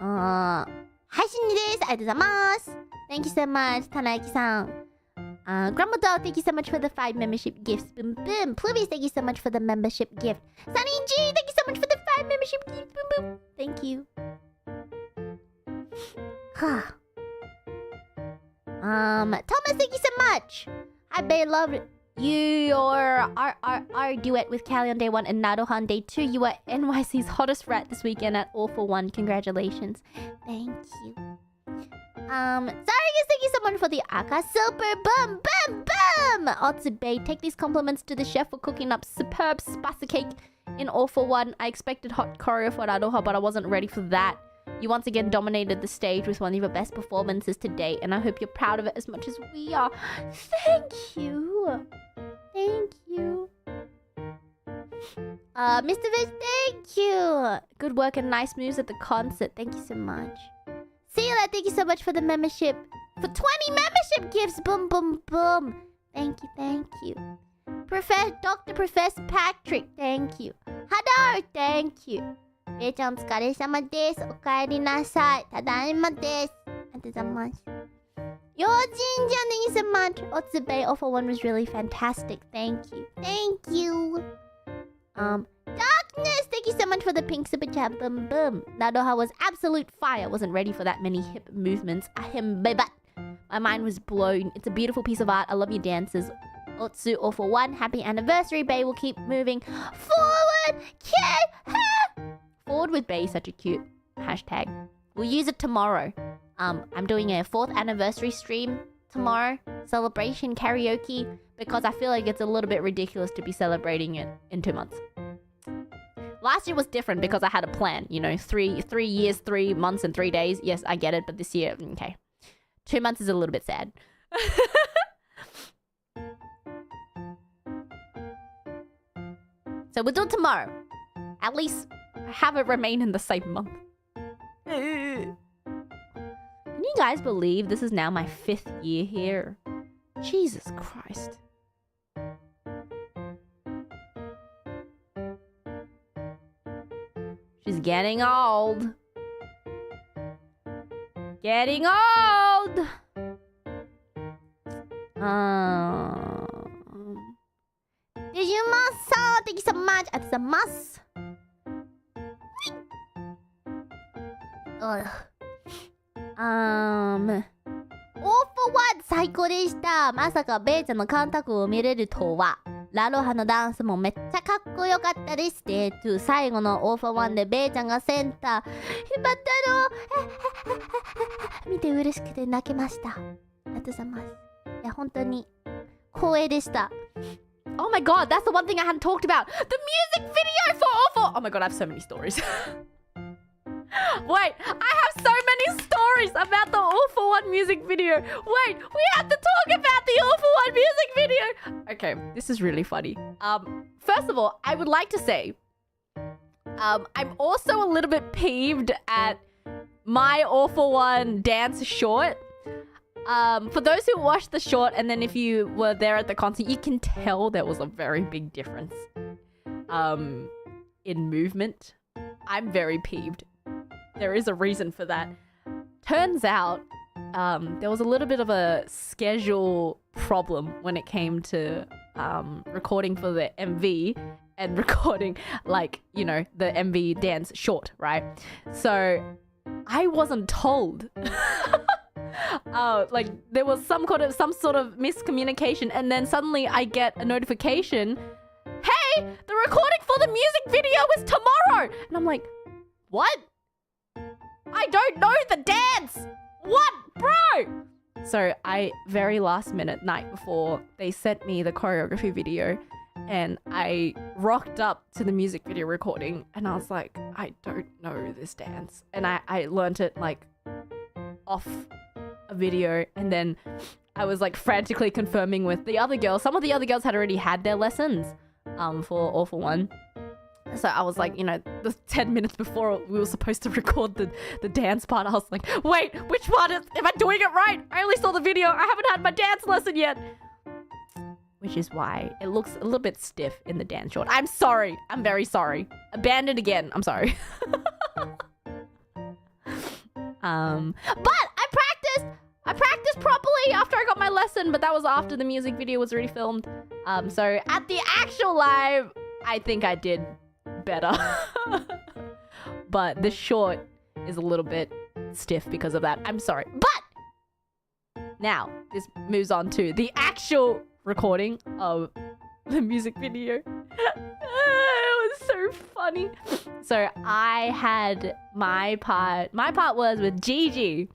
Haishini desu. Arigatou gozaimasu. Thank you so much, Tanayaki-san. Grandmother, thank you so much for the 5 membership gifts. Boom, boom. Pluvies, thank you so much for the membership gift. Sunny G, thank you so much for the 5 membership gifts. Boom, boom. Thank you. Thomas, thank you so much. I love your our duet with Callie on day 1 and Nadohan day 2. You were NYC's hottest rat this weekend at All for One. Congratulations. Thank you. Zarius, thank you so much for the Aka Super. Boom, boom, boom. Otsube, take these compliments to the chef for cooking up superb spicy cake in All for One. I expected hot choreo for Nadoha, but I wasn't ready for that. You once again dominated the stage with one of your best performances to date, and I hope you're proud of it as much as we are. Thank you. Thank you. Mr. Fish, thank you. Good work and nice moves at the concert. Thank you so much. Sela, thank you so much for the membership. For 20 membership gifts. Boom, boom, boom. Thank you, thank you. Dr. Professor Patrick, thank you. Hadar, thank you. れいちゃんお疲れ様です。おかえりなさい。ただいまです。ありがとうございます。Yo, Jinja, thank you so much. Otsube, All for One was really fantastic. Thank you. Thank you. Darkness, thank you so much for the pink super chat. Boom, boom. Nadoha was absolute fire. Wasn't ready for that many hip movements. Ahem, baby. My mind was blown. It's a beautiful piece of art. I love your dances. Otsu, All for One. Happy anniversary, Bae. We'll keep moving forward. Forward with Bae is such a cute hashtag. We'll use it tomorrow. I'm doing a 4th anniversary stream tomorrow. Celebration karaoke. Because I feel like it's a little bit ridiculous to be celebrating it in 2 months. Last year was different because I had a plan. You know, 3 years, 3 months, and 3 days. Yes, I get it. But this year, okay. 2 months is a little bit sad. So we'll do it tomorrow. At least have it remain in the same month. Can you guys believe this is now my 5th year here? Jesus Christ. She's getting old. Getting old! Digimon-san, thank you so much. Atsumasu. All for One 最高でした。まさかベイちゃんのカンタクを見れるとは。ラロハのダンスもめっちゃかっこよかったです。デート最後の All for One でベイちゃんがセンター。引っ張ったの。見て嬉しくて泣けました。ありがとうございます。いや、本当に光栄でした。Oh my god, that's the one thing I hadn't talked about. The music video for All for... Oh my god, I have so many stories. Wait, I have so many stories about the All for One music video. Wait, we have to talk about the All for One music video. Okay, this is really funny. First of all, I would like to say, I'm also a little bit peeved at my All for One dance short. For those who watched the short, and then if you were there at the concert, you can tell there was a very big difference in movement. I'm very peeved. There is a reason for that. Turns out, there was a little bit of a schedule problem when it came to recording for the MV and recording, like, you know, the MV dance short, right? So I wasn't told. Like there was some sort of miscommunication, and then suddenly I get a notification, hey, the recording for the music video is tomorrow. And I'm like, what? I don't know the dance. What, bro? So very last minute, night before, they sent me the choreography video and I rocked up to the music video recording and I was like, I don't know this dance. And I learnt it like off a video, and then I was like frantically confirming with the other girls. Some of the other girls had already had their lessons for All for One. So I was like, you know, the 10 minutes before we were supposed to record the dance part, I was like, wait, which one am I doing it right? I only saw the video. I haven't had my dance lesson yet. Which is why it looks a little bit stiff in the dance short. I'm sorry. I'm very sorry. Abandoned again. I'm sorry. But I practiced properly after I got my lesson, but that was after the music video was already filmed. So at the actual live, I think I did better. But the short is a little bit stiff because of that. I'm sorry. But now this moves on to the actual recording of the music video. It was so funny. So I had my part. My part was with Gigi.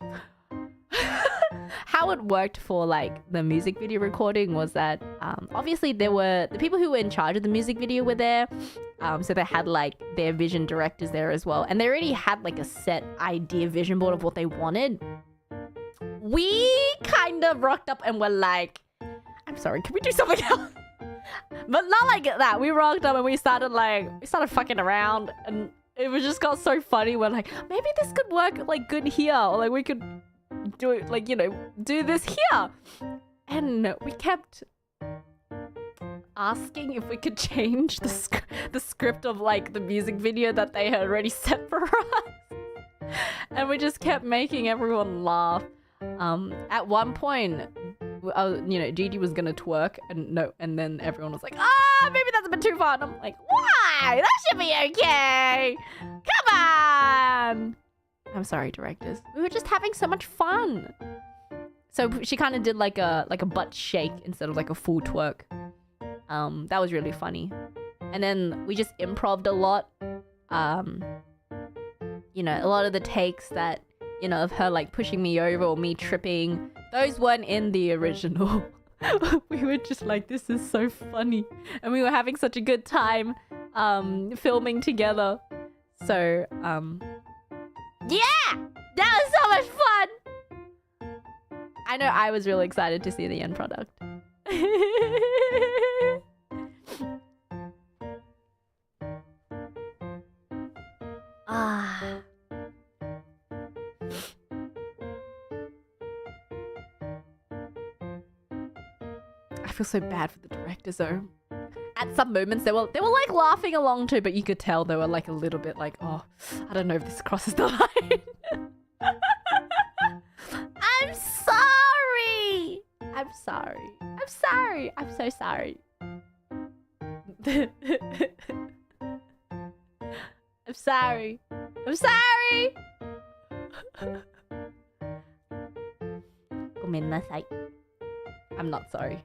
How it worked for like the music video recording was that obviously there were the people who were in charge of the music video were there, so they had like their vision directors there as well, and they already had like a set idea vision board of what they wanted. We kind of rocked up and were like, I'm sorry, can we do something else? But not like that. We rocked up and we started fucking around, and it was just got so funny. We're like, maybe this could work like good here, or like we could do it like, you know, do this here. And we kept asking if we could change the script of like the music video that they had already set for us. And we just kept making everyone laugh. At one point, you know, Gigi was gonna twerk, and then everyone was like, maybe that's a bit too far. And I'm like, why? That should be okay. Come on. I'm sorry, directors. We were just having so much fun. So she kind of did like a butt shake instead of like a full twerk. That was really funny. And then we just improv'd a lot. You know, a lot of the takes that, you know, of her like pushing me over or me tripping, those weren't in the original. We were just like, this is so funny. And we were having such a good time filming together. So, yeah! That was so much fun! I know I was really excited to see the end product. I feel so bad for the directors though. At some moments they were like laughing along too, but you could tell they were like a little bit like, oh, I don't know if this crosses the line. I'm sorry. I'm sorry. I'm sorry. I'm so sorry. I'm sorry. I'm sorry. ごめんなさい. I'm not sorry.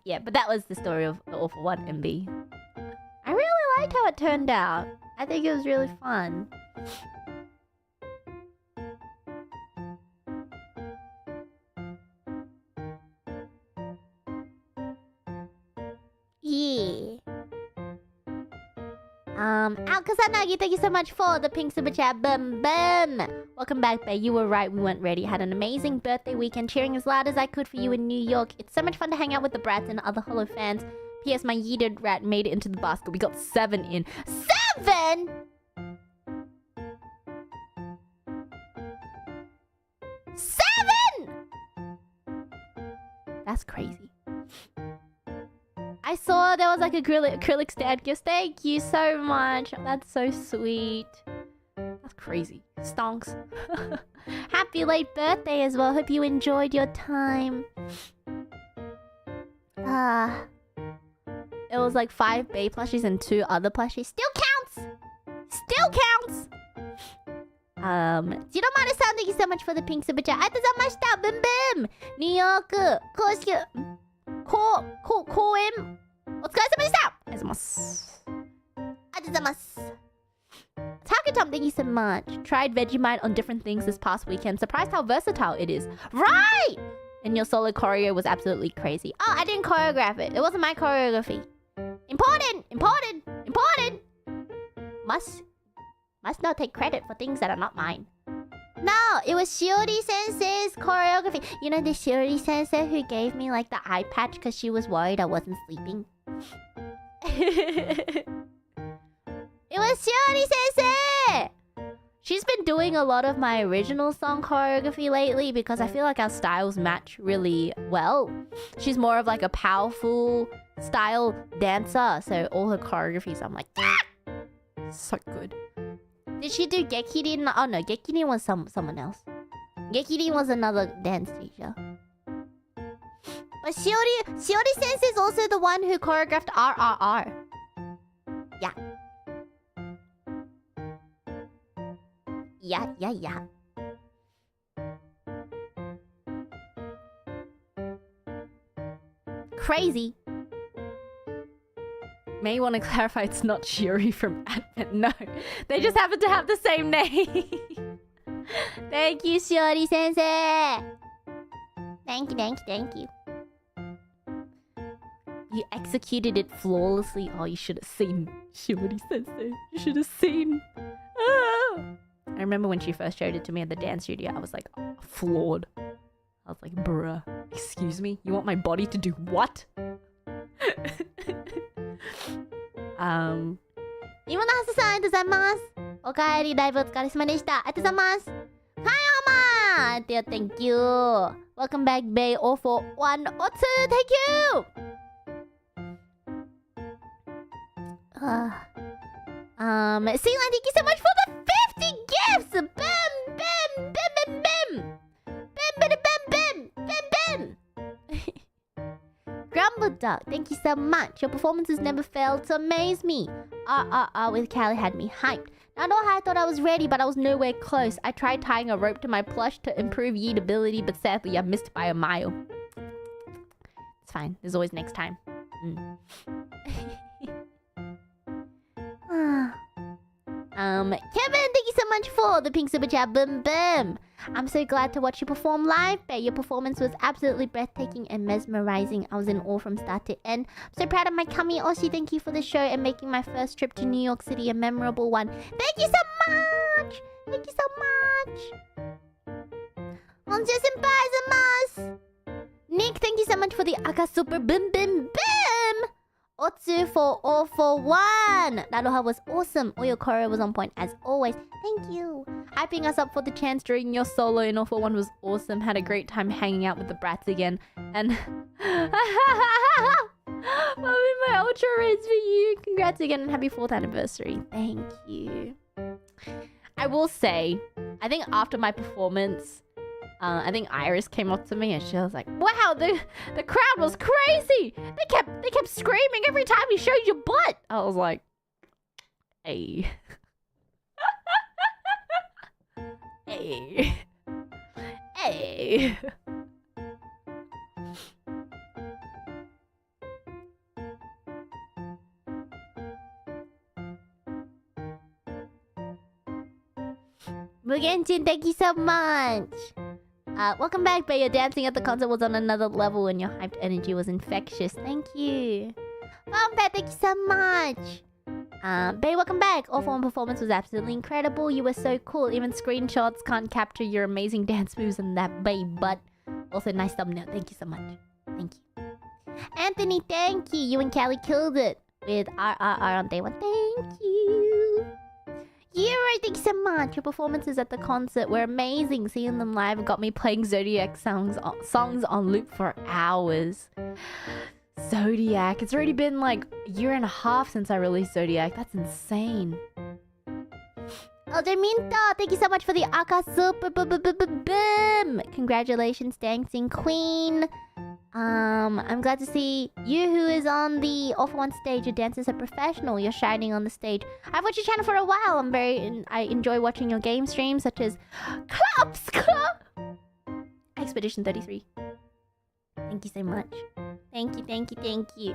Yeah, but that was the story of the All for One MV. I really liked how it turned out. I think it was really fun. Yeah. Kusanagi, thank you so much for the pink super chat. Boom, boom. Welcome back, babe. You were right. We weren't ready. Had an amazing birthday weekend, cheering as loud as I could for you in New York. It's so much fun to hang out with the brats and other Holo fans. P.S. My yeeted rat made it into the basket. We got 7 in. 7?! 7?! That's crazy. I saw there was like acrylic stand gift. Thank you so much. That's so sweet. That's crazy. Stonks. Happy late birthday as well. Hope you enjoyed your time. It was like 5 Bay plushies and 2 other plushies. Still counts! Still counts! Jiromaru-san, thank you so much for the pink super chat. ありがとうございました。ブンブンニューヨーク公式公演お疲れ様でした。ありがとうございます。ありがとうございます。Takutom, thank you so much. Tried Vegemite on different things this past weekend. Surprised how versatile it is. Right! And your solo choreo was absolutely crazy. Oh, I didn't choreograph it. It wasn't my choreography. Important! Important! Important! Must not take credit for things that are not mine. No, it was Shiori Sensei's choreography. You know the Shiori Sensei who gave me like the eye patch because she was worried I wasn't sleeping? It was Shiori Sensei! She's been doing a lot of my original song choreography lately because I feel like our styles match really well. She's more of like a powerful style dancer, so all her choreographies I'm like, ah! So good. Did she do Gekirin? Oh no, Gekirin was someone else. Gekirin was another dance teacher. But Shiori Sensei is also the one who choreographed RRR. Yeah. Yeah. Crazy. May want to clarify it's not Shiori from Advent. No, they just happen to have the same name. Thank you, Shiori Sensei. Thank you. You executed it flawlessly. Oh, you should have seen Shiori Sensei. You should have seen. Ah. I remember when she first showed it to me at the dance studio, I was like, oh, floored. I was like, bruh, excuse me? You want my body to do what? 今のはすさん、ありがとうございます。おかえり、ライブお疲れ様でした。ありがとうございます。はい、おまー Thank you. Welcome back, Bay. All for 1 or 2. Thank you. Sealine, thank you so much for the 50 gifts. Bam, bam, bam, bam, bam. Bam, bam, bam, bam, bam, bam. Grumble Dog, thank you so much. Your performances never failed to amaze me. With Callie had me hyped. Not all I thought I was ready, but I was nowhere close. I tried tying a rope to my plush to improve yeet ability, but sadly I missed by a mile. It's fine. There's always next time. Kevin, thank you so much for the pink super chat. Boom, boom. I'm so glad to watch you perform live, Bae. Your performance was absolutely breathtaking and mesmerizing. I was in awe from start to end. I'm so proud of my Kami Oshi. Thank you for the show and making my first trip to New York City a memorable one. Thank you so much. Thank you so much. Nick, thank you so much for the Aka Super Bim Bim Bim. Otsu for all for one. Naroha was awesome. All your choreo was on point as always. Thank you. Hyping us up for the chance during your solo in all for one was awesome. Had a great time hanging out with the brats again. And my ultra raids for you. Congrats again and happy 4th anniversary. Thank you. I will say, I think after my performance, I think Iris came up to me and she was like, "Wow, the crowd was crazy. They kept screaming every time you showed your butt." I was like, "Hey, hey, hey." Mugenjin, thank you so much. Welcome back, Bae. Your dancing at the concert was on another level and your hyped energy was infectious. Thank you. Pet, thank you so much. Bae, welcome back. All for one performance was absolutely incredible. You were so cool. Even screenshots can't capture your amazing dance moves and that Bae butt. Also, nice thumbnail. Thank you so much. Thank you. Anthony, thank you. You and Callie killed it with RRR on day 1. Thank you. Yuri, thank you so much. Your performances at the concert were amazing. Seeing them live got me playing Zodiac songs on loop for hours. Zodiac. It's already been like a year and a half since I released Zodiac. That's insane. Elder Minto, thank you so much for the Aka Super Boom. Congratulations, dancing queen. I'm glad to see you who is on the All for One stage. Your dancers are professional. You're shining on the stage. I've watched your channel for a while. I enjoy watching your game streams such as Expedition 33. Thank you so much. Thank you.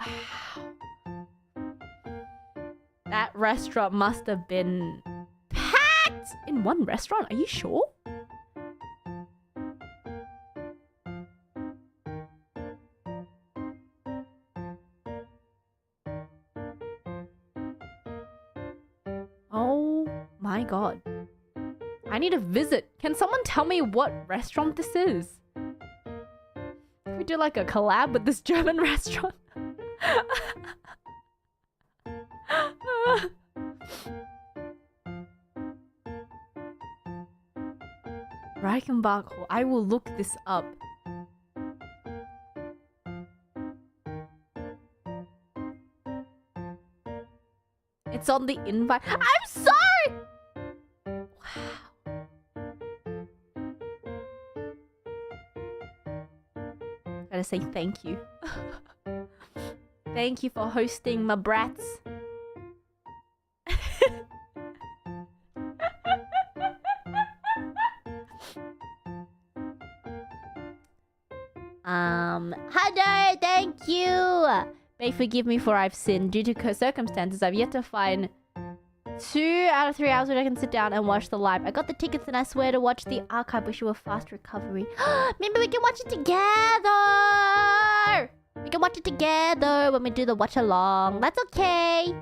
Wow. That restaurant must have been packed in one restaurant. Are you sure? Oh my god. I need to visit. Can someone tell me what restaurant this is? Can we do like a collab with this German restaurant? Reichenbach Hall. I will look this up. It's on the invite. I'm sorry! Wow. Gotta say thank you. Thank you for hosting my brats. Hello, thank you. May forgive me for I've sinned. Due to circumstances, I've yet to find 2 out of 3 hours where I can sit down and watch the live. I got the tickets and I swear to watch the archive. Wish you a fast recovery. Maybe we can watch it together. We can watch it together when we do the watch along. That's okay.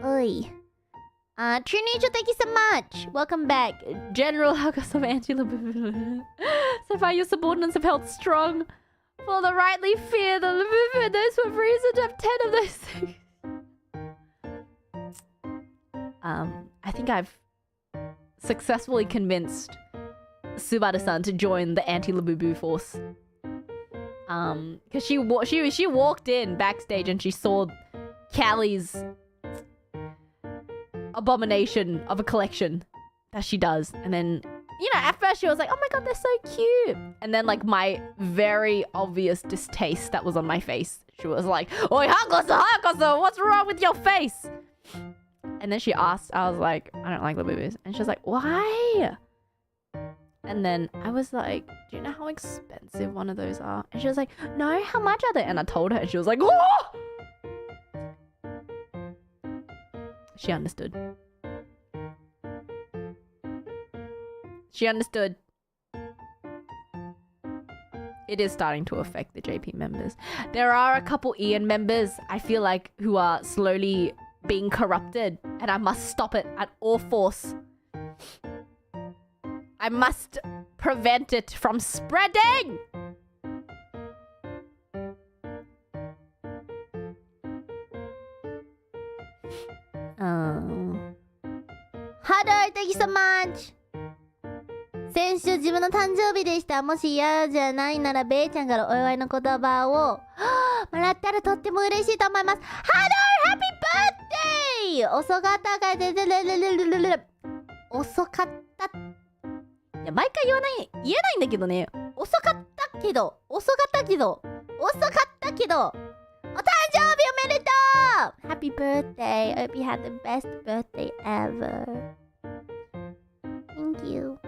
Oi. Trinicho, thank you so much. Welcome back. General Huggus of Angela. So far, your subordinates have held strong. For the rightly fear, the movement, those who have reason to have 10 of those things. I think I've successfully convinced Subaru-san to join the anti-Labubu force. Because she walked in backstage and she saw Callie's abomination of a collection that she does, and then, you know, at first she was like, oh my god, they're so cute, and then like my very obvious distaste that was on my face, she was like, oi, Hakoso, what's wrong with your face? And then she asked, I was like, I don't like the movies, and she was like, why? And then I was like, do you know how expensive one of those are? And she was like, no, how much are they? And I told her and she was like, oh! She understood. She understood. It is starting to affect the JP members. There are a couple Ian members, I feel like, who are slowly being corrupted, and I must stop it at all force. I must prevent it from spreading! Hello, thank you so much! 先週自分の誕生日でした。もし嫌じゃないなら、ベイちゃんからお祝いの言葉をもらったらとっても嬉しいと思います。Hello, happy birthday! 遅かったか遅かった。いや、毎回言えないんだけどね。遅かったけど。お誕生日おめでとう Happy birthday! I hope you had the best birthday ever. Thank you.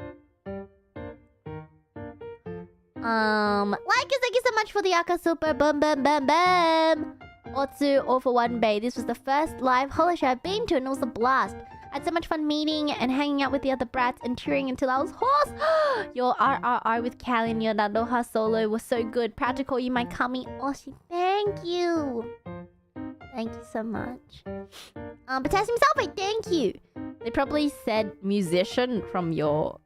Likers, thank you so much for the Aka Super. Boom, boom, boom, boom. Otsu, all for one bay. This was the first live holo show I've been to, and it was a blast. I had so much fun meeting and hanging out with the other brats and cheering until I was hoarse. Your RRR with Callie and your Aloha solo was so good. Proud to call you my Kami Oshi. Thank you. Thank you so much. Potassium sulfate, thank you. They probably said musician from your...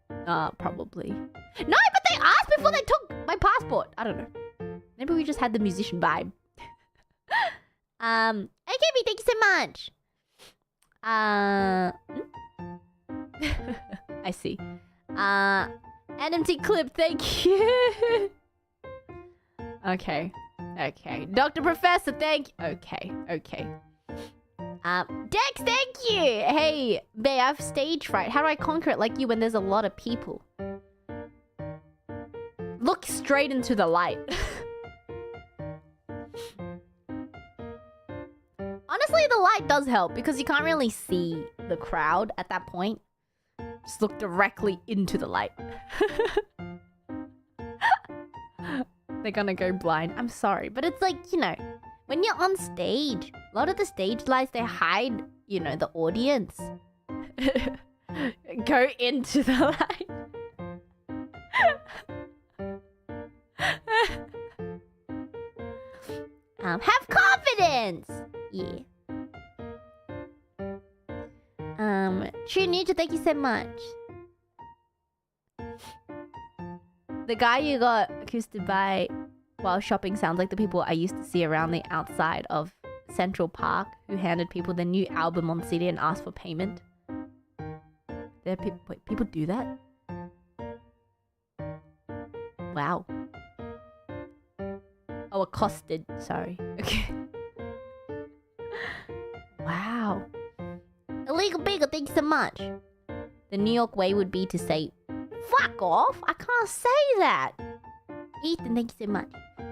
probably. No, but they asked before they took my passport. I don't know. Maybe we just had the musician vibe. AKB, thank you so much. I see. NMT clip, thank you. Okay. Dr. Professor, thank you. Okay. Dex, thank you. Hey, babe, I have stage fright. How do I conquer it like you when there's a lot of people? Look straight into the light. Honestly, the light does help because you can't really see the crowd at that point. Just look directly into the light. they're gonna go blind. I'm sorry, but it's like, you know, when you're on stage, a lot of the stage lights, they hide, you know, the audience. Go into the light. Have confidence. Yeah. True Ninja, thank you so much. The guy you got accosted by while shopping sounds like the people I used to see around the outside of Central Park who handed people the new album on CD and asked for payment. There are wait, people do that? Wow. Oh, accosted. Sorry. Okay. Wow. Illegal Beagle, thank you so much. The New York way would be to say, fuck off. I can't say that. Ethan, thank you so much.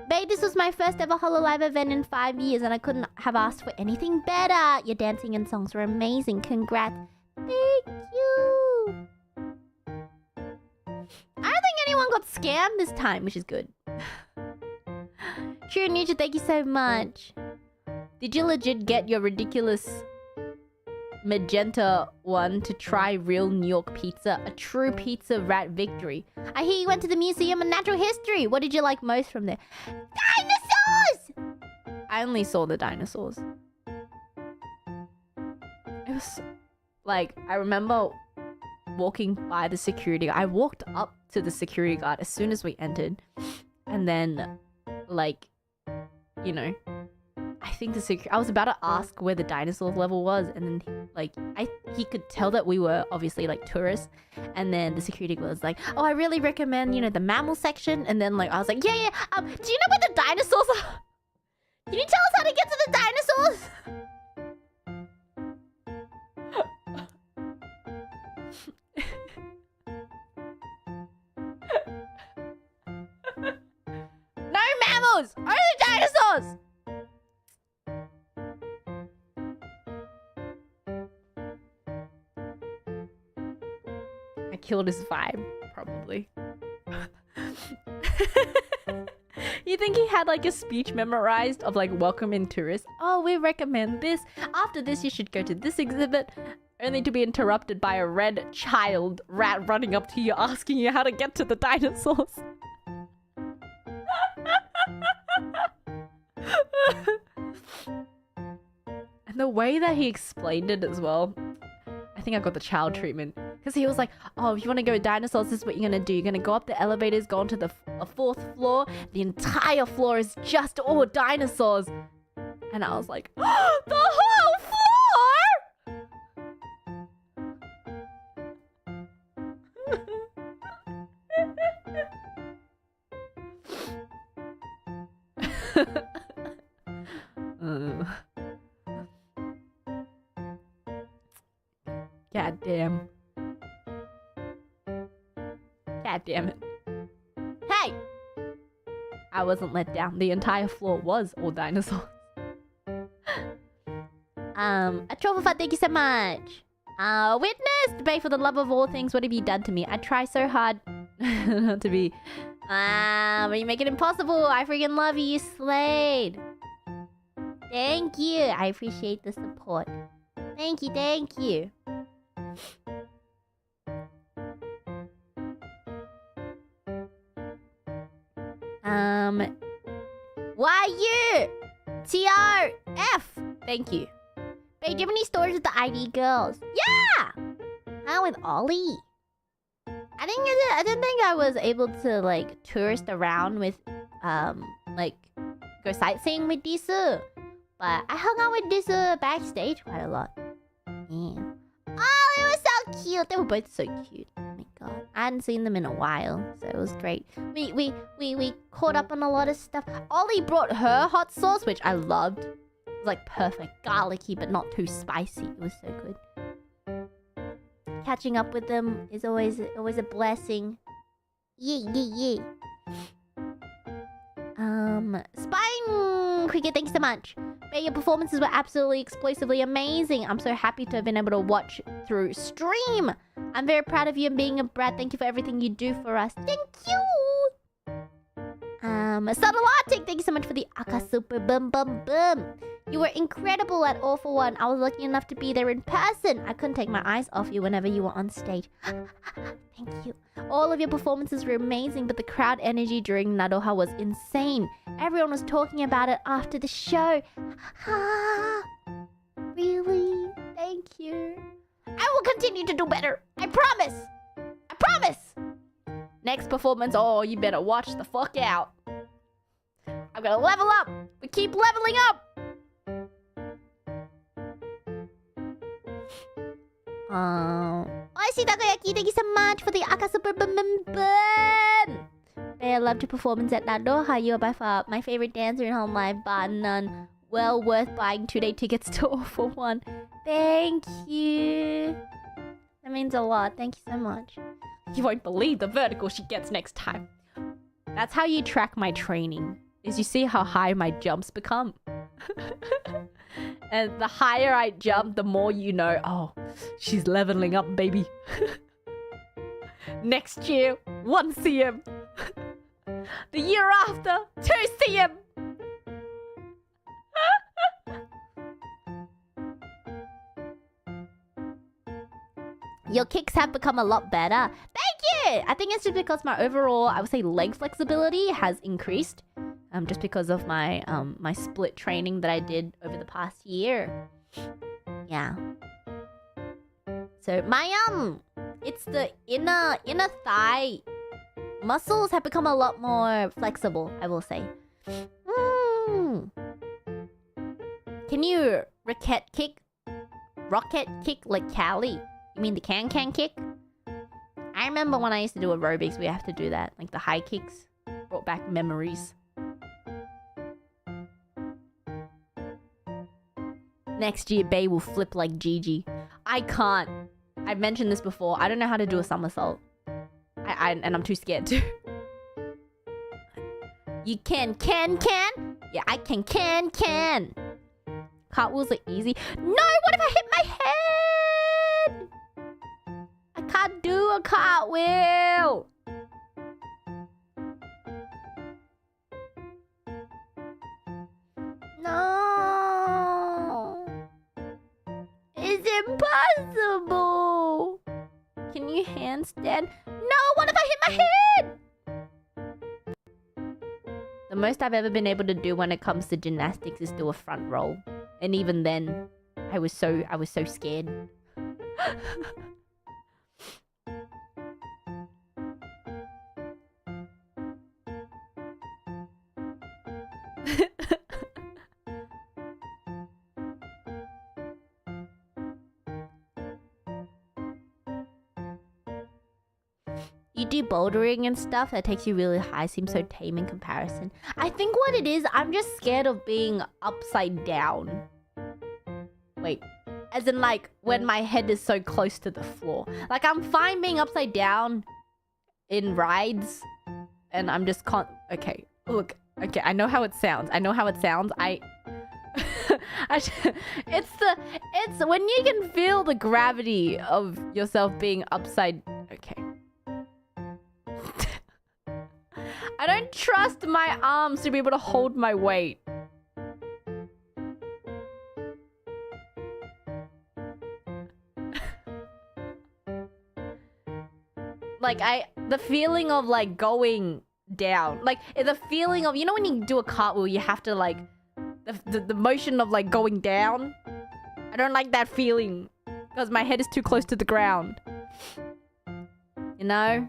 Babe, this was my first ever hololive event in 5 years and I couldn't have asked for anything better. Your dancing and songs were amazing. Congrats. Thank you. I don't think anyone got scammed this time, which is good. True Ninja, thank you so much. Did you legit get your ridiculous magenta one to try real New York pizza? A true pizza rat victory. I hear you went to the Museum of Natural History. What did you like most from there? Dinosaurs! I only saw the dinosaurs. It was like, I remember walking by the security guard. I walked up to the security guard as soon as we entered. And then, like, you know, I think I was about to ask where the dinosaur level was, and then he could tell that we were obviously like tourists, and then the security guard was like, "Oh, I really recommend, you know, the mammal section." And then like I was like, "Yeah, yeah. Do you know where the dinosaurs are? Can you tell us how to get to the dinosaurs?" No mammals, only dinosaurs. I killed his vibe, probably. You think he had like a speech memorized of like welcoming tourists? Oh, we recommend this. After this, you should go to this exhibit. Only to be interrupted by a red child rat running up to you asking you how to get to the dinosaurs. And the way that he explained it as well, I think I got the child treatment. Because he was like, oh, if you want to go with dinosaurs, this is what you're going to do. You're going to go up the elevators, go onto the fourth floor. The entire floor is just all dinosaurs. And I was like, oh, the whole floor? God damn. God damn it. Hey! I wasn't let down. The entire floor was all dinosaurs. A troll for thank you so much. Witness! Debate for the love of all things. What have you done to me? I try so hard not to be. But you make it impossible. I freaking love you. You slayed. Thank you. I appreciate the support. Thank you. Thank you. Why you? TRF. Thank you. Babe, do you have any stories with the ID girls? Yeah! How with Ollie? I didn't think I was able to like tourist around with like go sightseeing with Disu. But I hung out with Disu backstage quite a lot. Yeah. Oh, they were so cute. They were both so cute. Oh my god. I hadn't seen them in a while, so it was great. We caught up on a lot of stuff. Ollie brought her hot sauce, which I loved. It was like perfect, garlicky but not too spicy. It was so good. Catching up with them is always a blessing. Yeah. Spine Cricket, thanks so much. But your performances were absolutely explosively amazing. I'm so happy to have been able to watch through stream. I'm very proud of you and being a brat. Thank you for everything you do for us. Thank you. Subtleotic, thank you so much for the Aka Super Bum Bum Bum. You were incredible at All For One. I was lucky enough to be there in person. I couldn't take my eyes off you whenever you were on stage. Thank you. All of your performances were amazing, but the crowd energy during Nadoha was insane. Everyone was talking about it after the show. Really? Thank you. I will continue to do better. I promise. I promise. Next performance, oh, you better watch the fuck out. I'm gonna level up. We keep leveling up. Oishi Takoyaki, thank you so much for the Aka Super Bum Bum Bum. I loved your performance at Nadoha. You are by far my favorite dancer in home live, bar none. Well worth buying 2-day tickets to All For One. Thank you. That means a lot. Thank you so much. You won't believe the vertical she gets next time. That's how you track my training. Is you see how high my jumps become. And the higher I jump, the more you know, oh, she's leveling up, baby. Next year, 1 cm. The year after, 2 cm. Your kicks have become a lot better. Thank you! I think it's just because my overall, I would say, leg flexibility has increased. Just because of my my split training that I did over the past year. Yeah. So my it's the inner thigh muscles have become a lot more flexible, I will say. Can you rocket kick like Callie? You mean the can kick? I remember when I used to do aerobics, we have to do that, like the high kicks. Brought back memories. Next year, Bae will flip like Gigi. I can't. I've mentioned this before. I don't know how to do a somersault. And I'm too scared to. You can. Yeah, I can. Cartwheels are easy. No, what if I hit my head? I can't do a cartwheel. No. It's impossible. Can you handstand? No, what if I hit my head? The most I've ever been able to do when it comes to gymnastics is do a front roll. And even then, I was so scared. You do bouldering and stuff that takes you really high, seems so tame in comparison. I think what it is, I'm just scared of being upside down. Wait, as in like when my head is so close to the floor. Like I'm fine being upside down in rides, and I'm just can't. Okay, look. Okay, I know how it sounds. It's when you can feel the gravity of yourself being upside. Okay. I don't trust my arms to be able to hold my weight. Like the feeling of like going down, like the feeling of, you know when you do a cartwheel, you have to like the motion of like going down. I don't like that feeling because my head is too close to the ground. You know?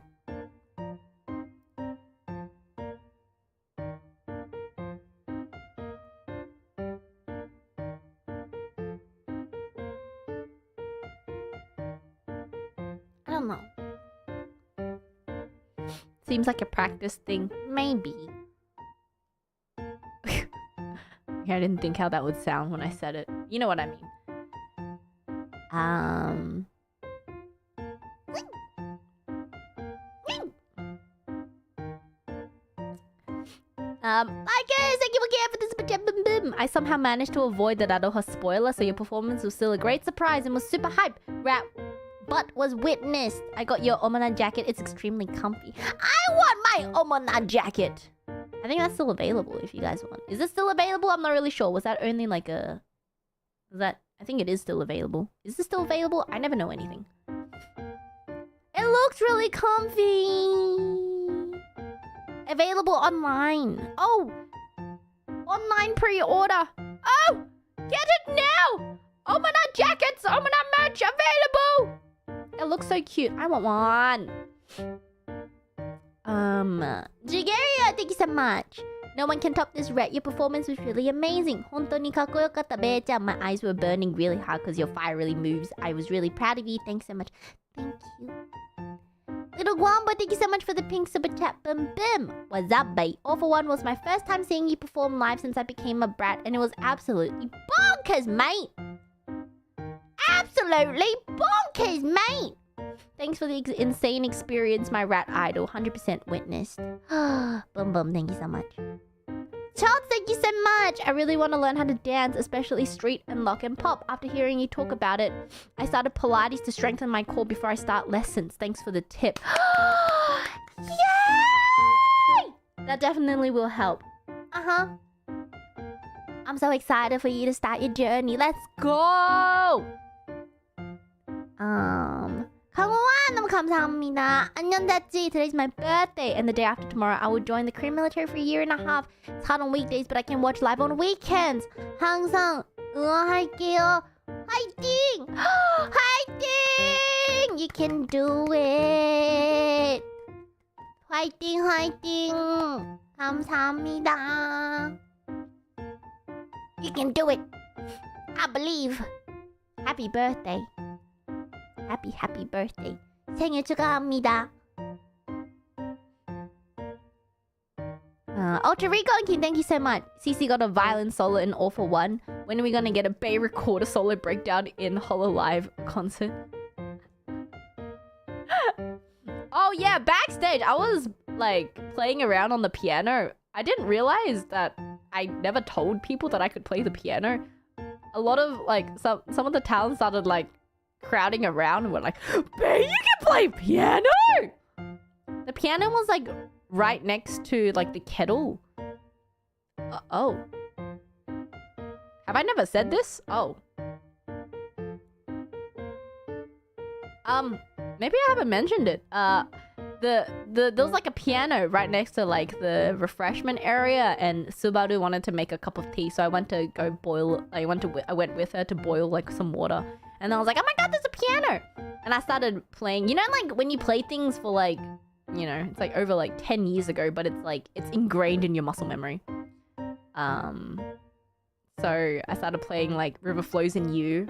I don't know. Seems like a practice thing. Maybe. I didn't think how that would sound when I said it. You know what I mean. Guys, thank you again for this. I somehow managed to avoid the Nadoha spoiler, so your performance was still a great surprise and was super hype. But was witnessed. I got your Omona jacket. It's extremely comfy. I want my Omona jacket. I think that's still available if you guys want. Is it still available? I'm not really sure. Was that only like a... Was that... I think it is still available. Is this still available? I never know anything. It looks really comfy. Available online. Oh! Online pre-order. Oh! Get it now! FANART jackets! FANART merch available! It looks so cute. I want one. Jigeria, thank you so much. No one can top this, Ret. Your performance was really amazing. 本当にかっこよかった Bear-chan. My eyes were burning really hard because your fire really moves. I was really proud of you. Thanks so much. Thank you. Little Guamba, thank you so much for the pink super chat. Boom, boom. What's up, babe? All for One was my first time seeing you perform live since I became a brat, and it was absolutely bonkers, mate. Absolutely bonkers, mate. Thanks for the insane experience, my rat idol. 100% witnessed. Boom, boom. Thank you so much. Charles, thank you so much. I really want to learn how to dance, especially street and lock and pop. After hearing you talk about it, I started Pilates to strengthen my core before I start lessons. Thanks for the tip. Yay! That definitely will help. Uh-huh. I'm so excited for you to start your journey. Let's go! 강호환, 감사합니다. 안녕, Dadji. Today's my birthday, and the day after tomorrow, I will join the Korean military for a year and a half. It's hard on weekdays, but I can watch live on weekends. 항상 응원할게요. 화이팅! 화이팅! You can do it. 화이팅, 화이팅. 감사합니다. You can do it. I believe. Happy birthday. Happy birthday. 생일 축하합니다. Ultra Rico, thank you so much. CC got a violin solo in All for One. When are we gonna get a Bay recorder solo breakdown in hololive concert? Oh yeah, Backstage. I was like playing around on the piano. I didn't realize that I never told people that I could play the piano. A lot of like some of the talents started like crowding around and were like, "Bae, you can play piano!" The piano was like right next to like the kettle. Oh. Have I never said this? Oh. Maybe I haven't mentioned it. There was like a piano right next to like the refreshment area, and Subaru wanted to make a cup of tea, so I went to go boil. I went with her to boil like some water, and I was like, "Oh my god, there's a piano!" And I started playing. You know, like when you play things for like, you know, it's like over like 10 years ago, but it's like it's ingrained in your muscle memory. So I started playing like River Flows in You,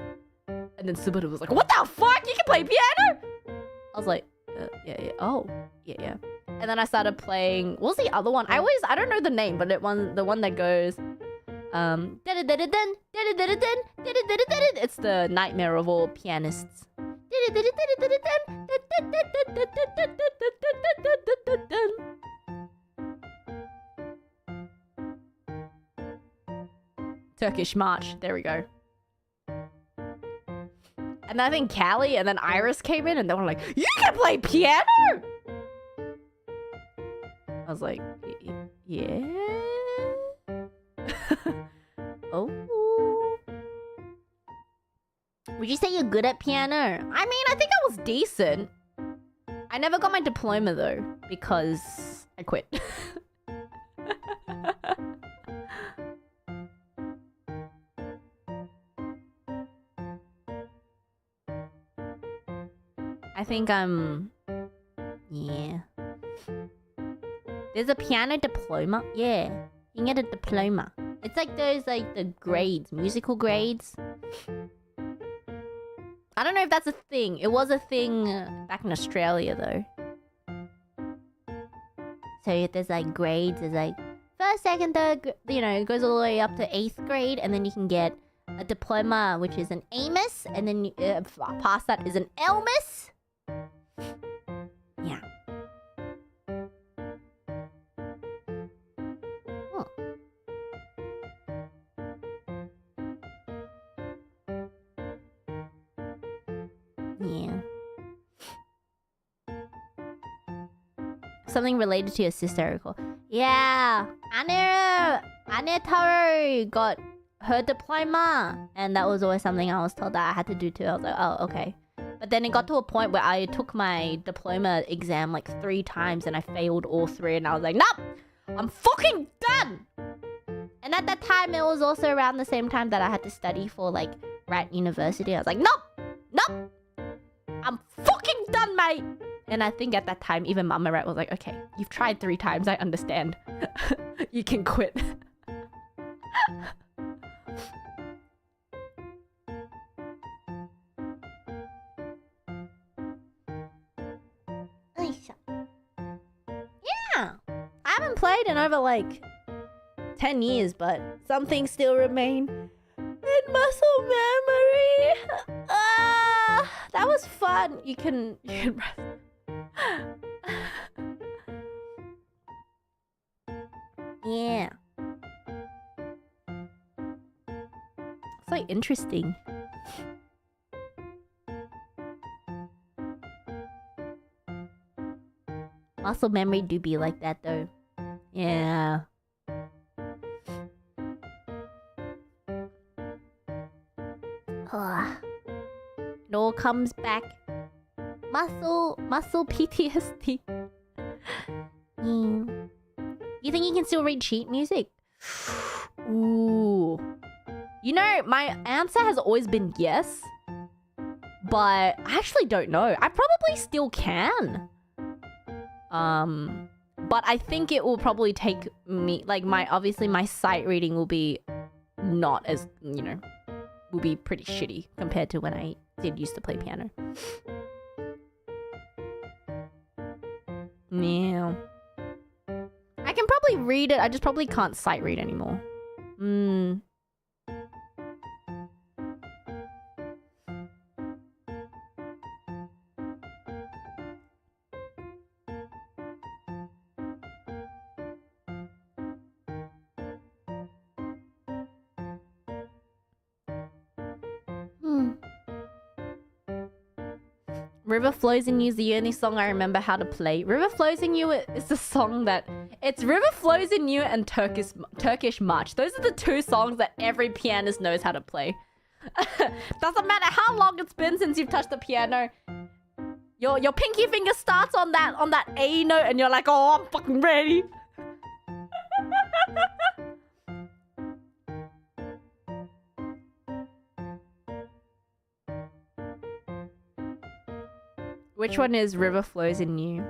and then Subaru was like, "What the fuck? You can play piano?" I was like, yeah. Oh, yeah. And then I started playing. What was the other one? I don't know the name, but the one that goes, it's the nightmare of all pianists. Turkish March. There we go. And I think Callie and then Iris came in and they were like, "You can play piano!" I was like, yeah. Oh. Would you say you're good at piano? I mean, I think I was decent. I never got my diploma though, because I quit. I think yeah. There's a piano diploma. Yeah, you can get a diploma. It's like those like the grades, musical grades. I don't know if that's a thing. It was a thing back in Australia though. So there's like grades. There's like first, second, third. You know, it goes all the way up to 8th grade, and then you can get a diploma, which is an Amos, and then past that is an Elmis. Yeah. Oh. Yeah. something related to your sister. Recall. Yeah, Anna Taro got her diploma, and that was always something I was told that I had to do too. I was like, oh, okay. But then it got to a point where I took my diploma exam like 3 times and I failed all 3, and I was like, nope, I'm fucking done. And at that time, it was also around the same time that I had to study for like Rat University. I was like, nope, I'm fucking done, mate. And I think at that time, even Mama Rat was like, okay, you've tried 3 times, I understand. You can quit. Yeah, I haven't played in over like 10 years, but some things still remain in muscle memory. That was fun. You can rest. Yeah. It's like interesting. Muscle memory do be like that though. Yeah. It all comes back. Muscle PTSD. Yeah. You think you can still read sheet music? Ooh. You know, my answer has always been yes. But I actually don't know. I probably still can. But I think it will probably take me, like, obviously my sight reading will be not as, you know, will be pretty shitty compared to when I did used to play piano. Yeah. I can probably read it, I just probably can't sight read anymore. River Flows in You is the only song I remember how to play. River Flows in You is the song that... It's River Flows in You and Turkish March. Those are the 2 songs that every pianist knows how to play. Doesn't matter how long it's been since you've touched the piano. Your pinky finger starts on that A note and you're like, oh, I'm fucking ready. Which one is River Flows in You?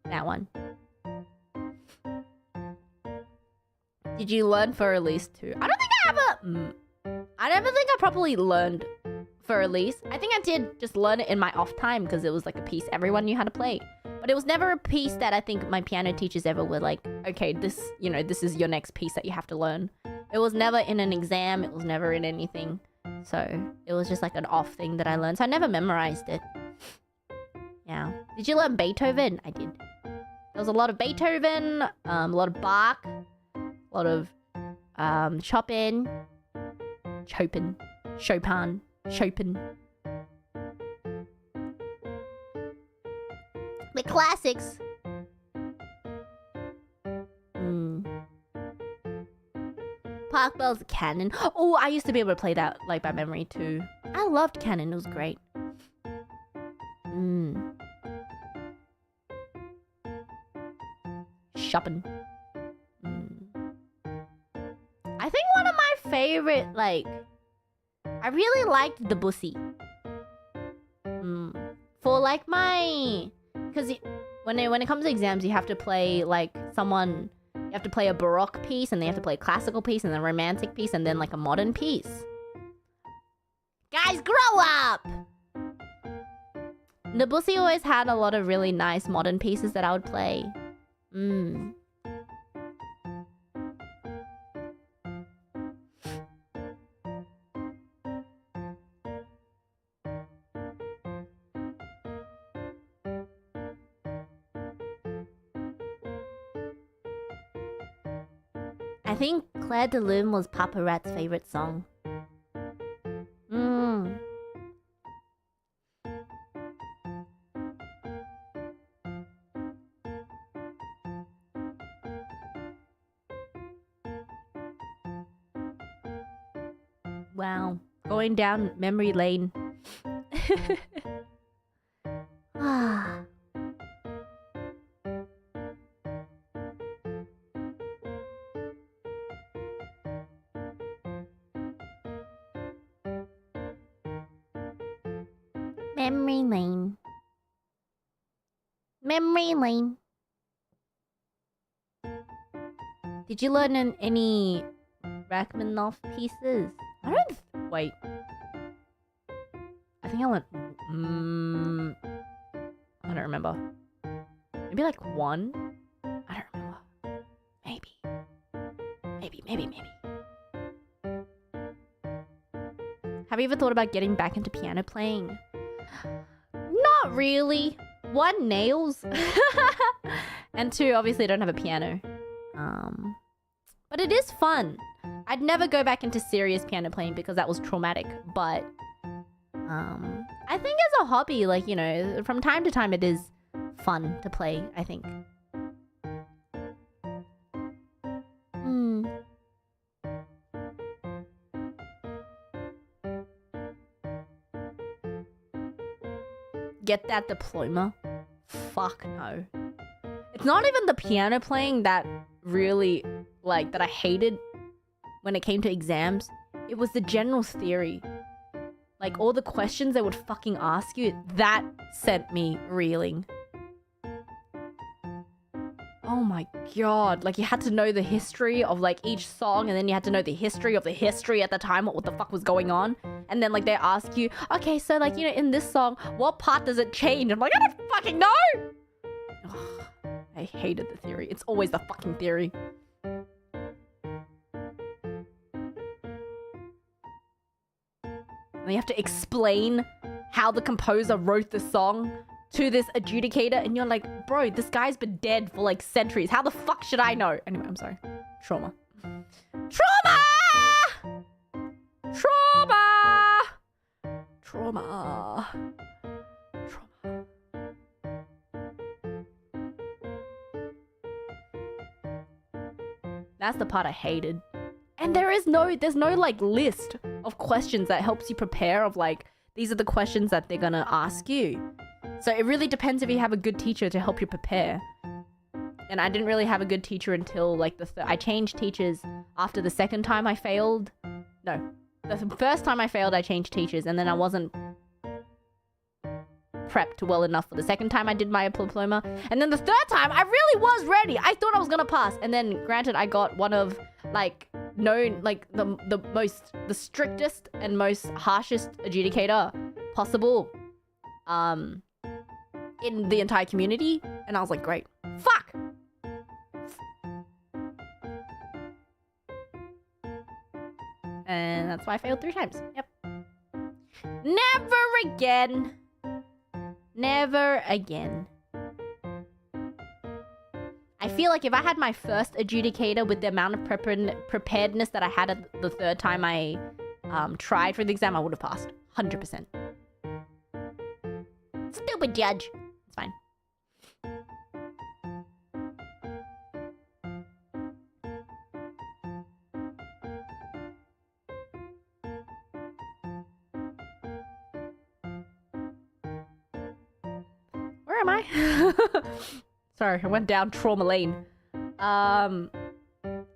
That one. Did you learn for release too? I don't think I ever... I never think I properly learned for release. I think I did just learn it in my off time because it was like a piece everyone knew how to play. But it was never a piece that I think my piano teachers ever were like, okay, this, you know, this is your next piece that you have to learn. It was never in an exam. It was never in anything. So it was just like an off thing that I learned. So I never memorized it. Yeah. Did you learn Beethoven? I did. There was a lot of Beethoven, a lot of Bach, a lot of Chopin. The classics. Park Bells Canon. Oh, I used to be able to play that like by memory too. I loved Canon. It was great. Chopin. I think one of my favorite, like, I really liked Debussy. For like my, because when it comes to exams, you have to play like someone. You have to play a Baroque piece, and then you have to play a classical piece, and then a romantic piece, and then like a modern piece. Guys, grow up! Debussy always had a lot of really nice modern pieces that I would play. I think Claire de Lune was Papa Rat's favorite song. Wow. Going down memory lane. Ah. Memory lane. Memory lane. Did you learn any Rachmaninoff pieces? I don't... Wait. I think I learned... I don't remember. Maybe like one? I don't remember. Maybe. Have you ever thought about getting back into piano playing? Not really. One, nails. And two, obviously I don't have a piano. But it is fun. I'd never go back into serious piano playing because that was traumatic. But I think as a hobby, like, you know, from time to time it is fun to play, I think. Get that diploma? Fuck no. It's not even the piano playing that really, like, that I hated when it came to exams. It was the general theory. Like, all the questions they would fucking ask you, that sent me reeling. Oh my god. Like, you had to know the history of, like, each song, and then you had to know the history of the history at the time, what the fuck was going on. And then, like, they ask you, okay, so, like, you know, in this song, what part does it change? I'm like, I don't fucking know! Ugh, I hated the theory. It's always the fucking theory. And you have to explain how the composer wrote the song to this adjudicator, and you're like, bro, this guy's been dead for like centuries. How the fuck should I know? Anyway, I'm sorry. Trauma. Trauma! Trauma! Trauma. Trauma. That's the part I hated. And there's no like list of questions that helps you prepare of like, these are the questions that they're gonna ask you. So it really depends if you have a good teacher to help you prepare. And I didn't really have a good teacher until like I changed teachers after the second time I failed. No, the first time I failed, I changed teachers, and then I wasn't prepped well enough for the second time I did my diploma. And then the third time, I really was ready. I thought I was gonna pass. And then granted, I got one of like known, like the strictest and most harshest adjudicator possible in the entire community. And I was like, great. Fuck! And that's why I failed 3 times. Yep. Never again. Never again. I feel like if I had my first adjudicator with the amount of preparedness that I had at the third time I tried for the exam, I would have passed. 100%. Stupid judge. It's fine. Where am I? Sorry, I went down trauma lane. Evergreen,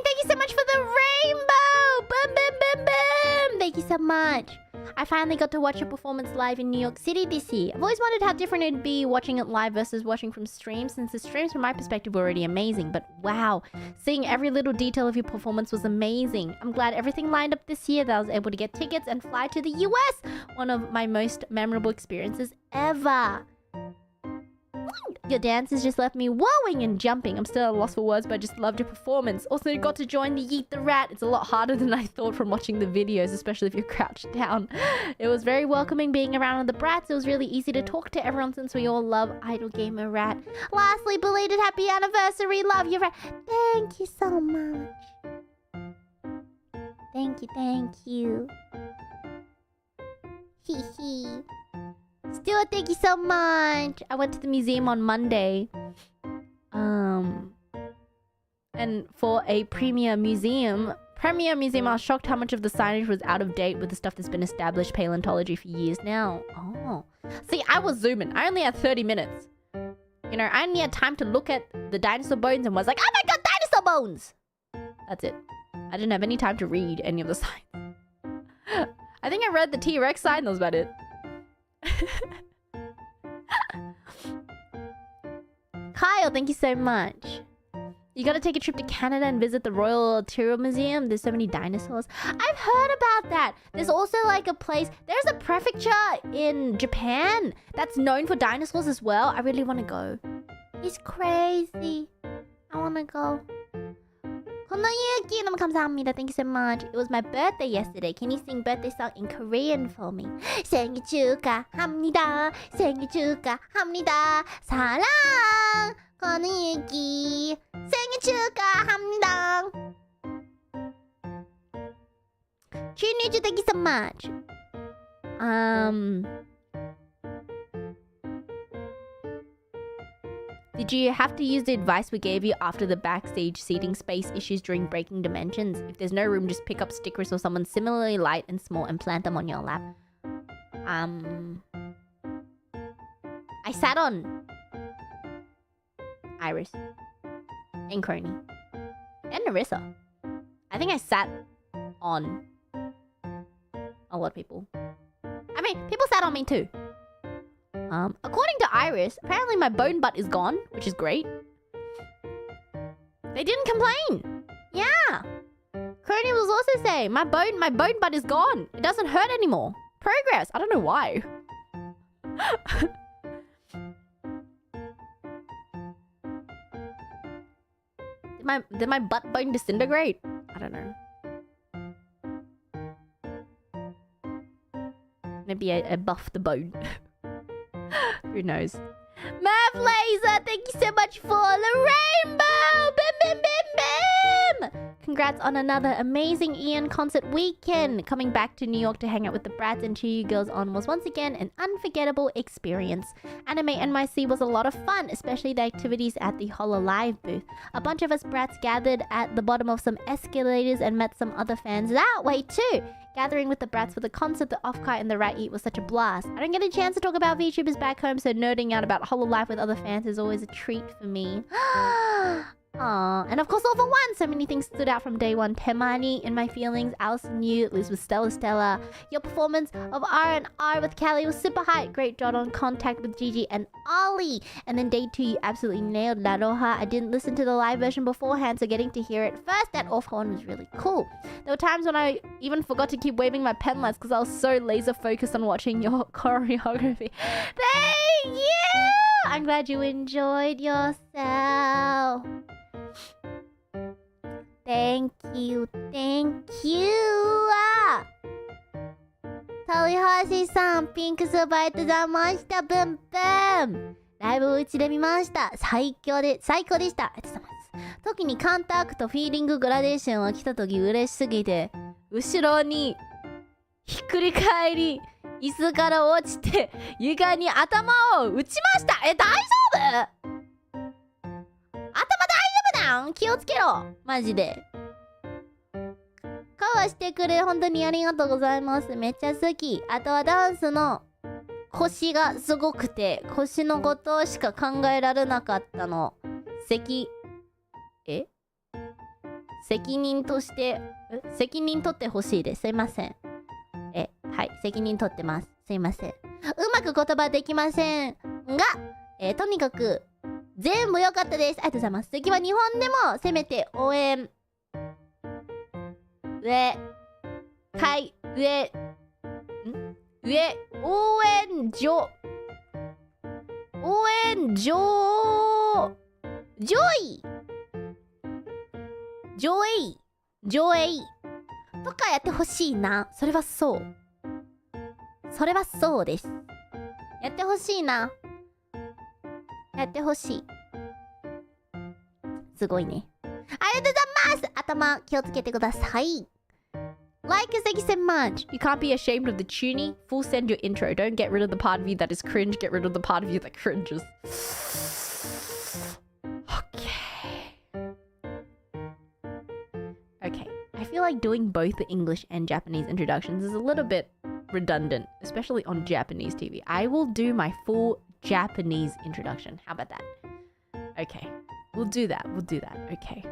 thank you so much for the rainbow! Boom, boom, boom, boom! Thank you so much. I finally got to watch a performance live in New York City this year. I've always wondered how different it'd be watching it live versus watching from streams, since the streams from my perspective were already amazing. But wow, seeing every little detail of your performance was amazing. I'm glad everything lined up this year, that I was able to get tickets and fly to the US. One of my most memorable experiences ever. Your dances just left me wowing and jumping. I'm still at a loss for words, but I just loved your performance. Also, got to join the Yeet the Rat. It's a lot harder than I thought from watching the videos, especially if you're crouched down. It was very welcoming being around the brats. It was really easy to talk to everyone since we all love Idle Gamer Rat. Lastly, belated happy anniversary. Love you, Rat. Thank you so much. Thank you, thank you. Hee hee. Still, thank you so much. I went to the museum on Monday. And for a premier museum, I was shocked how much of the signage was out of date with the stuff that's been established paleontology for years now. Oh. See, I was zooming. I only had 30 minutes. You know, I only had time to look at the dinosaur bones and was like, oh my god, dinosaur bones! That's it. I didn't have any time to read any of the signs. I think I read the T-Rex sign, that was about it. Kyle, thank you so much. You gotta take a trip to Canada and visit the Royal Tyrrell Museum. There's so many dinosaurs. I've heard about that. There's also like a place, there's a prefecture in Japan that's known for dinosaurs as well. I really want to go. It's crazy. I want to go. Thank you so much. It was my birthday yesterday. Can you sing birthday song in Korean for me? 생일 축하합니다. 생일 축하합니다. 사랑 건우기. 생일 축하합니다. Chunichu, thank you so much. Did you have to use the advice we gave you after the backstage seating space issues during breaking dimensions? If there's no room, just pick up stickers or someone similarly light and small and plant them on your lap. I sat on Iris and Crony and Narissa. I think I sat on a lot of people. I mean, people sat on me too. According to Iris, apparently my bone butt is gone, which is great. They didn't complain. Yeah. Crony was also saying, my bone butt is gone. It doesn't hurt anymore. Progress. I don't know why. Did my butt bone disintegrate? I don't know. Maybe I buffed the bone. Who knows? Mav Laser, thank you so much for the rainbow! Bim, bim, bim, bim! Congrats on another amazing Ian concert weekend. Coming back to New York to hang out with the brats and cheer you girls on was once again an unforgettable experience. Anime NYC was a lot of fun, especially the activities at the hololive booth. A bunch of us brats gathered at the bottom of some escalators and met some other fans that way too. Gathering with the brats for the concert, the off-kite, and the rat eat was such a blast. I don't get a chance to talk about VTubers back home, so nerding out about hololive with other fans is always a treat for me. Aww. And of course, all for one, so many things stood out from day one. Temani, In My Feelings, Alison Yu, Liz with Stella. Your performance of R&R with Callie was super hype. Great job on Contact with Gigi and Ollie. And then day 2, you absolutely nailed La Roja. I didn't listen to the live version beforehand, so getting to hear it first at off horn was really cool. There were times when I even forgot to keep waving my pen lights because I was so laser focused on watching your choreography. Thank you! I'm glad you enjoyed yourself. Thank you, thank you! 鳥橋さん、ピンクスバイトざました、ブンブン！ライブをうちで見ました。最高でした。ありがとうございます。時にカンタクト、フィーリング、グラデーションが来た時嬉しすぎて、後ろにひっくり返り、椅子から落ちて、床に頭を打ちました。大丈夫？気をつけろマジでカバーしてくれ本当にありがとうございますめっちゃ好きあとはダンスの腰がすごくて腰のことしか考えられなかったの責任として責任取ってほしいですすいませんはい責任取ってますすいませんうまく言葉できませんがとにかく全部良かったです。ありがとうございます。次は日本でもせめて応援応援応援上映とかやってほしいな。それはそうです。やってほしいな。やってほしい。すごいね。ありがとうございます。頭気をつけてください。Like us, thank you so much. You can't be ashamed of the tuning. Full send your intro. Don't get rid of the part of you that is cringe. Get rid of the part of you that cringes. Okay. I feel like doing both the English and Japanese introductions is a little bit redundant, especially on Japanese TV. I will do my full Japanese introduction. How about that? Okay. We'll do that. Okay.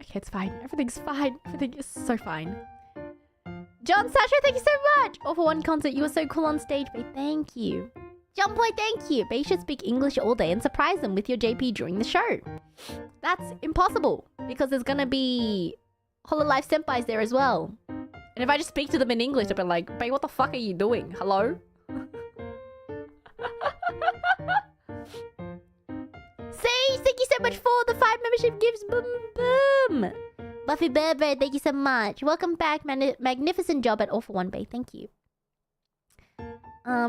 Okay, it's fine. Everything's fine. Everything is so fine. John Sasha, thank you so much! All for one concert, you were so cool on stage, babe. Thank you. John Boy, thank you. Babe should speak English all day and surprise them with your JP during the show. That's impossible because there's gonna be hololive senpais there as well. And if I just speak to them in English, I'll be like, babe, what the fuck are you doing? Hello? Sage, thank you so much for the 5 membership gifts. Boom, boom. Buffy Bear, thank you so much. Welcome back. Magnificent job at All for One Bay. Thank you.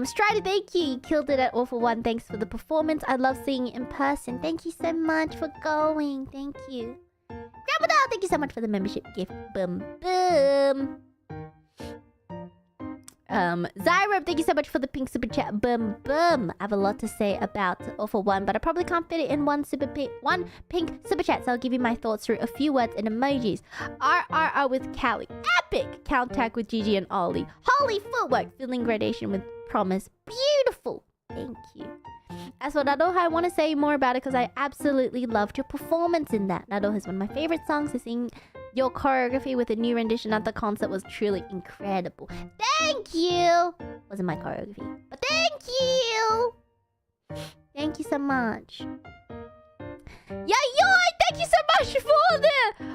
Strider, thank you. You killed it at All for One. Thanks for the performance. I love seeing it in person. Thank you so much for going. Thank you. Grandma, thank you so much for the membership gift. Boom, boom. Zyrob, thank you so much for the pink super chat. Boom, boom. I have a lot to say about All for One, but I probably can't fit it in one pink super chat, so I'll give you my thoughts through a few words and emojis. RRR with Callie. Epic count-tag with Gigi and Ollie. Holy footwork. Feeling gradation with Promise. Beautiful. Thank you. As for Nadoha, I want to say more about it because I absolutely loved your performance in that. Nadoha is one of my favorite songs to sing. Your choreography with a new rendition at the concert was truly incredible. Thank you! Wasn't my choreography, but thank you! Thank you so much. Yayoi! Thank you so much for the 5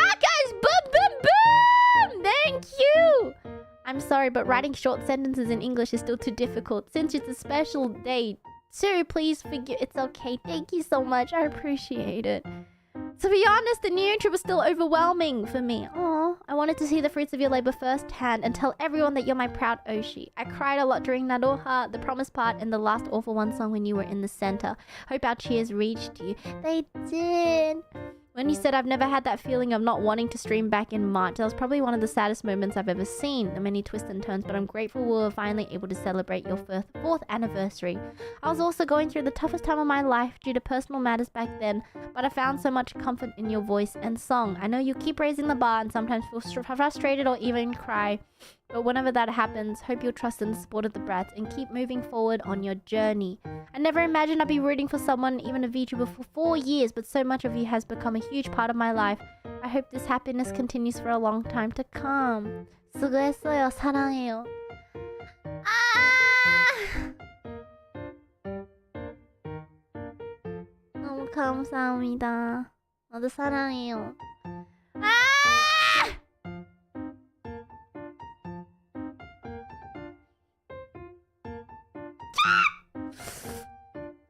archives! Boom, boom, boom! Thank you! I'm sorry, but writing short sentences in English is still too difficult. Since it's a special day, too, please forgive. It's okay. Thank you so much. I appreciate it. To be honest, the new intro was still overwhelming for me. Aww, I wanted to see the fruits of your labor firsthand and tell everyone that you're my proud Oshi. I cried a lot during Nadoha, the promise part, and the last All for One song when you were in the center. Hope our cheers reached you. They did. When you said I've never had that feeling of not wanting to stream back in March, that was probably one of the saddest moments I've ever seen. The many twists and turns, but I'm grateful we were finally able to celebrate your 4th anniversary. I was also going through the toughest time of my life due to personal matters back then, but I found so much comfort in your voice and song. I know you keep raising the bar and sometimes feel frustrated or even cry, but whenever that happens, hope you'll trust in the support of the brats and keep moving forward on your journey. I never imagined I'd be rooting for someone, even a VTuber, for 4 years, but so much of you has become a huge part of my life. I hope this happiness continues for a long time to come. 수고했어요. 사랑해요. 너무 감사합니다. 나도 사랑해요.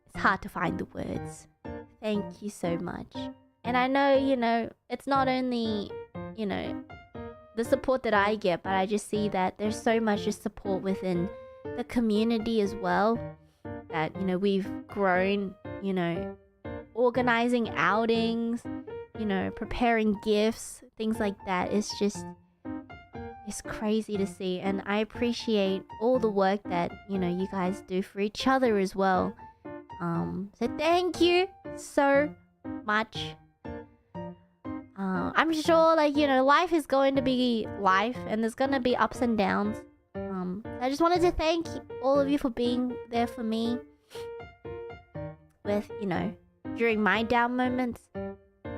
It's hard to find the words. Thank you so much. And I know, it's not only, the support that I get, but I just see that there's so much just support within the community as well. That, we've grown, organizing outings, preparing gifts, things like that. It's crazy to see. And I appreciate all the work that, you guys do for each other as well. So thank you so much. I'm sure, life is going to be life, and there's going to be ups and downs. I just wanted to thank all of you for being there for me with, during my down moments.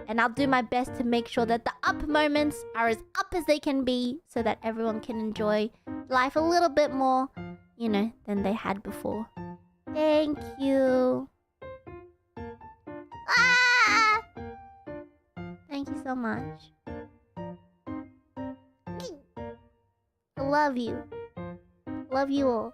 And I'll do my best to make sure that the up moments are as up as they can be so that everyone can enjoy life a little bit more, you know, than they had before. Thank you. Ah! Thank you so much. I love you. Love you all.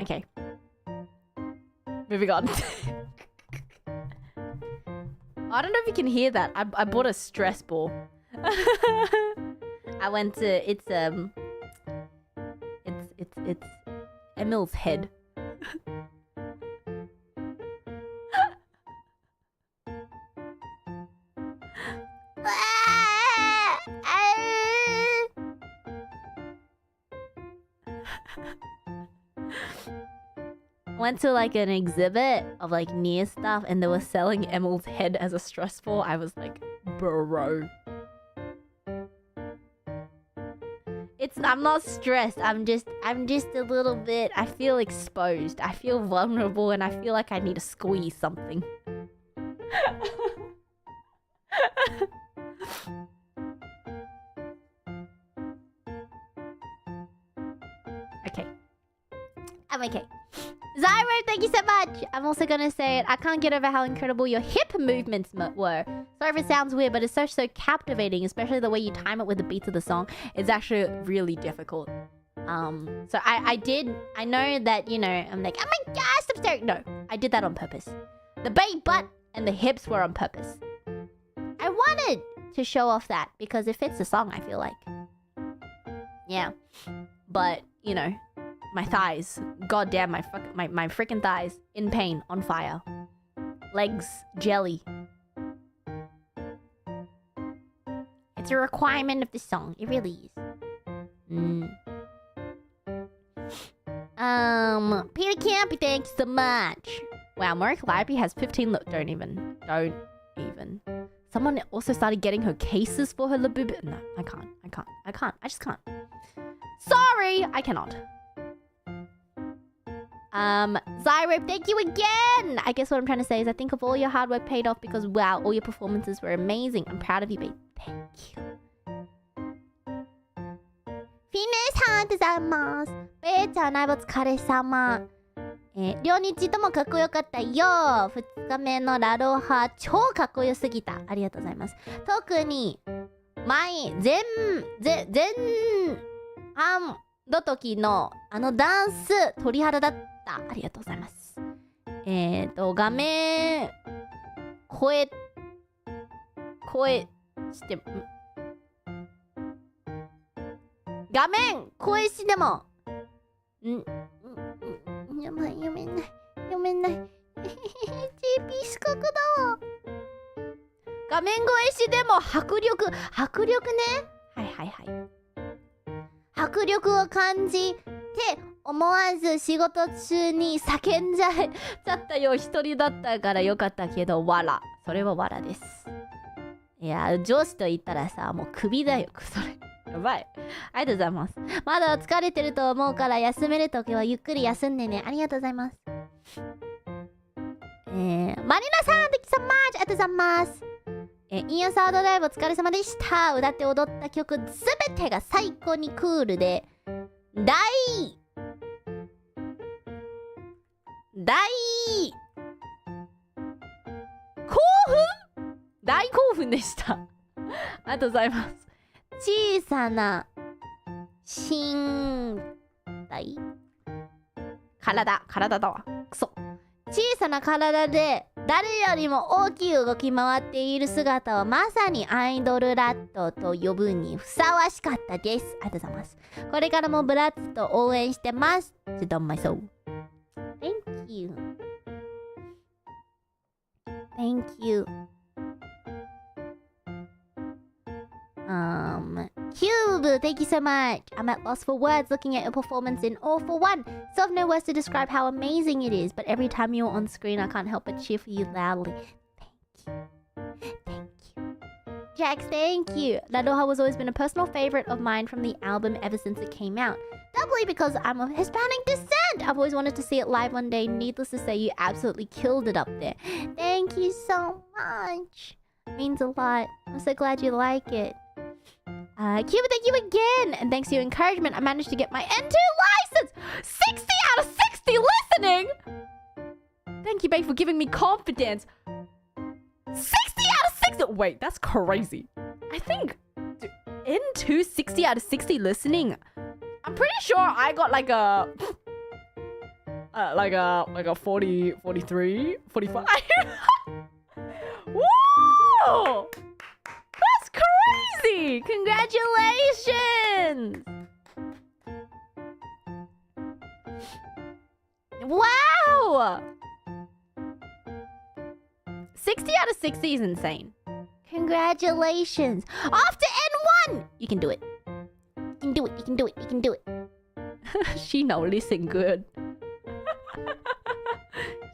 Okay. Moving on. I don't know if you can hear that. I bought a stress ball. I went to it's Emil's head. Went to like an exhibit of like near stuff and they were selling Emil's head as a stress ball. I was like, bro. I'm not stressed. I'm just a little bit, I feel exposed. I feel vulnerable and I feel like I need to squeeze something. Okay. I'm okay. Zyro, thank you so much. I'm also gonna say it. I can't get over how incredible your hip movements were. Sorry if it sounds weird, but it's so captivating, especially the way you time it with the beats of the song. It's actually really difficult. So I know that, you know, I'm like, oh my gosh, I'm sorry. No, I did that on purpose. The baby butt and the hips were on purpose. I wanted to show off that because it fits the song, I feel like. Yeah. But, you know, my thighs, goddamn, my freaking thighs, in pain, on fire. Legs, jelly. It's a requirement of the song. It really is. Peter Campy, thanks so much. Wow, Marika Library has 15. Look, don't even. Someone also started getting her cases for her Labubu. No, I can't. I just can't. Sorry, I cannot. Zyro, thank you again! I guess what I'm trying to say is I think of all your hard work paid off because, wow, all your performances were amazing. I'm proud of you, babe. Thank you. Fitness ありがとうございます。ベイちゃん、ライブお疲れ様。両日ともかっこよかったよ。2日目のラロハ、超かっこよすぎた。ありがとうございます。特に、前半の時のダンス、鳥肌だった。ありがとうございます。画面、声して、画面、声しても、読めない。GP 資格だわ。画面越しでも迫力ね。はい。迫力を感じて思わず仕事中に叫んじゃったよ。一人だったからよかったけど、それはわらです。いや、上司と言ったらさ、もうクビだよ、それ。やばい。ありがとうございます。まだ疲れてると思うから休めるときはゆっくり休んでね。ありがとうございます。マリナさん、thank you so much。ありがとうございます。インアサードライブお疲れ様でした。歌って踊った曲すべてが最高にクールで大興奮でした。ありがとうございます。小さな身体体だわ。クソ。小さな体で誰よりも大きい動き回っている姿はまさにアイドルラットと呼ぶにふさわしかったです。ありがとうございます。これからもブラッツと応援してます。Sit on my soul. Thank you. Cube, thank you so much. I'm at loss for words looking at your performance in All for One. Still have no words to describe how amazing it is, but every time you're on screen, I can't help but cheer for you loudly. Thank you. Thank you. Jax, thank you. Nadoha has always been a personal favorite of mine from the album ever since it came out. Doubly because I'm of Hispanic descent. I've always wanted to see it live one day. Needless to say, you absolutely killed it up there. Thank you so much. It means a lot. I'm so glad you like it. Cuba, thank you again. And thanks to your encouragement, I managed to get my N2 license. 60 out of 60 listening. Thank you, babe, for giving me confidence. 60 out of 60. Wait, that's crazy. I think N2 60 out of 60 listening. I'm pretty sure I got like a 40, 43, 45. Whoa! That's crazy! Congratulations! Wow! 60 out of 60 is insane. Congratulations! Off to N1! You can do it. You can do it, you can do it, you can do it. She know listen good.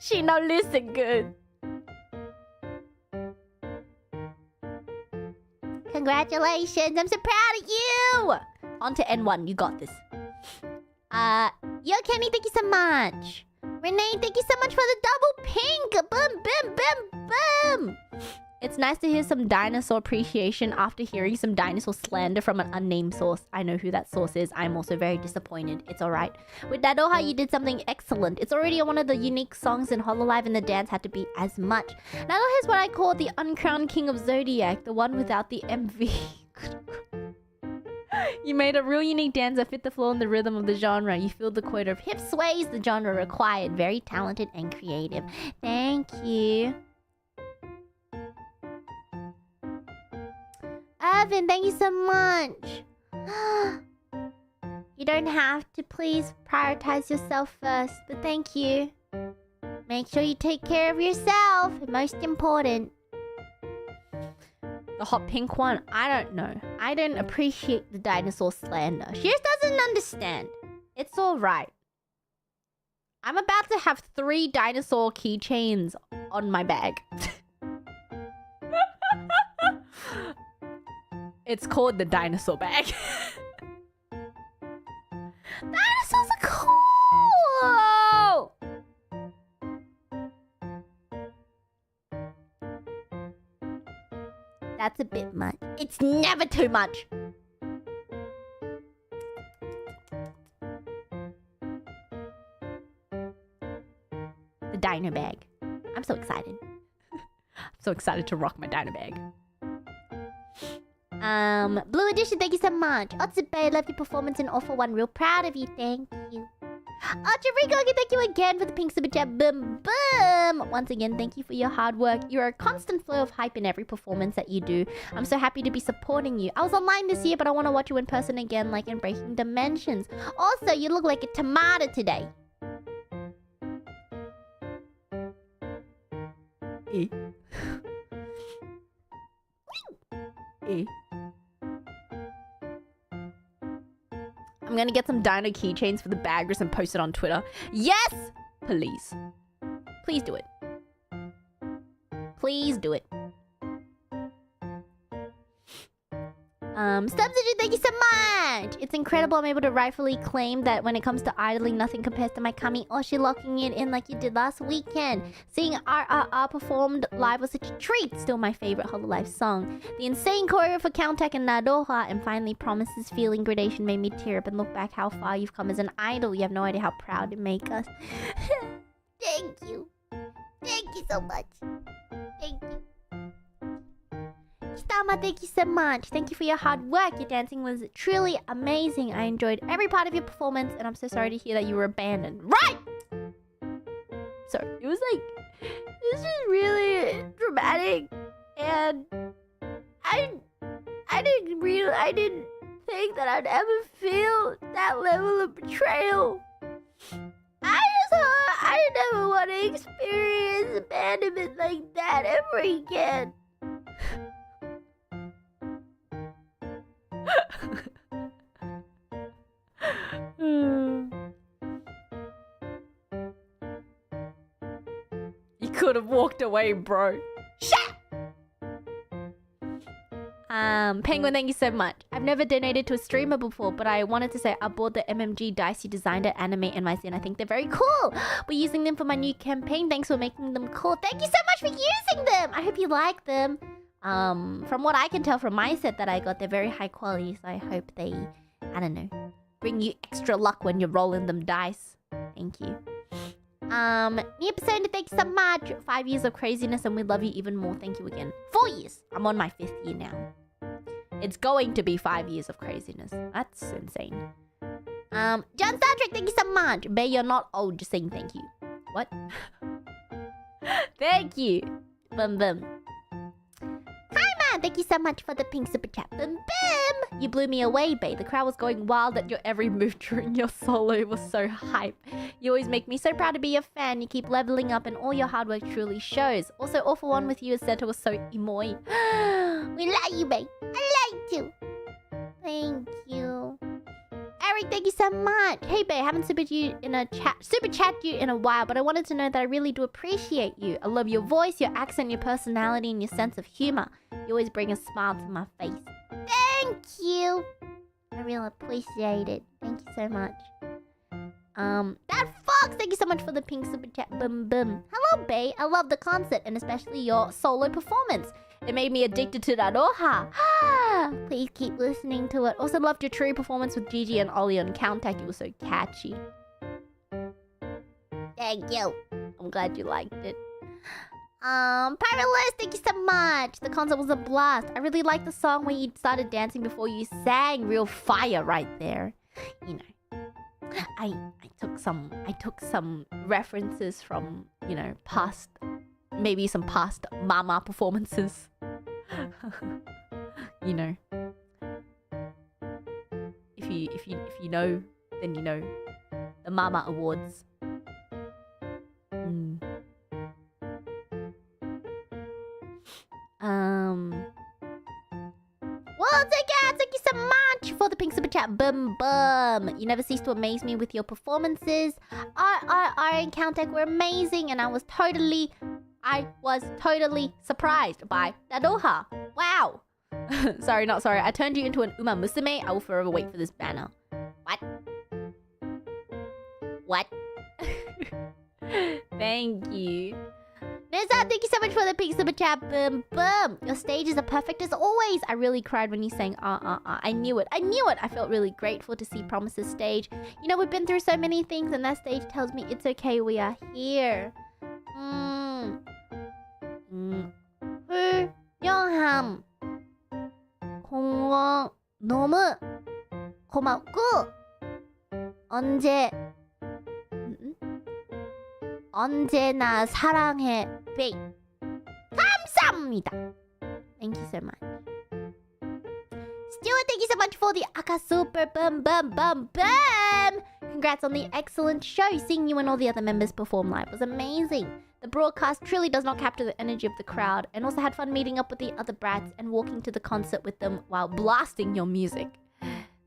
She know listen good. Congratulations, I'm so proud of you! On to N1, you got this. Yo, Kenny, thank you so much. Renee, thank you so much for the double pink. Boom, boom, boom, boom. It's nice to hear some dinosaur appreciation after hearing some dinosaur slander from an unnamed source. I know who that source is. I'm also very disappointed. It's alright. With Nadoha, you did something excellent. It's already one of the unique songs in Hololive, and the dance had to be as much. Nadoha is what I call the uncrowned king of Zodiac, the one without the MV. You made a real unique dance that fit the flow and the rhythm of the genre. You filled the quota of hip sways the genre required. Very talented and creative. Thank you. Evan, thank you so much. You don't have to. Please prioritize yourself first, but thank you. Make sure you take care of yourself. Most important. The hot pink one, I don't know. I don't appreciate the dinosaur slander. She just doesn't understand. It's alright. I'm about to have 3 dinosaur keychains on my bag. It's called the dinosaur bag. Dinosaurs are cool! That's a bit much. It's never too much. The dino bag. I'm so excited. I'm so excited to rock my dino bag. Blue Edition, thank you so much. Otsube, love your performance in All for One. Real proud of you. Thank you. Rico, thank you again for the pink super chat. Boom, boom. Once again, thank you for your hard work. You're a constant flow of hype in every performance that you do. I'm so happy to be supporting you. I was online this year, but I want to watch you in person again, like in Breaking Dimensions. Also, you look like a tomato today. Eh. Eh. I'm gonna get some dino keychains for the baggers and post it on Twitter. Yes! Please. Please do it. Please do it. Substitute, thank you so much! It's incredible I'm able to rightfully claim that when it comes to idling, nothing compares to my Kami Oshi locking it in like you did last weekend. Seeing RRR performed live was such a treat. Still my favorite Hololive song. The insane choreo for Countach and Nadoha, and finally Promise's feeling gradation made me tear up and look back how far you've come as an idol. You have no idea how proud you make us. Thank you. Thank you so much. Thank you. Kitama, thank you so much. Thank you for your hard work. Your dancing was truly amazing. I enjoyed every part of your performance, and I'm so sorry to hear that you were abandoned. Right! So, it was like, this is really dramatic, and I didn't think that I'd ever feel that level of betrayal. I never want to experience abandonment like that ever again. You could have walked away, bro. Shut! Penguin, thank you so much. I've never donated to a streamer before, but I wanted to say I bought the MMG dice you designed at Anime NYC, and I think they're very cool. We're using them for my new campaign. Thanks for making them cool. Thank you so much for using them. I hope you like them. From what I can tell from my set that I got, they're very high quality, so I hope they, I don't know, bring you extra luck when you're rolling them dice. Thank you. New episode, thank you so much. 5 years of craziness and we love you even more. Thank you again. 4 years. I'm on my 5th year now. It's going to be 5 years of craziness. That's insane. John Sandrick, thank you so much. Bay, you're not old, just saying thank you. What? Thank you. Boom boom. Hi man, thank you so much for the pink super chat. Boom boom. You blew me away, Bay. The crowd was going wild at your every move during your solo. It was so hype. You always make me so proud to be a fan. You keep leveling up and all your hard work truly shows. Also, All for One with you as Seta was so emoy. We love you, Bay. I like you. Thank you. Eric, thank you so much. Hey, Bay, haven't super chat you in a while, but I wanted to know that I really do appreciate you. I love your voice, your accent, your personality, and your sense of humor. You always bring a smile to my face. Thank you. I really appreciate it. Thank you so much. That Fox, thank you so much for the pink super chat. Boom boom. Hello, Bay. I love the concert and especially your solo performance. It made me addicted to that oha. Please keep listening to it. Also loved your true performance with Gigi and Ollie on Countach. It was so catchy. Thank you. I'm glad you liked it. Pirate List, thank you so much. The concert was a blast. I really liked the song when you started dancing before you sang. Real fire right there. You know, I took some references from, you know, past mama performances. You know, if you know, then you know. The Mama Awards. Well, thank you so much for the pink super chat. Boom boom. You never cease to amaze me with your performances. I and Countach were amazing, and I was totally surprised by Dadoha. Wow. Sorry, not sorry. I turned you into an Uma Musume. I will forever wait for this banner. What? Thank you. Neza, thank you so much for the pink super chat. Boom, boom. Your stages are perfect as always. I really cried when you sang I knew it. I felt really grateful to see Promise's stage. You know, we've been through so many things, and that stage tells me it's okay. We are here. 훌륭함. 공원 너무 고맙고 언제나 사랑해, 베이. 감사합니다. Thank you so much. Stuart, thank you so much for the Aka Super Bum Bum Bum Bum. Congrats on the excellent show. Seeing you and all the other members perform live was amazing. The broadcast truly does not capture the energy of the crowd, and also had fun meeting up with the other brats and walking to the concert with them while blasting your music.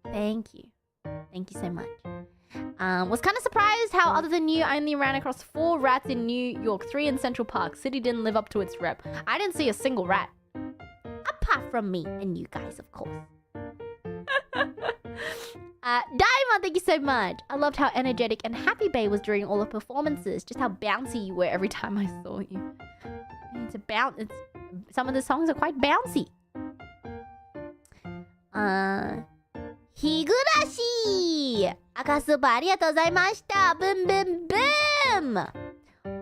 Thank you. Thank you so much. Was kind of surprised how, other than you, I only ran across 4 rats in New York, 3 in Central Park. City didn't live up to its rep. I didn't see a single rat. Apart from me and you guys, of course. Diamond, thank you so much. I loved how energetic and happy Bay was during all the performances. Just how bouncy you were every time I saw you. Some of the songs are quite bouncy. Higurashi! Akasuba, arigatou gozaimashita! Boom, boom, boom!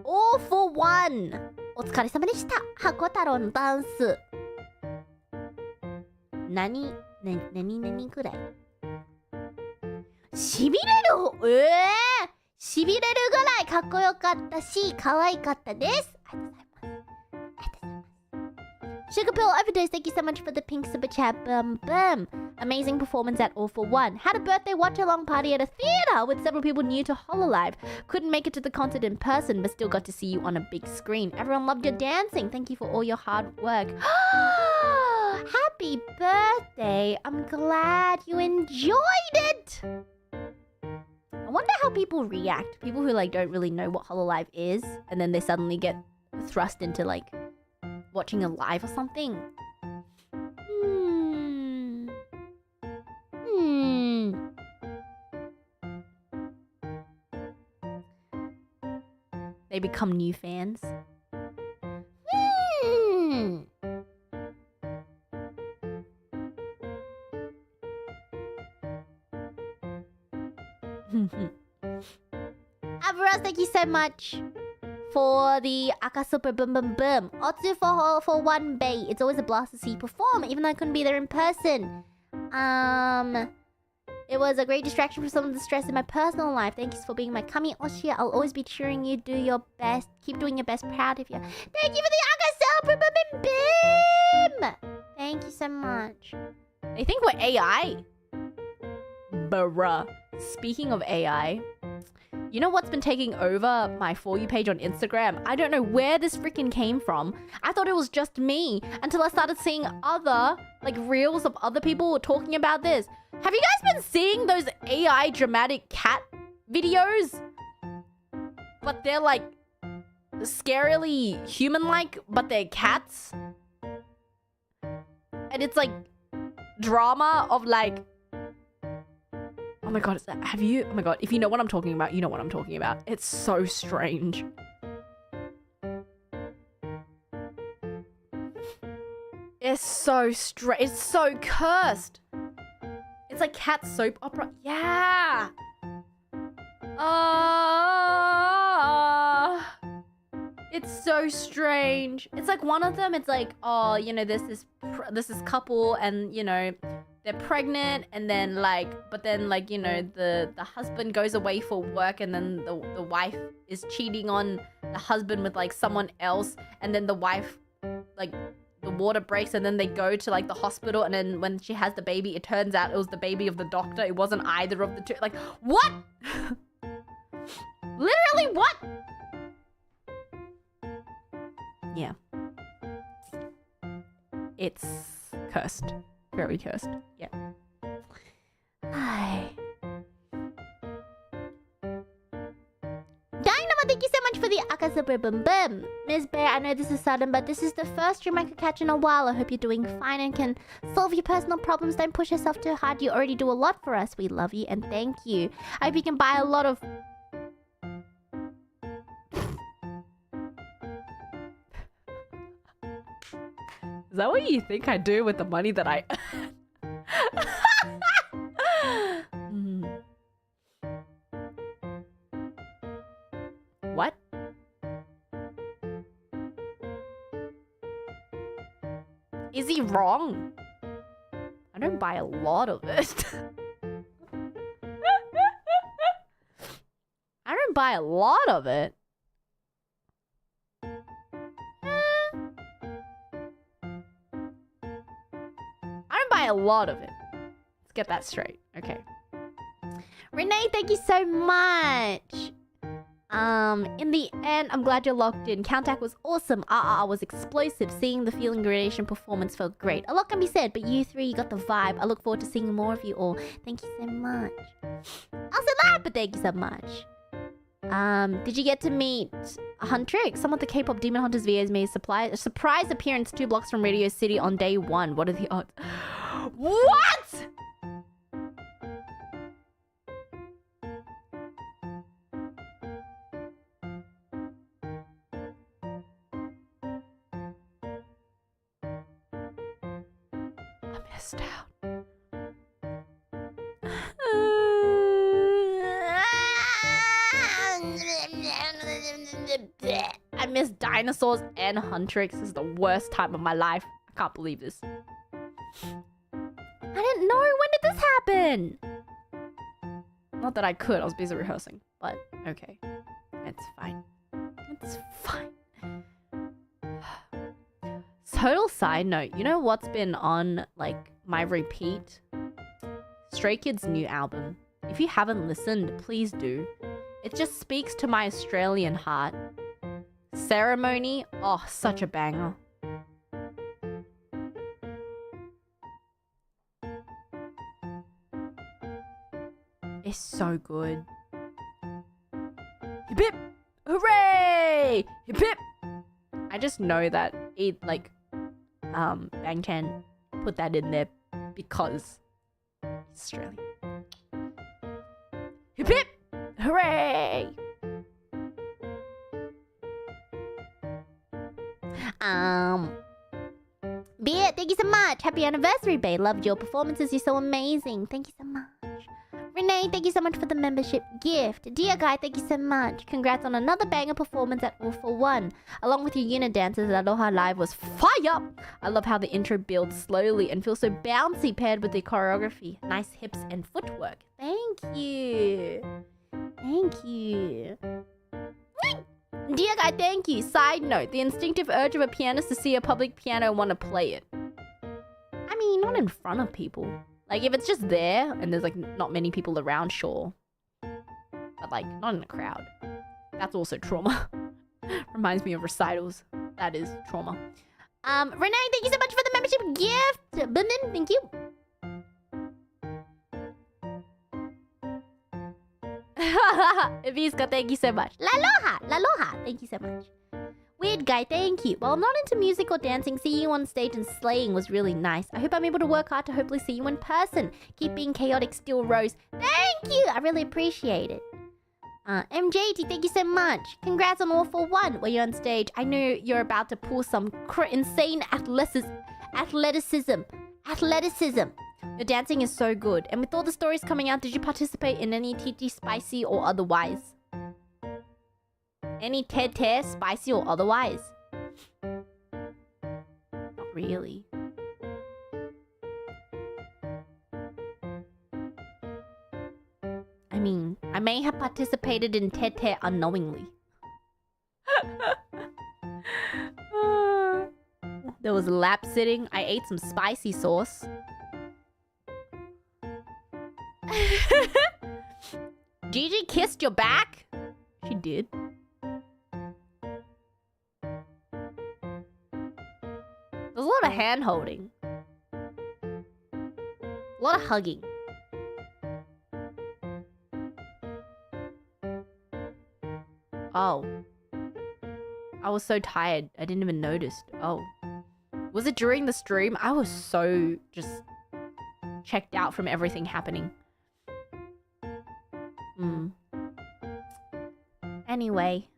All for one! お疲れ様でした。箱太郎のダンス。何くらいしびれるしびれるぐらいかっこよかったし、可愛かったです。ありがとうございます。Sugar Pill Overdose, thank you so much for the pink super chat. Boom, boom. Amazing performance at All for One. Had a birthday watch-along party at a theater with several people new to hololive. Couldn't make it to the concert in person, but still got to see you on a big screen. Everyone loved your dancing. Thank you for all your hard work. Happy birthday. I'm glad you enjoyed it. I wonder how people react. People who like don't really know what hololive is, and then they suddenly get thrust into like watching a live or something. They become new fans. Avaros, thank you so much for the Aka Super Boom Boom Boom. Otsu for one bay. It's always a blast to see you perform, even though I couldn't be there in person. It was a great distraction from some of the stress in my personal life. Thank you for being my kami oshi. I'll always be cheering you. Do your best. Keep doing your best. Proud of you. Thank you for the Aka Super Boom Boom Boom. Thank you so much. They think we're AI. Bruh. Speaking of AI, you know what's been taking over my For You page on Instagram? I don't know where this freaking came from. I thought it was just me until I started seeing other, like, reels of other people talking about this. Have you guys been seeing those AI dramatic cat videos? But they're, like, scarily human-like, but they're cats. And it's, like, drama of, like... Oh my god, have you... Oh my god, if you know what I'm talking about, you know what I'm talking about. It's so strange. It's so strange. It's so cursed. It's like cat soap opera. Yeah! It's so strange. It's like one of them, it's like, oh, you know, there's this couple and, you know... They're pregnant and then like, but then like, you know, the husband goes away for work and then the wife is cheating on the husband with like someone else. And then the wife, like the water breaks and then they go to like the hospital. And then when she has the baby, it turns out it was the baby of the doctor. It wasn't either of the two. Like, what? Literally what? Yeah. It's cursed. Very cursed. Yeah. Hi. Dynamo, thank you so much for the Aka Super Boom Boom. Miss Bear, I know this is sudden, but this is the first stream I could catch in a while. I hope you're doing fine and can solve your personal problems. Don't push yourself too hard. You already do a lot for us. We love you and thank you. I hope you can buy a lot of... Is that what you think I do with the money that I What? Is he wrong? I don't buy a lot of it. I don't buy a lot of it. A lot of it. Let's get that straight. Okay. Renee, thank you so much. In the end, I'm glad you're locked in. Count-Act was awesome. Was explosive. Seeing the Feeling Gradation performance felt great. A lot can be said, but you three, you got the vibe. I look forward to seeing more of you all. Thank you so much. Also that, but thank you so much. Did you get to meet Huntrix? Some of the K-pop Demon Hunters videos made a surprise appearance 2 blocks from Radio City on day 1. What are the odds? What? I missed out. I miss Dinosaurs and Huntrix. This is the worst time of my life. I can't believe this. I didn't know. When did this happen? Not that I could. I was busy rehearsing. But, okay. It's fine. It's fine. Total side note. You know what's been on, like, my repeat? Stray Kids' new album. If you haven't listened, please do. It just speaks to my Australian heart. Ceremony. Oh, such a banger. so good. Hip hip! Hooray! Hip hip! I just know that it like Bang Chan put that in there because he's Australian. Hip hip! Hooray! Beer, thank you so much. Happy anniversary, babe. Loved your performances. You're so amazing. Thank you so much. Renee, thank you so much for the membership gift. Dear Guy, thank you so much. Congrats on another banger performance at All for One. Along with your unit dances at Aloha Live was fire. I love how the intro builds slowly and feels so bouncy paired with the choreography. Nice hips and footwork. Thank you. Thank you. Dear Guy, thank you. Side note, the instinctive urge of a pianist to see a public piano and want to play it. I mean, not in front of people. Like, if it's just there and there's, like, not many people around, sure. But, like, not in a crowd. That's also trauma. Reminds me of recitals. That is trauma. Renee, thank you so much for the membership gift. Bunden, thank you. Visca, thank you so much. Laloha, thank you so much. Weird Guy, thank you. While I'm not into music or dancing, seeing you on stage and slaying was really nice. I hope I'm able to work hard to hopefully see you in person. Keep being chaotic, still Rose. Thank you, I really appreciate it. MJT, thank you so much. Congrats on All for One. While you're on stage, I know you're about to pull some insane athleticism. Your dancing is so good. And with all the stories coming out, did you participate in any TT spicy or otherwise? Any TED spicy or otherwise? Not really. I mean, I may have participated in TED unknowingly. There was lap sitting. I ate some spicy sauce. Gigi kissed your back? She did. There's a lot of hand holding. A lot of hugging. Oh. I was so tired. I didn't even notice. Oh. Was it during the stream? I was so just checked out from everything happening. Anyway.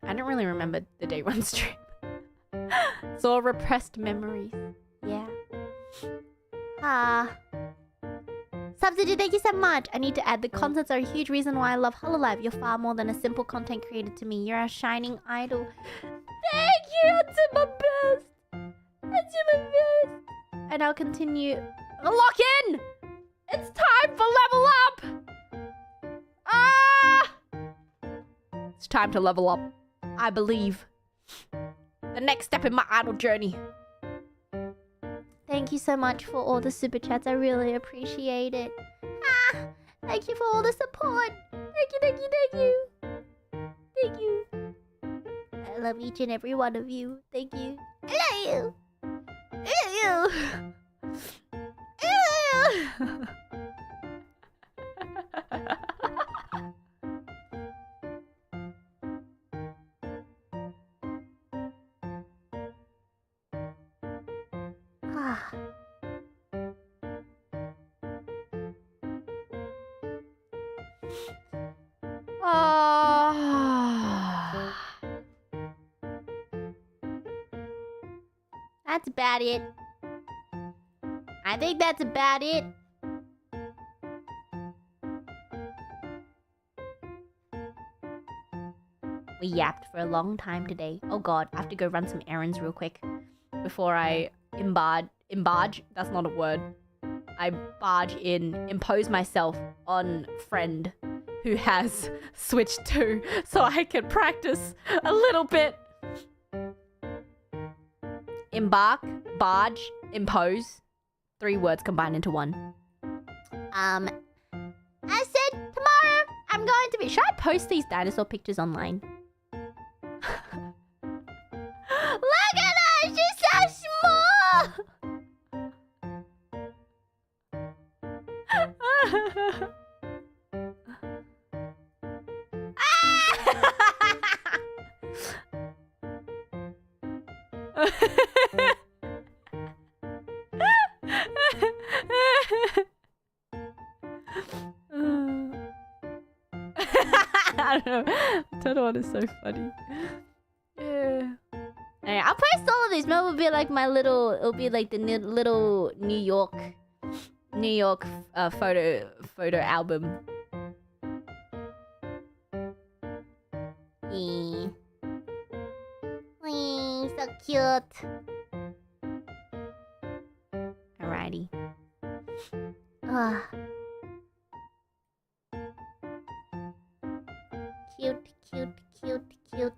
I don't really remember the day one stream. It's all repressed memories. Yeah. Subsidy, thank you so much. I need to add, the concerts are a huge reason why I love hololive. You're far more than a simple content creator to me. You're a shining idol. Thank you. I did my best. I did my best. And I'll continue. Lock in! It's time for level up! Ah! It's time to level up. I believe. The next step in my idol journey. Thank you so much for all the super chats. I really appreciate it. Thank you for all the support. Thank you, thank you, thank you. Thank you. I love each and every one of you. Thank you. I love you. I love you. I love you. That's about it. I think that's about it. We yapped for a long time today. Oh god, I have to go run some errands real quick before I embarge? That's not a word. I barge in, impose myself on friend who has Switch 2 so I can practice a little bit. Embark, barge, impose. 3 words combined into one. I said tomorrow I'm going to be... Should I post these dinosaur pictures online? Look at her! She's so small! I don't know. Turtle one is so funny. Yeah. Anyway, I'll post all of these. Maybe it'll be like my little. It'll be like the little New York photo album. So cute. Alrighty. Cute, cute, cute, cute.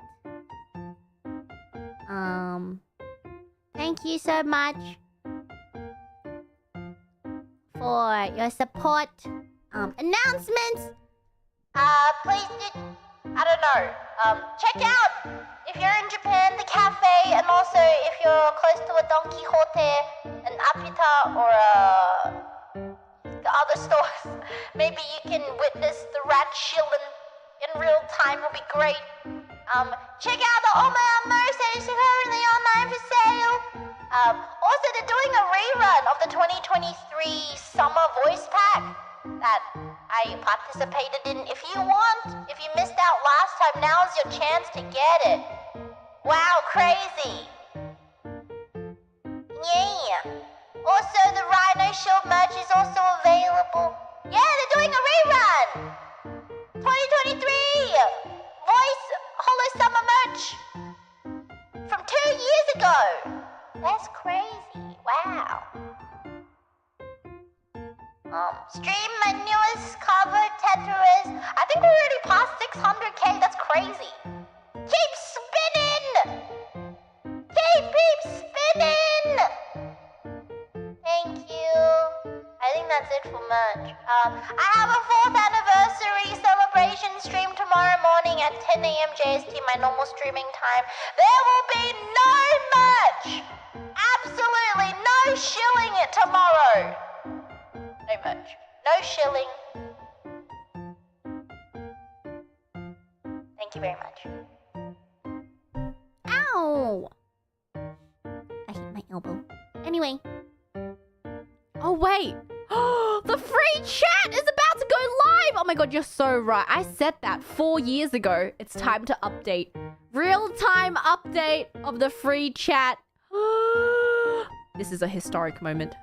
Thank you so much for your support. Announcements. Please do, I don't know. Check out if you're in Japan the cafe, and also if you're close to a Don Quixote, an Apita, or the other stores. Maybe you can witness the rat shilling in real time. Will be great. Check out the Oma merch that is currently online for sale. Also, they're doing a rerun of the 2023 summer voice pack that I participated in. If you missed out last time, now's your chance to get it. Wow, crazy. Yeah. Also, the Rhino Shield merch is also available. Yeah, they're doing a rerun. 2023 voice Holo Summer merch from 2 years ago. That's crazy. Wow. Stream my newest cover, Tetris. I think we're already past 600k. That's crazy. Keep spinning. Keep spinning. Thank you. I think that's it for merch. I have a 4th anniversary celebration stream tomorrow morning at 10 a.m. JST, my normal streaming time. There will be no merch. Absolutely no shilling it tomorrow. No merch. No shilling. Thank you very much. Ow! I hit my elbow. Anyway. Oh, wait. The free chat is about to go live. Oh my god, you're so right. I said that 4 years ago. It's time to update. Real-time update of the free chat. This is a historic moment.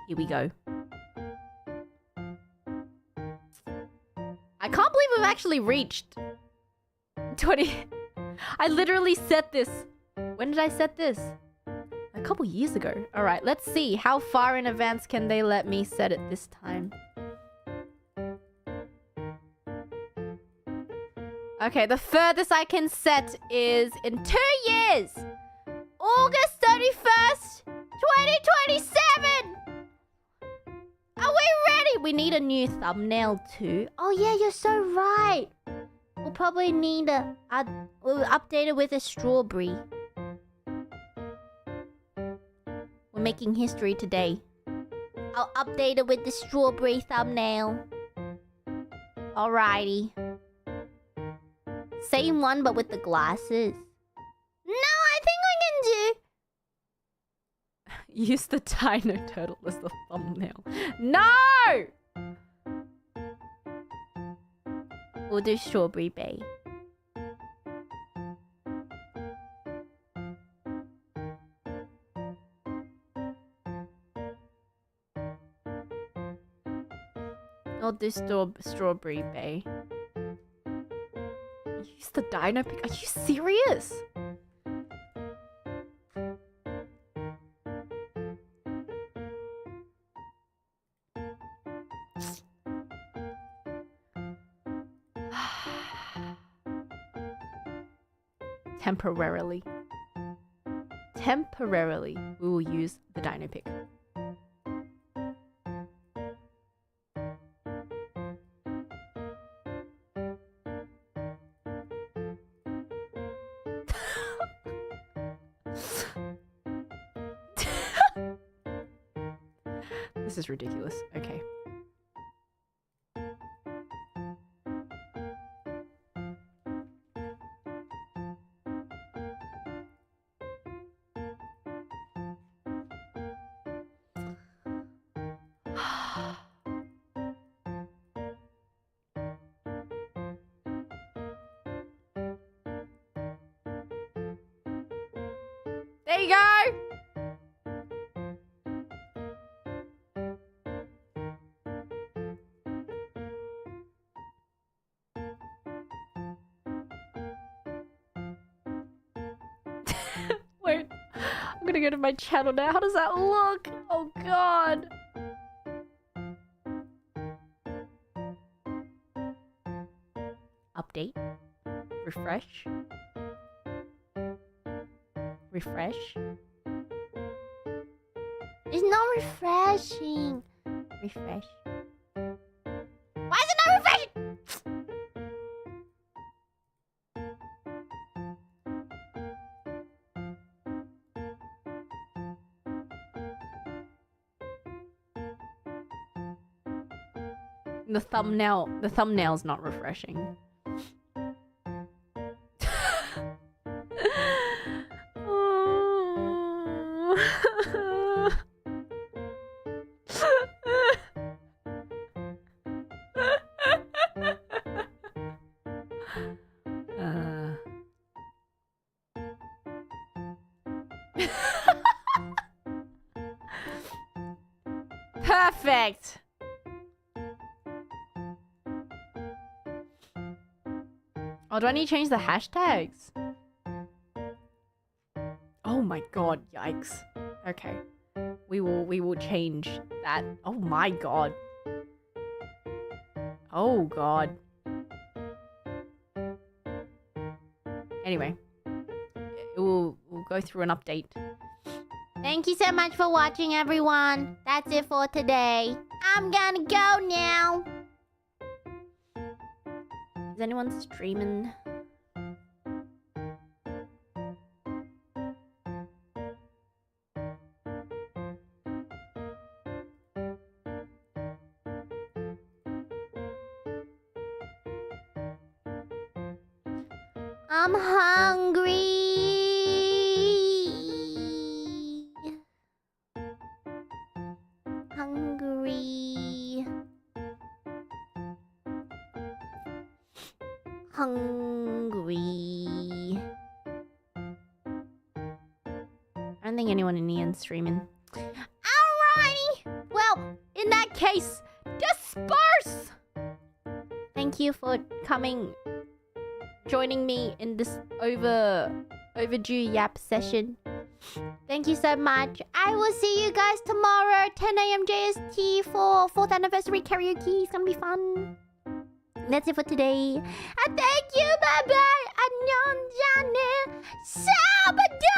Here we go. I can't believe we've actually reached 20. I literally set this. When did I set this? A couple years ago. All right, let's see. How far in advance can they let me set it this time? Okay, the furthest I can set is in 2 years. August 31st, 2027. Are we ready? We need a new thumbnail too. Oh yeah, you're so right. We'll probably need we'll update it with a strawberry. We're making history today. I'll update it with the strawberry thumbnail. Alrighty. Same one, but with the glasses. No, I think we can do... Use the Dino Turtle as the thumbnail. No! We'll do Strawberry Bay. I'll do Strawberry Bay. Use the Dino pic. Are you serious? Temporarily. Temporarily, we will use the Dino pic. is ridiculous. Okay. There you go! Wait, I'm gonna go to my channel now. How does that look? Oh god. Update. Refresh. Refresh. It's not refreshing. Refresh. Why is it not refreshing? The thumbnail's not refreshing. Perfect. Oh, do I need to change the hashtags? Oh my god, yikes. Okay. We will change that. Oh my god. Oh god. Anyway. We'll go through an update. Thank you so much for watching, everyone. That's it for today. I'm gonna go now. Is anyone streaming? I'm hungry. Hungry. I don't think anyone in Ian's streaming. Alrighty. Well, in that case, disperse. Thank you for coming, joining me in this overdue yap session. Thank you so much. I will see you guys tomorrow, 10 a.m. JST for 4th anniversary karaoke. It's gonna be fun. That's it for today. And thank you. Bye bye. 안녕, 자네. 사바두.